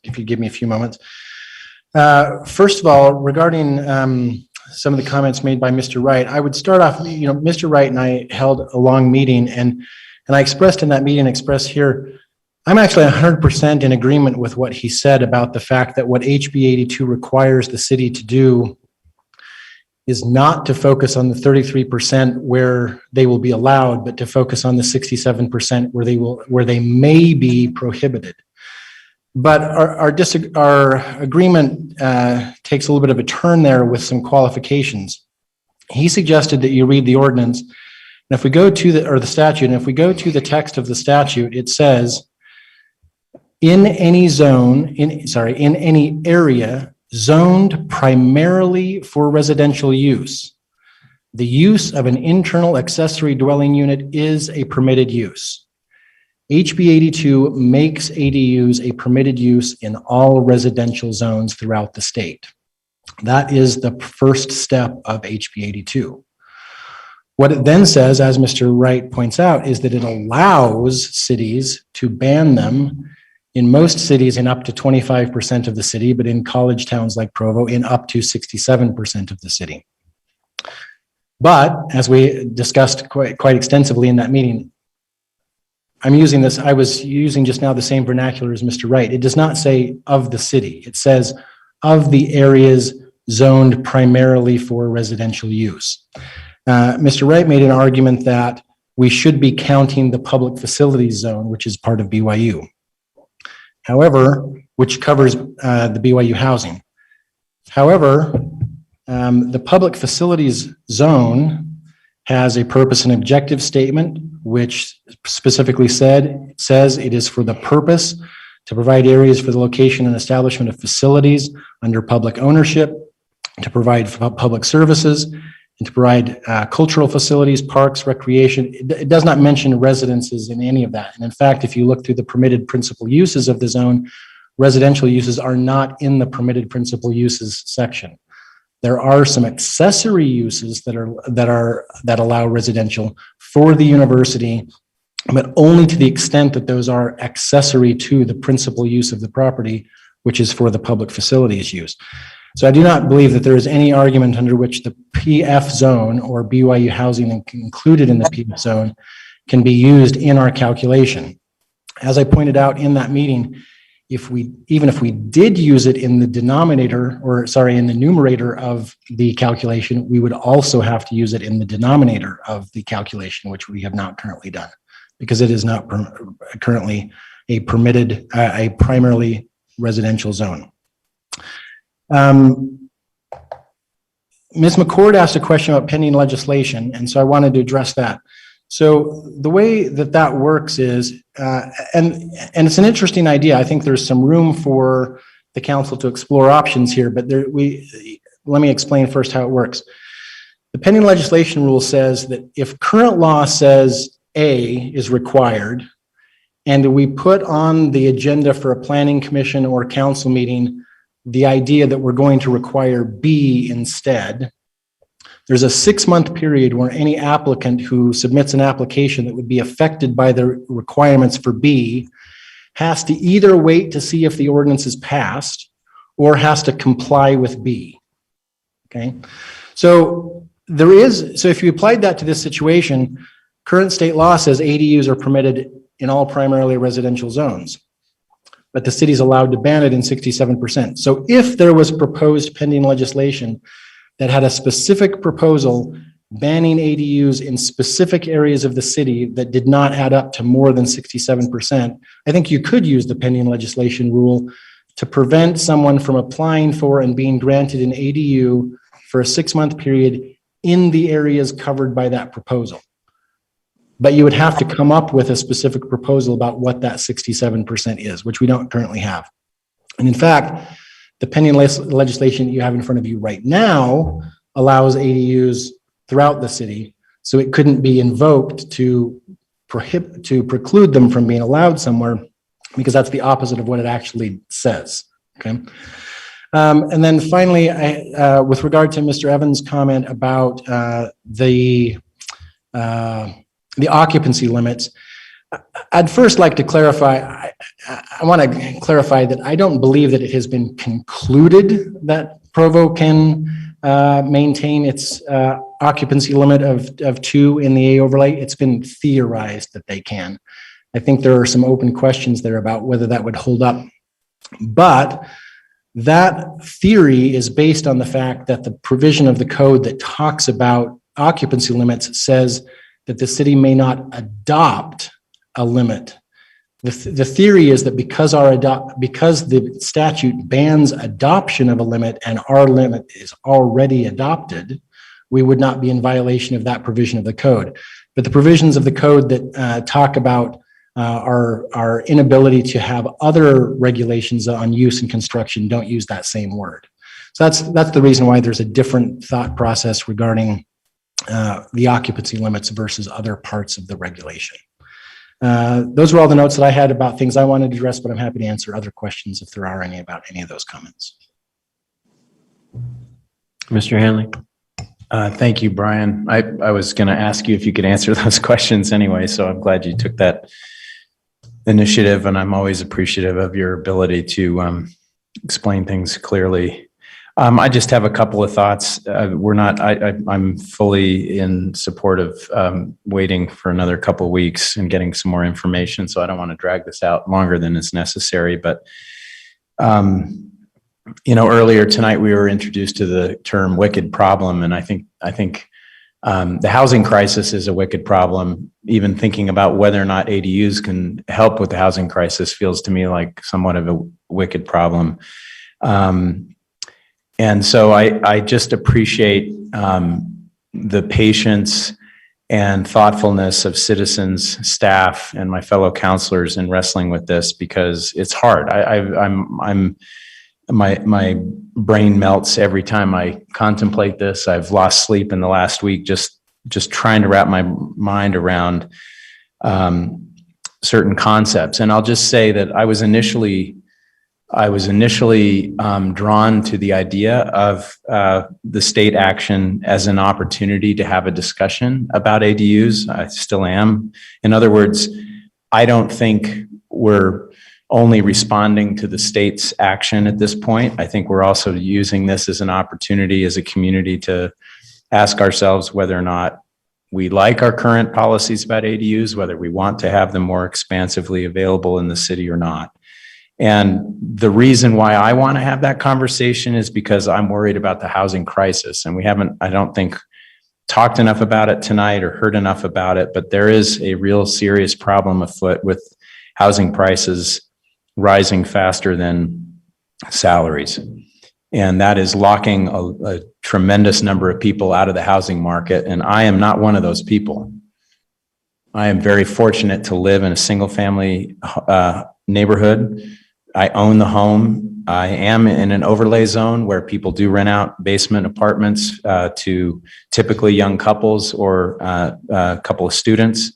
If you give me a few moments. First of all, regarding some of the comments made by Mr. Wright, I would start off, Mr. Wright and I held a long meeting, and I expressed in that meeting, here, I'm actually 100% in agreement with what he said about the fact that what HB 82 requires the city to do is not to focus on the 33% where they will be allowed, but to focus on the 67% where they may be prohibited. But our agreement takes a little bit of a turn there with some qualifications. He suggested that you read the ordinance, and if we go to the statute, and if we go to the text of the statute, it says, in any area zoned primarily for residential use, the use of an internal accessory dwelling unit is a permitted use. HB 82 makes ADUs a permitted use in all residential zones throughout the state. That is the first step of HB 82. What it then says, as Mr. Wright points out, is that it allows cities to ban them in most cities in up to 25% of the city, but in college towns like Provo, in up to 67% of the city. But as we discussed quite extensively in that meeting, I was using just now the same vernacular as Mr. Wright. It does not say of the city. It says of the areas zoned primarily for residential use. Mr. Wright made an argument that we should be counting the public facilities zone, which is part of BYU. However, which covers the BYU housing. However, the public facilities zone has a purpose and objective statement, which specifically says it is for the purpose to provide areas for the location and establishment of facilities under public ownership, to provide public services, and to provide cultural facilities, parks, recreation. It does not mention residences in any of that. And in fact, if you look through the permitted principal uses of the zone, residential uses are not in the permitted principal uses section. There are some accessory uses that allow residential for the university, but only to the extent that those are accessory to the principal use of the property, which is for the public facilities use. So I do not believe that there is any argument under which the PF zone or BYU housing included in the PF zone can be used in our calculation. As I pointed out in that meeting, even if we did use it in the in the numerator of the calculation, we would also have to use it in the denominator of the calculation, which we have not currently done, because it is not currently a permitted, a primarily residential zone. Ms. McCord asked a question about pending legislation, and so I wanted to address that. So the way that works is, and it's an interesting idea. I think there's some room for the council to explore options here, but let me explain first how it works. The pending legislation rule says that if current law says A is required, and we put on the agenda for a planning commission or council meeting the idea that we're going to require B instead, there's a 6-month period where any applicant who submits an application that would be affected by the requirements for B has to either wait to see if the ordinance is passed or has to comply with B. Okay, so if you applied that to this situation, current state law says ADUs are permitted in all primarily residential zones, but the city's allowed to ban it in 67%. So if there was proposed pending legislation that had a specific proposal banning ADUs in specific areas of the city that did not add up to more than 67%, I think you could use the pending legislation rule to prevent someone from applying for and being granted an ADU for a 6-month period in the areas covered by that proposal. But you would have to come up with a specific proposal about what that 67% is, which we don't currently have. And in fact, the pending legislation that you have in front of you right now allows ADUs throughout the city, so it couldn't be invoked to preclude them from being allowed somewhere, because that's the opposite of what it actually says. Okay. And then finally, with regard to Mr. Evans' comment about the occupancy limits, I'd first like to clarify, I want to clarify that I don't believe that it has been concluded that Provo can maintain its occupancy limit of 2 in the A overlay. It's been theorized that they can. I think there are some open questions there about whether that would hold up. But that theory is based on the fact that the provision of the code that talks about occupancy limits says that the city may not adopt a limit. The theory is that because the statute bans adoption of a limit and our limit is already adopted, we would not be in violation of that provision of the code. But the provisions of the code that talk about our inability to have other regulations on use and construction don't use that same word. So that's the reason why there's a different thought process regarding the occupancy limits versus other parts of the regulation. Those were all the notes that I had about things I wanted to address, but I'm happy to answer other questions if there are any about any of those comments. Mr. Hanley. Thank you, Brian. I was going to ask you if you could answer those questions anyway, so I'm glad you took that initiative, and I'm always appreciative of your ability to explain things clearly. I just have a couple of thoughts. I'm fully in support of waiting for another couple of weeks and getting some more information, so I don't want to drag this out longer than is necessary. But earlier tonight we were introduced to the term "wicked problem," and I think the housing crisis is a wicked problem. Even thinking about whether or not ADUs can help with the housing crisis feels to me like somewhat of a wicked problem. And so I just appreciate the patience and thoughtfulness of citizens, staff, and my fellow counselors in wrestling with this, because it's hard. My brain melts every time I contemplate this. I've lost sleep in the last week just trying to wrap my mind around certain concepts. And I'll just say that I was initially drawn to the idea of the state action as an opportunity to have a discussion about ADUs. I still am. In other words, I don't think we're only responding to the state's action at this point. I think we're also using this as an opportunity as a community to ask ourselves whether or not we like our current policies about ADUs, whether we want to have them more expansively available in the city or not. And the reason why I want to have that conversation is because I'm worried about the housing crisis. And we haven't, I don't think, talked enough about it tonight or heard enough about it, but there is a real serious problem afoot with housing prices rising faster than salaries. And that is locking a tremendous number of people out of the housing market. And I am not one of those people. I am very fortunate to live in a single family neighborhood. I own the home. I am in an overlay zone where people do rent out basement apartments to typically young couples or a couple of students.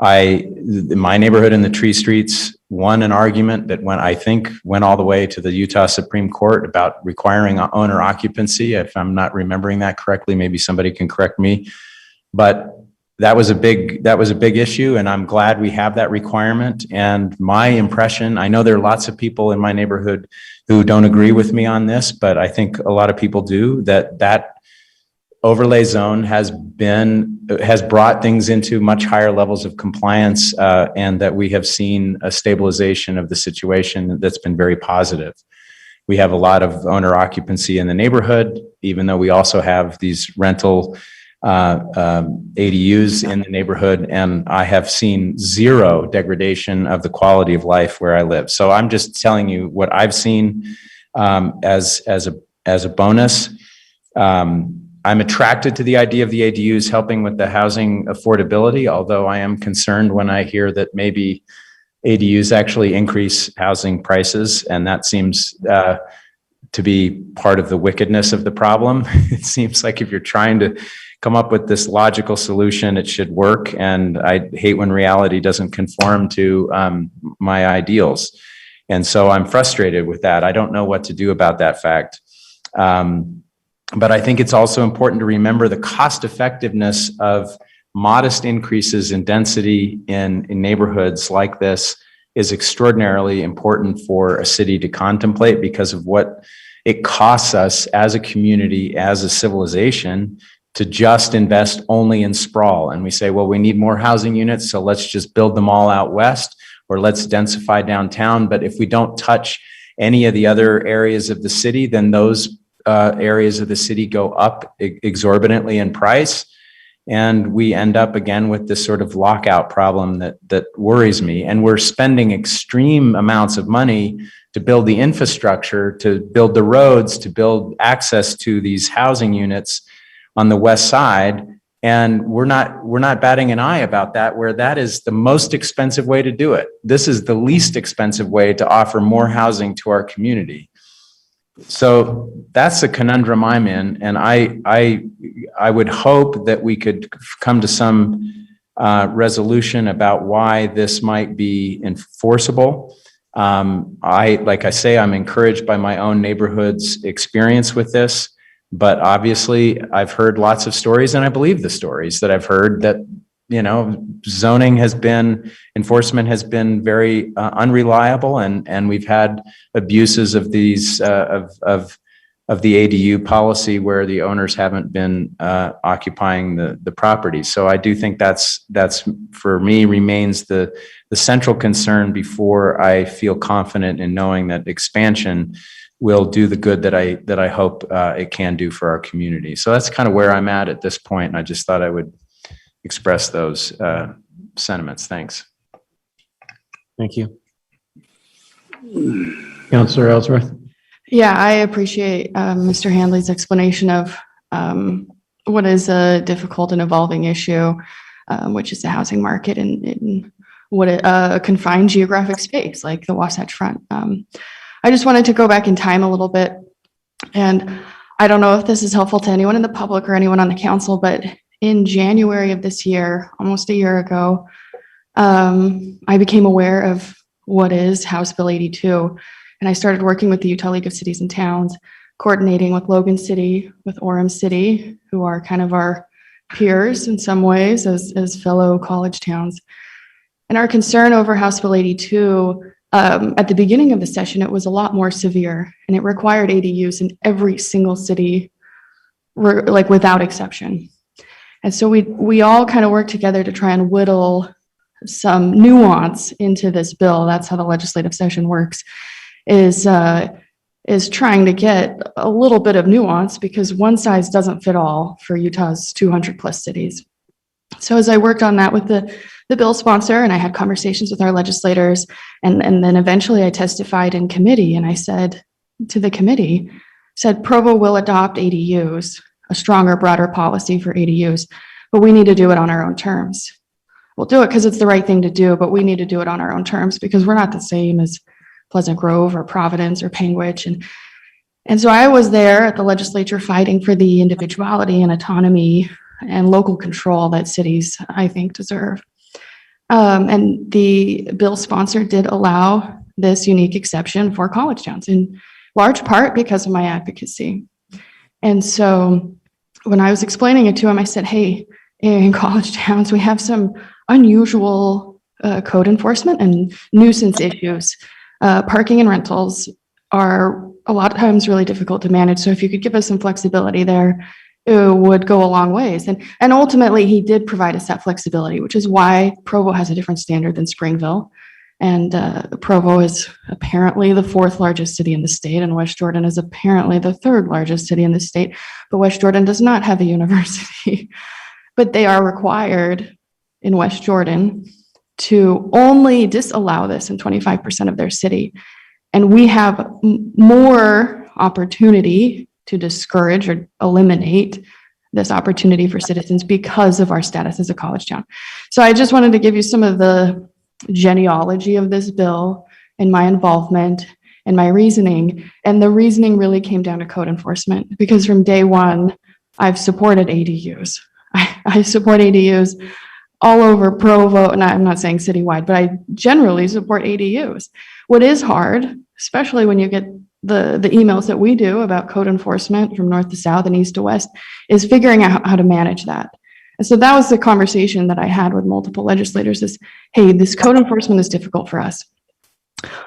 My neighborhood in the Tree Streets won an argument that went all the way to the Utah Supreme Court about requiring owner occupancy. If I'm not remembering that correctly, maybe somebody can correct me. But that was a big issue, and I'm glad we have that requirement. And my impression, I know there are lots of people in my neighborhood who don't agree with me on this, but I think a lot of people do, that overlay zone has brought things into much higher levels of compliance, and that we have seen a stabilization of the situation that's been very positive. We have a lot of owner occupancy in the neighborhood, even though we also have these rental ADUs in the neighborhood, and I have seen zero degradation of the quality of life where I live. So I'm just telling you what I've seen as a bonus. I'm attracted to the idea of the ADUs helping with the housing affordability, although I am concerned when I hear that maybe ADUs actually increase housing prices, and that seems to be part of the wickedness of the problem. It seems like if you're trying to come up with this logical solution, it should work, and I hate when reality doesn't conform to my ideals. And so I'm frustrated with that. I don't know what to do about that fact. But I think it's also important to remember the cost effectiveness of modest increases in density in neighborhoods like this is extraordinarily important for a city to contemplate because of what it costs us as a community, as a civilization, to just invest only in sprawl. And we say, well, we need more housing units, so let's just build them all out west, or let's densify downtown. But if we don't touch any of the other areas of the city, then those areas of the city go up exorbitantly in price. And we end up again with this sort of lockout problem that worries me. And we're spending extreme amounts of money to build the infrastructure, to build the roads, to build access to these housing units on the west side. And we're not batting an eye about that, where that is the most expensive way to do it. This is the least expensive way to offer more housing to our community. So that's the conundrum I'm in, and I would hope that we could come to some resolution about why this might be enforceable. Like I say, I'm encouraged by my own neighborhood's experience with this, but obviously I've heard lots of stories, and I believe the stories that I've heard that, you know, enforcement has been very unreliable, and we've had abuses of these of the ADU policy where the owners haven't been occupying the property. So I do think that's for me remains the central concern before I feel confident in knowing that expansion will do the good that I hope it can do for our community. So that's kind of where I'm at this point, and I just thought I would express those sentiments. Thanks. Thank you. Councilor Ellsworth. Yeah, I appreciate Mr. Handley's explanation of what is a difficult and evolving issue, which is the housing market in what a confined geographic space like the Wasatch Front. I just wanted to go back in time a little bit, and I don't know if this is helpful to anyone in the public or anyone on the council, but in January of this year, almost a year ago, I became aware of what is House Bill 82. And I started working with the Utah League of Cities and Towns, coordinating with Logan City, with Orem City, who are kind of our peers in some ways as fellow college towns. And our concern over House Bill 82, at the beginning of the session, it was a lot more severe, and it required ADUs in every single city, like without exception. And so we all kind of worked together to try and whittle some nuance into this bill. That's how the legislative session works, is trying to get a little bit of nuance, because one size doesn't fit all for Utah's 200 plus cities. So as I worked on that with the bill sponsor, and I had conversations with our legislators, and then eventually I testified in committee, and I said to the committee, Provo will adopt ADUs, a stronger, broader policy for ADUs, but we need to do it on our own terms. We'll do it because it's the right thing to do, but we need to do it on our own terms because we're not the same as Pleasant Grove or Providence or Panguitch. And so I was there at the legislature fighting for the individuality and autonomy and local control that cities, I think, deserve. And the bill sponsor did allow this unique exception for college towns, in large part because of my advocacy. And so when I was explaining it to him, I said, hey, in college towns, we have some unusual code enforcement and nuisance issues. Parking and rentals are a lot of times really difficult to manage. So if you could give us some flexibility there, it would go a long ways. And ultimately, he did provide us that flexibility, which is why Provo has a different standard than Springville. And Provo is apparently the 4th largest city in the state, and West Jordan is apparently the 3rd largest city in the state. But West Jordan does not have a university. But they are required in West Jordan to only disallow this in 25% of their city. And we have more opportunity to discourage or eliminate this opportunity for citizens because of our status as a college town. So I just wanted to give you some of the genealogy of this bill and my involvement and my reasoning. And the reasoning really came down to code enforcement, because from day one, I've supported ADUs. I support ADUs all over Provo, and I'm not saying citywide, but I generally support ADUs. What is hard, especially when you get the emails that we do about code enforcement from north to south and east to west, is figuring out how to manage that. And so that was the conversation that I had with multiple legislators is, hey, this code enforcement is difficult for us.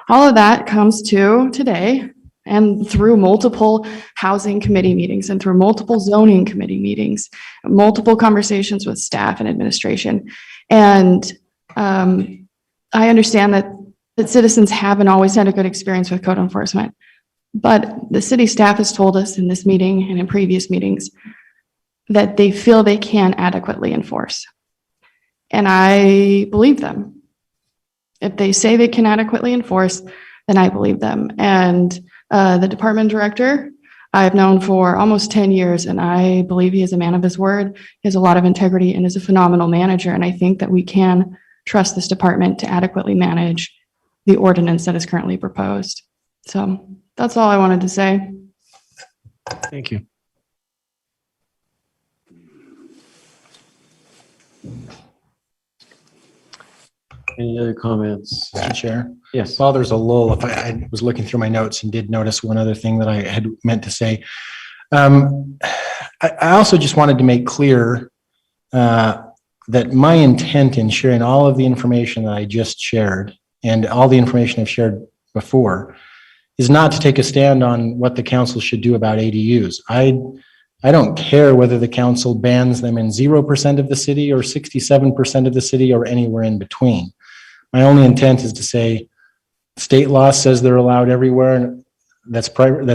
All of that comes to today, and through multiple housing committee meetings and through multiple zoning committee meetings, multiple conversations with staff and administration. And I understand that citizens haven't always had a good experience with code enforcement, but the city staff has told us in this meeting and in previous meetings that they feel they can adequately enforce. And I believe them. If they say they can adequately enforce, then I believe them. And the department director, I've known for almost 10 years, and I believe he is a man of his word. He has a lot of integrity and is a phenomenal manager. And I think that we can trust this department to adequately manage the ordinance that is currently proposed. So that's all I wanted to say. Thank you. Any other comments? Mr. Chair? Yes. While there's a lull, if I was looking through my notes and did notice one other thing that I had meant to say. I also just wanted to make clear that my intent in sharing all of the information that I just shared and all the information I've shared before is not to take a stand on what the council should do about ADUs. I don't care whether the council bans them in 0% of the city or 67% of the city or anywhere in between. My only intent is to say state law says they're allowed everywhere, and that's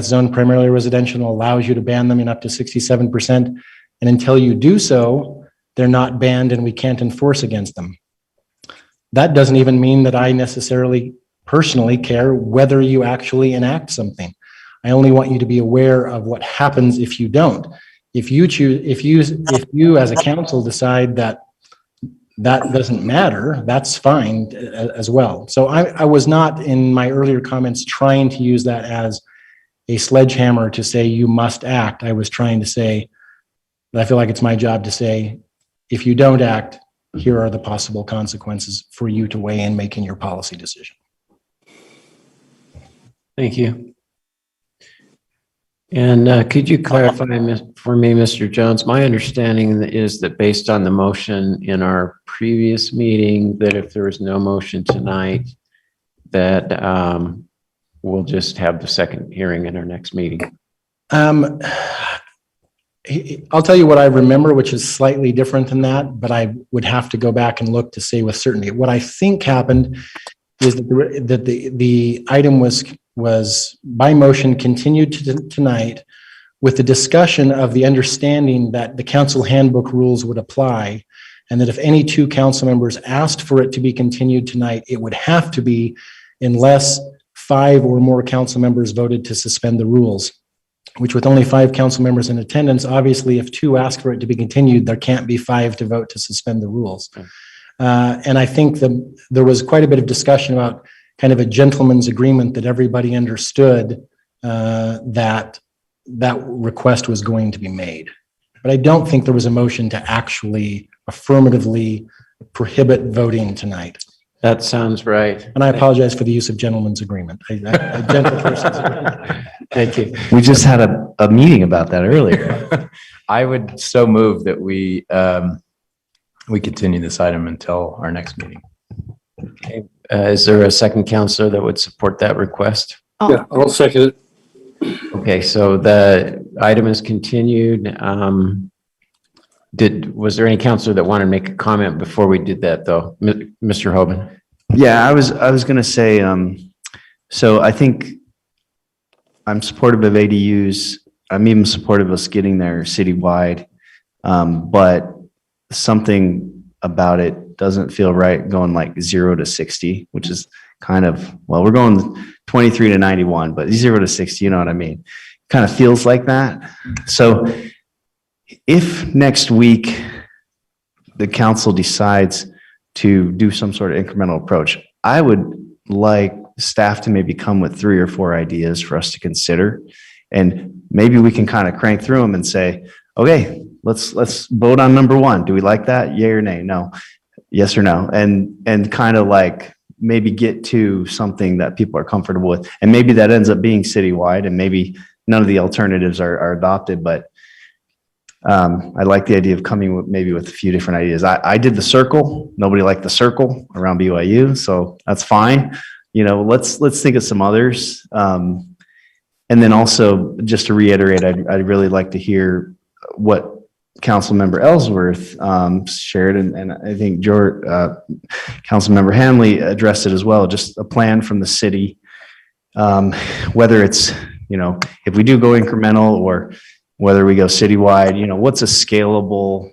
zoned primarily residential, allows you to ban them in up to 67%. And until you do so, they're not banned and we can't enforce against them. That doesn't even mean that I necessarily personally care whether you actually enact something. I only want you to be aware of what happens if you don't. If you as a council decide that that doesn't matter, that's fine as well. So I was not in my earlier comments trying to use that as a sledgehammer to say you must act. I was trying to say that I feel like it's my job to say, if you don't act, here are the possible consequences for you to weigh in making your policy decision. Thank you. And could you clarify for me, Mr. Jones, my understanding is that based on the motion in our previous meeting, that if there is no motion tonight, that we'll just have the second hearing in our next meeting. I'll tell you what I remember, which is slightly different than that, but I would have to go back and look to say with certainty. What I think happened is that the item was by motion continued to tonight with the discussion of the understanding that the council handbook rules would apply, and that if any two council members asked for it to be continued tonight, it would have to be unless 5 or more council members voted to suspend the rules, which with only 5 council members in attendance, obviously if 2 ask for it to be continued, there can't be 5 to vote to suspend the rules. And I think there was quite a bit of discussion about kind of a gentleman's agreement that everybody understood that request was going to be made. But I don't think there was a motion to actually affirmatively prohibit voting tonight. That sounds right. And I apologize for the use of gentleman's agreement. A gentle person's agreement. Thank you. We just had a meeting about that earlier. I would so move that we we continue this item until our next meeting. Okay. Is there a second counselor that would support that request? Yeah, I'll second it. Okay, so the item is continued. Was there any counselor that wanted to make a comment before we did that, though? Mr. Hoban? Yeah, I was going to say, so I think I'm supportive of ADUs. I'm even supportive of us getting there citywide. But something about it doesn't feel right going like 0 to 60, which is kind of, well, we're going 23 to 91, but 0 to 60, you know what I mean? Kind of feels like that. So if next week the council decides to do some sort of incremental approach, I would like staff to maybe come with 3 or 4 ideas for us to consider. And maybe we can kind of crank through them and say, okay, let's vote on number 1. Do we like that? Yay or nay? No. Yes or no? And kind of like maybe get to something that people are comfortable with. And maybe that ends up being citywide, and maybe none of the alternatives are adopted, but I like the idea of coming with maybe with a few different ideas. I did the circle. Nobody liked the circle around BYU, so that's fine. You know, let's think of some others. And then also, just to reiterate, I'd really like to hear what Councilmember Ellsworth shared, and I think Councilmember Hanley addressed it as well. Just a plan from the city, whether it's, you know, if we do go incremental or whether we go citywide, you know, what's a scalable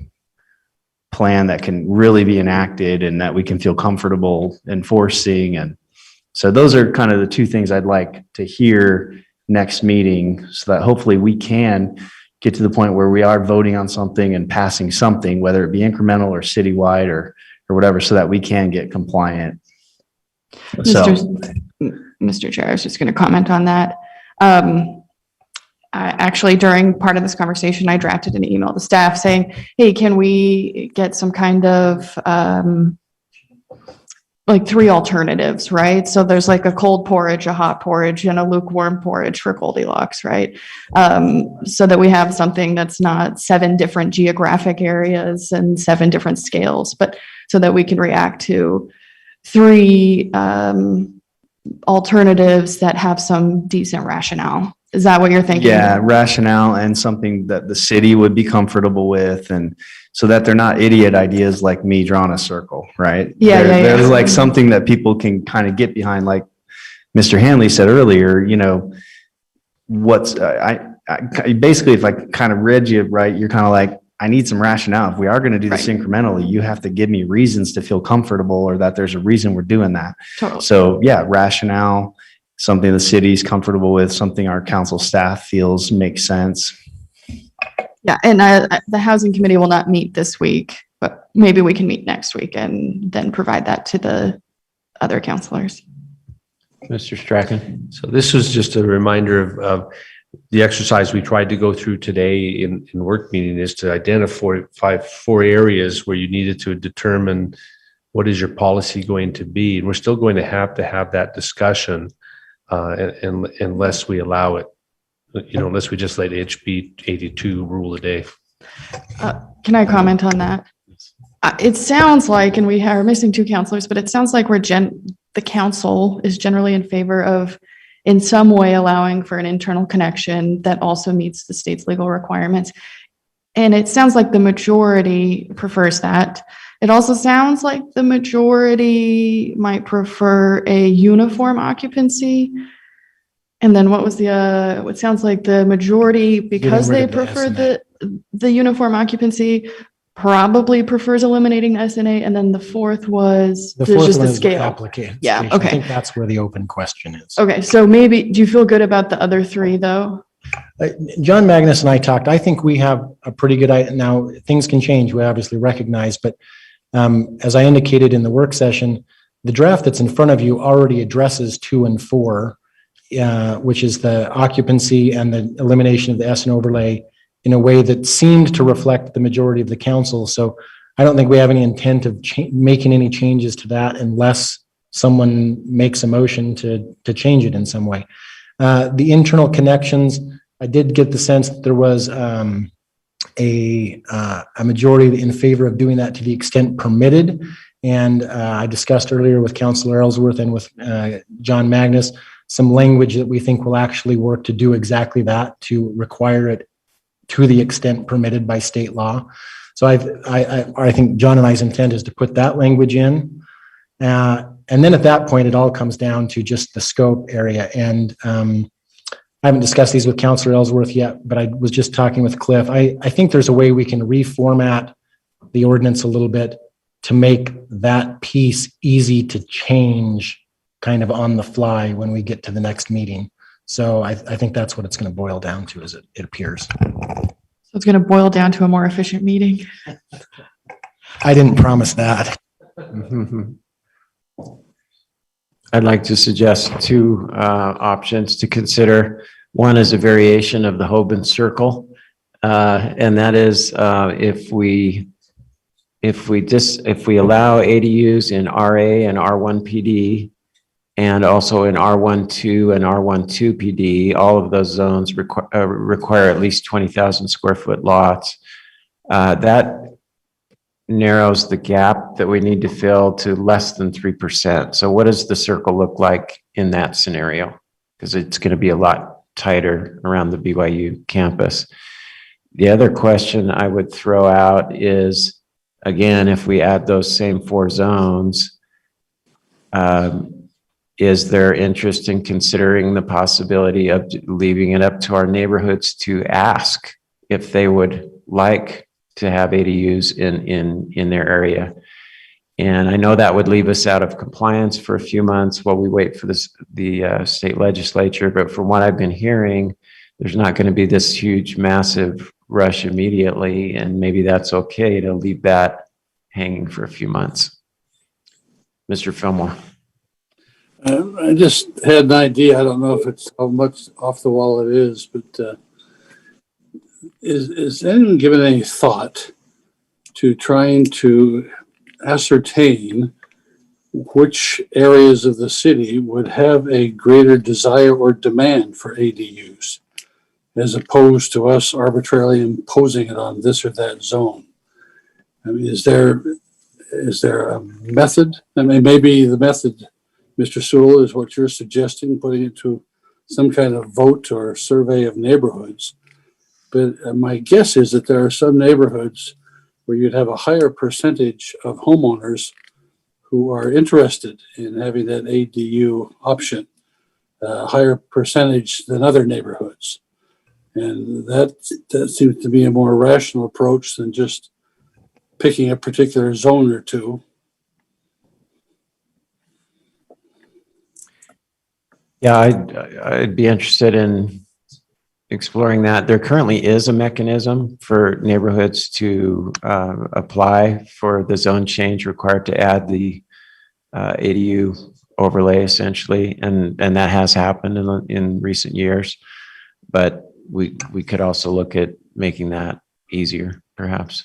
plan that can really be enacted and that we can feel comfortable enforcing. And so those are kind of the 2 things I'd like to hear next meeting, so that hopefully we can get to the point where we are voting on something and passing something, whether it be incremental or citywide or whatever, so that we can get compliant. Mr. Chair, I was just going to comment on that. Actually, during part of this conversation, I drafted an email to staff saying, hey, can we get some kind of like 3 alternatives, right? So there's like a cold porridge, a hot porridge, and a lukewarm porridge for Goldilocks, right? So that we have something that's not 7 different geographic areas and 7 different scales, but so that we can react to 3 alternatives that have some decent rationale. Is that what you're thinking? Yeah, rationale and something that the city would be comfortable with, and so that they're not idiot ideas like me drawing a circle, right? There's like something that people can kind of get behind, like Mr. Hanley said earlier, you know, I basically, if I kind of read you right, you're kind of like, I need some rationale. If we are going to do this incrementally, you have to give me reasons to feel comfortable, or that there's a reason we're doing that. Totally. So yeah, rationale, something the city's comfortable with, something our council staff feels makes sense. Yeah, and the housing committee will not meet this week, but maybe we can meet next week and then provide that to the other counselors. Mr. Strachan? So this was just a reminder of the exercise we tried to go through today in work meeting, is to identify 4 areas where you needed to determine what is your policy going to be. And we're still going to have that discussion unless we allow it, you know, unless we just let HB 82 rule the day. Can I comment on that? It sounds like, and we are missing 2 counselors, but it sounds like the council is generally in favor of, in some way, allowing for an internal connection that also meets the state's legal requirements. And it sounds like the majority prefers that. It also sounds like the majority might prefer a uniform occupancy. And then what was it sounds like the majority, because they prefer the uniform occupancy, probably prefers eliminating the SNA. And then the 4th was just the scale. Application. Yeah, okay. I think that's where the open question is. Okay, so maybe, do you feel good about the other 3 though? John Magnus and I talked. I think we have a pretty good idea. Now, things can change, we obviously recognize, but as I indicated in the work session, the draft that's in front of you already addresses 2 and 4, which is the occupancy and the elimination of the S and overlay in a way that seemed to reflect the majority of the council. So I don't think we have any intent of making any changes to that unless someone makes a motion to change it in some way. The internal connections, I did get the sense that there was a majority in favor of doing that to the extent permitted. And I discussed earlier with Councilor Ellsworth and with John Magnus, some language that we think will actually work to do exactly that, to require it to the extent permitted by state law. So I think John and I's intent is to put that language in. And then at that point, it all comes down to just the scope area. And I haven't discussed these with Councilor Ellsworth yet, but I was just talking with Cliff. I think there's a way we can reformat the ordinance a little bit to make that piece easy to change kind of on the fly when we get to the next meeting. So I think that's what it's going to boil down to, as it appears. So it's going to boil down to a more efficient meeting. I didn't promise that. I'd like to suggest two options to consider. One is a variation of the Hoban circle, and that is if we allow ADUs in RA and R1 PD, and also in R12 and R12 PD, all of those zones require at least 20,000 square foot lots. That narrows the gap that we need to fill to less than 3%. So what does the circle look like in that scenario? Because it's going to be a lot tighter around the BYU campus. The other question I would throw out is, again, if we add those same 4 zones, is there interest in considering the possibility of leaving it up to our neighborhoods to ask if they would like to have ADUs in their area? And I know that would leave us out of compliance for a few months while we wait for the state legislature. But from what I've been hearing, there's not going to be this huge, massive rush immediately. And maybe that's okay to leave that hanging for a few months. Mr. Fillmore. I just had an idea. I don't know if it's how much off the wall it is, but is anyone given any thought to trying to ascertain which areas of the city would have a greater desire or demand for ADUs, as opposed to us arbitrarily imposing it on this or that zone? I mean, is there a method? I mean, maybe the method, Mr. Sewell, is what you're suggesting, putting it to some kind of vote or survey of neighborhoods. But my guess is that there are some neighborhoods where you'd have a higher percentage of homeowners who are interested in having that ADU option, a higher percentage than other neighborhoods. And that seems to be a more rational approach than just picking a particular zone or two. Yeah, I'd be interested in exploring that. There currently is a mechanism for neighborhoods to apply for the zone change required to add the ADU overlay, essentially, and that has happened in recent years. But we could also look at making that easier, perhaps.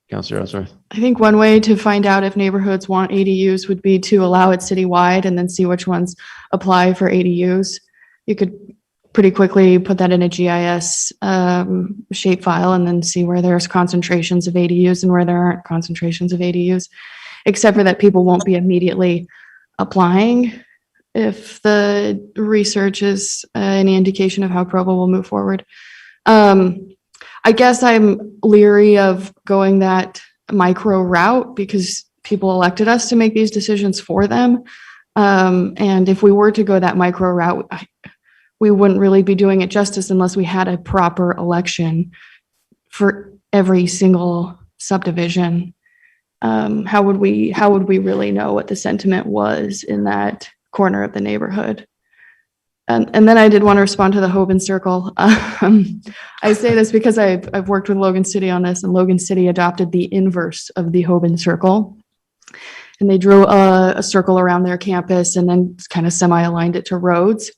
Councilor Ellsworth. I think one way to find out if neighborhoods want ADUs would be to allow it citywide and then see which ones apply for ADUs. You could pretty quickly put that in a GIS shapefile and then see where there's concentrations of ADUs and where there aren't concentrations of ADUs, except for that people won't be immediately applying if the research is any indication of how Provo will move forward. I guess I'm leery of going that micro route because people elected us to make these decisions for them. And if we were to go that micro route, we wouldn't really be doing it justice unless we had a proper election for every single subdivision. How would we really know what the sentiment was in that corner of the neighborhood? And then I did want to respond to the Hoban circle. I say this because I've worked with Logan City on this, and Logan City adopted the inverse of the Hoban circle. And they drew a circle around their campus and then kind of semi-aligned it to roads.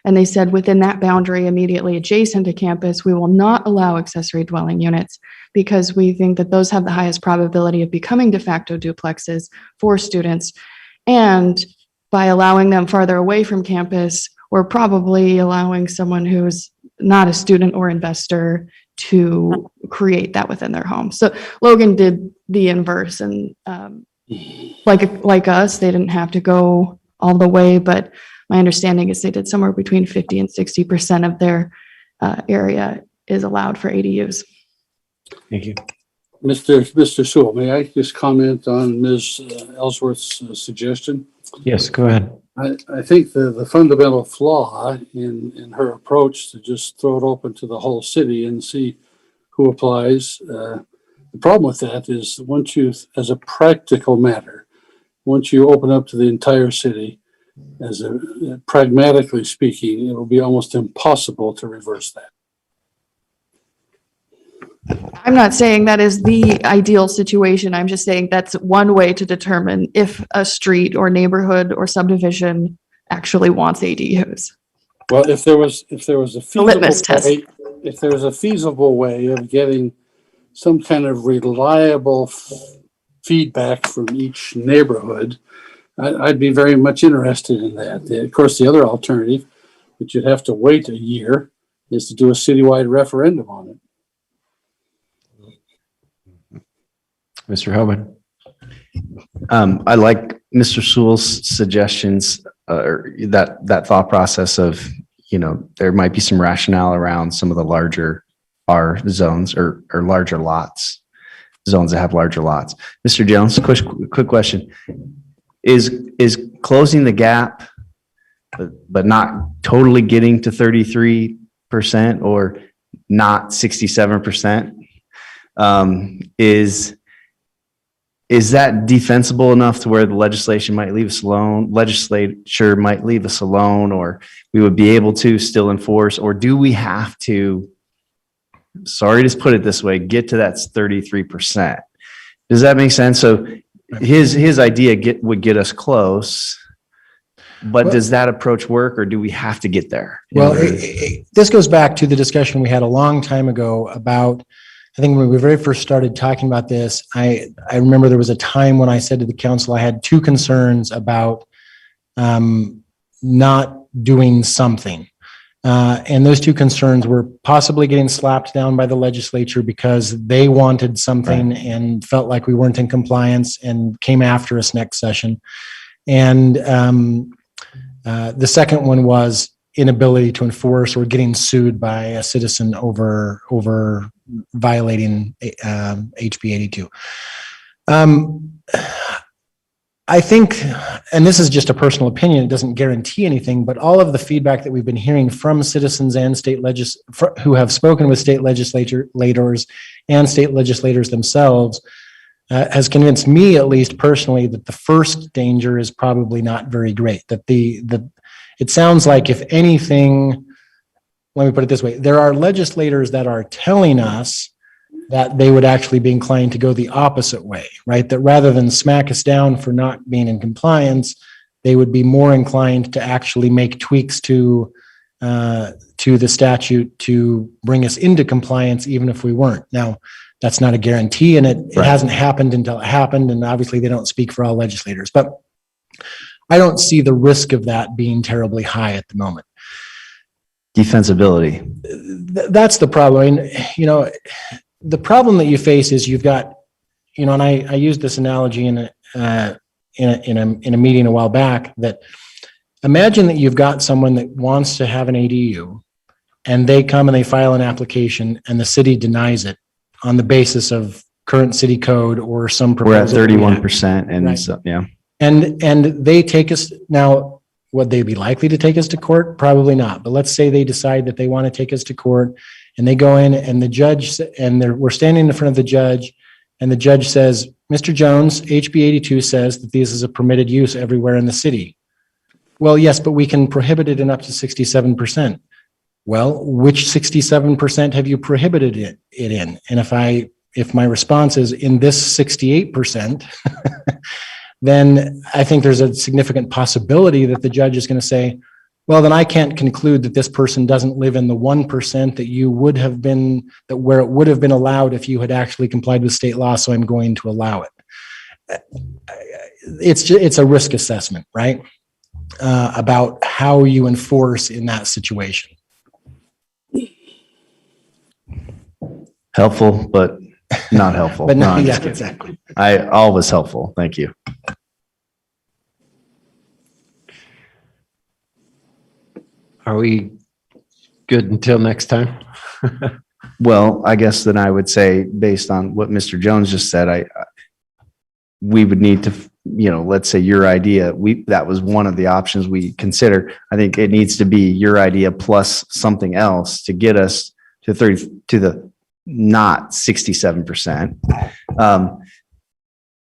And they said within that boundary immediately adjacent to campus, we will not allow accessory dwelling units because we think that those have the highest probability of becoming de facto duplexes for students. And by allowing them farther away from campus, we're probably allowing someone who's not a student or investor to create that within their home. So Logan did the inverse, and like us, they didn't have to go all the way, but my understanding is they did somewhere between 50 and 60% of their area is allowed for ADUs. Thank you. Mr. Sewell, may I just comment on Ms. Ellsworth's suggestion? Yes, go ahead. I think the fundamental flaw in her approach to just throw it open to the whole city and see who applies, the problem with that is once you, as a practical matter, once you open up to the entire city, pragmatically speaking, it will be almost impossible to reverse that. I'm not saying that is the ideal situation. I'm just saying that's one way to determine if a street or neighborhood or subdivision actually wants ADUs. Well, if there was a litmus test. if there was a feasible way of getting some kind of reliable feedback from each neighborhood, I'd be very much interested in that. Of course, the other alternative, which you'd have to wait a year, is to do a citywide referendum on it. Mr. Hoban. I like Mr. Sewell's suggestions, or that thought process of, there might be some rationale around some of the larger R zones or larger lots, zones that have larger lots. Mr. Jones, quick question. Is closing the gap, but not totally getting to 33% or not 67%, is that defensible enough to where the legislature might leave us alone, or we would be able to still enforce, or do we have to, sorry to put it this way, get to that 33%? Does that make sense? So his idea would get us close, but does that approach work, or do we have to get there? Well, this goes back to the discussion we had a long time ago about, I think when we very first started talking about this, I remember there was a time when I said to the council, I had two concerns about not doing something. And those two concerns were possibly getting slapped down by the legislature because they wanted something and felt like we weren't in compliance and came after us next session. And the second one was inability to enforce or getting sued by a citizen over violating HB 82. I think, and this is just a personal opinion, it doesn't guarantee anything, but all of the feedback that we've been hearing from citizens and who have spoken with state legislators and state legislators themselves has convinced me, at least personally, that the first danger is probably not very great. That it sounds like, if anything, let me put it this way, there are legislators that are telling us that they would actually be inclined to go the opposite way, right? That rather than smack us down for not being in compliance, they would be more inclined to actually make tweaks to the statute to bring us into compliance, even if we weren't. Now, that's not a guarantee, and it hasn't happened until it happened, and obviously they don't speak for all legislators, but I don't see the risk of that being terribly high at the moment. Defensibility. That's the problem. I mean, the problem that you face is you've got, and I used this analogy in a meeting a while back, that imagine that you've got someone that wants to have an ADU and they come and they file an application and the city denies it on the basis of current city code or some proposal. We're at 31%, and right. So, yeah. And they take us now. Would they be likely to take us to court? Probably not. But let's say they decide that they want to take us to court, and they go in, and the judge, we're standing in front of the judge, and the judge says, Mr. Jones, HB 82 says that this is a permitted use everywhere in the city. Well, yes, but we can prohibit it in up to 67%. Well, which 67% have you prohibited it in? And if my response is in this 68%, then I think there's a significant possibility that the judge is going to say, well, then I can't conclude that this person doesn't live in the 1% that you would have been, that where it would have been allowed if you had actually complied with state law, so I'm going to allow it. It's a risk assessment, right? About how you enforce in that situation. Helpful, but not helpful. But No, no, I'm yeah, just kidding. exactly. All was helpful. Thank you. Are we good until next time? Well, I guess then I would say, based on what Mr. Jones just said, we would need to, let's say your idea, that was one of the options we consider. I think it needs to be your idea plus something else to get us to the not 67%.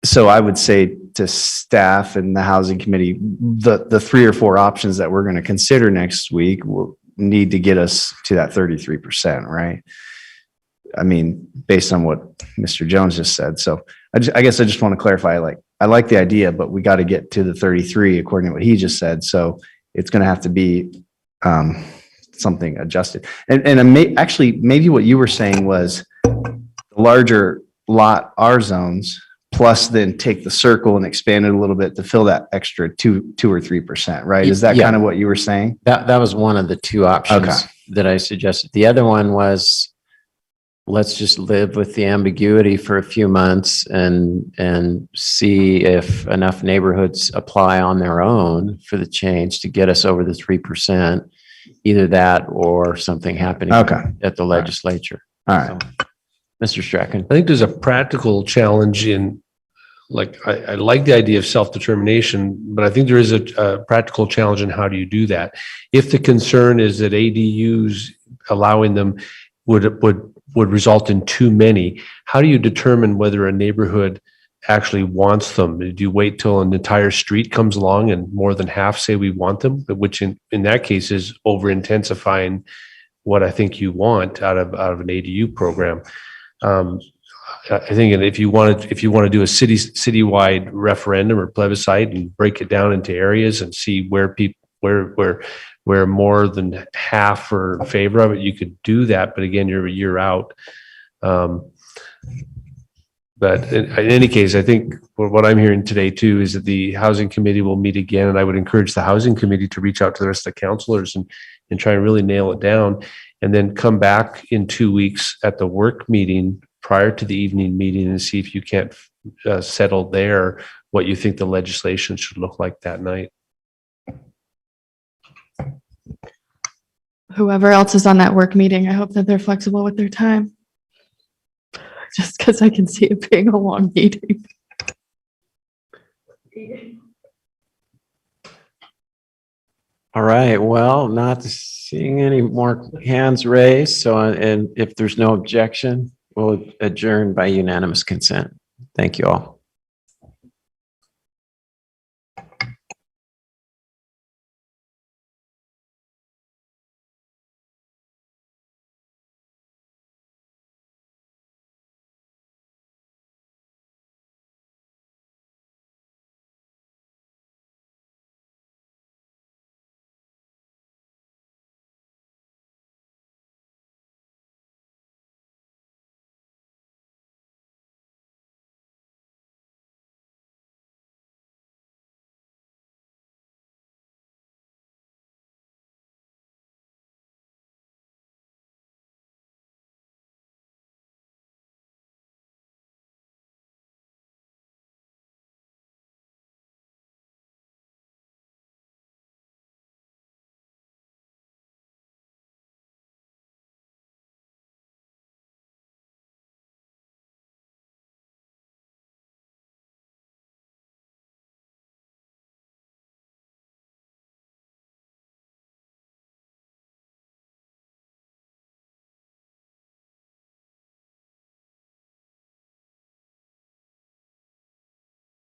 So I would say to staff and the housing committee, the 3 or 4 options that we're going to consider next week will need to get us to that 33%, right? I mean, based on what Mr. Jones just said. So I guess I just want to clarify, I like the idea, but we got to get to the 33 according to what he just said. So it's going to have to be something adjusted. And actually, maybe what you were saying was the larger lot R zones, plus then take the circle and expand it a little bit to fill that extra 2 or 3%, right? Is that kind of what you were saying? That was one of the 2 options that I suggested. The other one was, let's just live with the ambiguity for a few months and see if enough neighborhoods apply on their own for the change to get us over the 3%. Either that or something happening at the legislature. All right. So, Mr. Strachan. I think there's a practical challenge in, I like the idea of self-determination, but I think there is a practical challenge in how do you do that? If the concern is that ADUs, allowing them would result in too many, how do you determine whether a neighborhood actually wants them? Do you wait till an entire street comes along and more than half say we want them, which in that case is over intensifying what I think you want out of an ADU program? I think if you want to do a citywide referendum or plebiscite and break it down into areas and see where more than half are in favor of it, you could do that. But again, you're a year out. But in any case, I think what I'm hearing today too is that the housing committee will meet again, and I would encourage the housing committee to reach out to the rest of the councilors and try and really nail it down, and then come back in 2 weeks at the work meeting prior to the evening meeting and see if you can't settle there what you think the legislation should look like that night. Whoever else is on that work meeting, I hope that they're flexible with their time. Just because I can see it being a long meeting. All right. Well, not seeing any more hands raised. So, and if there's no objection, we'll adjourn by unanimous consent. Thank you all.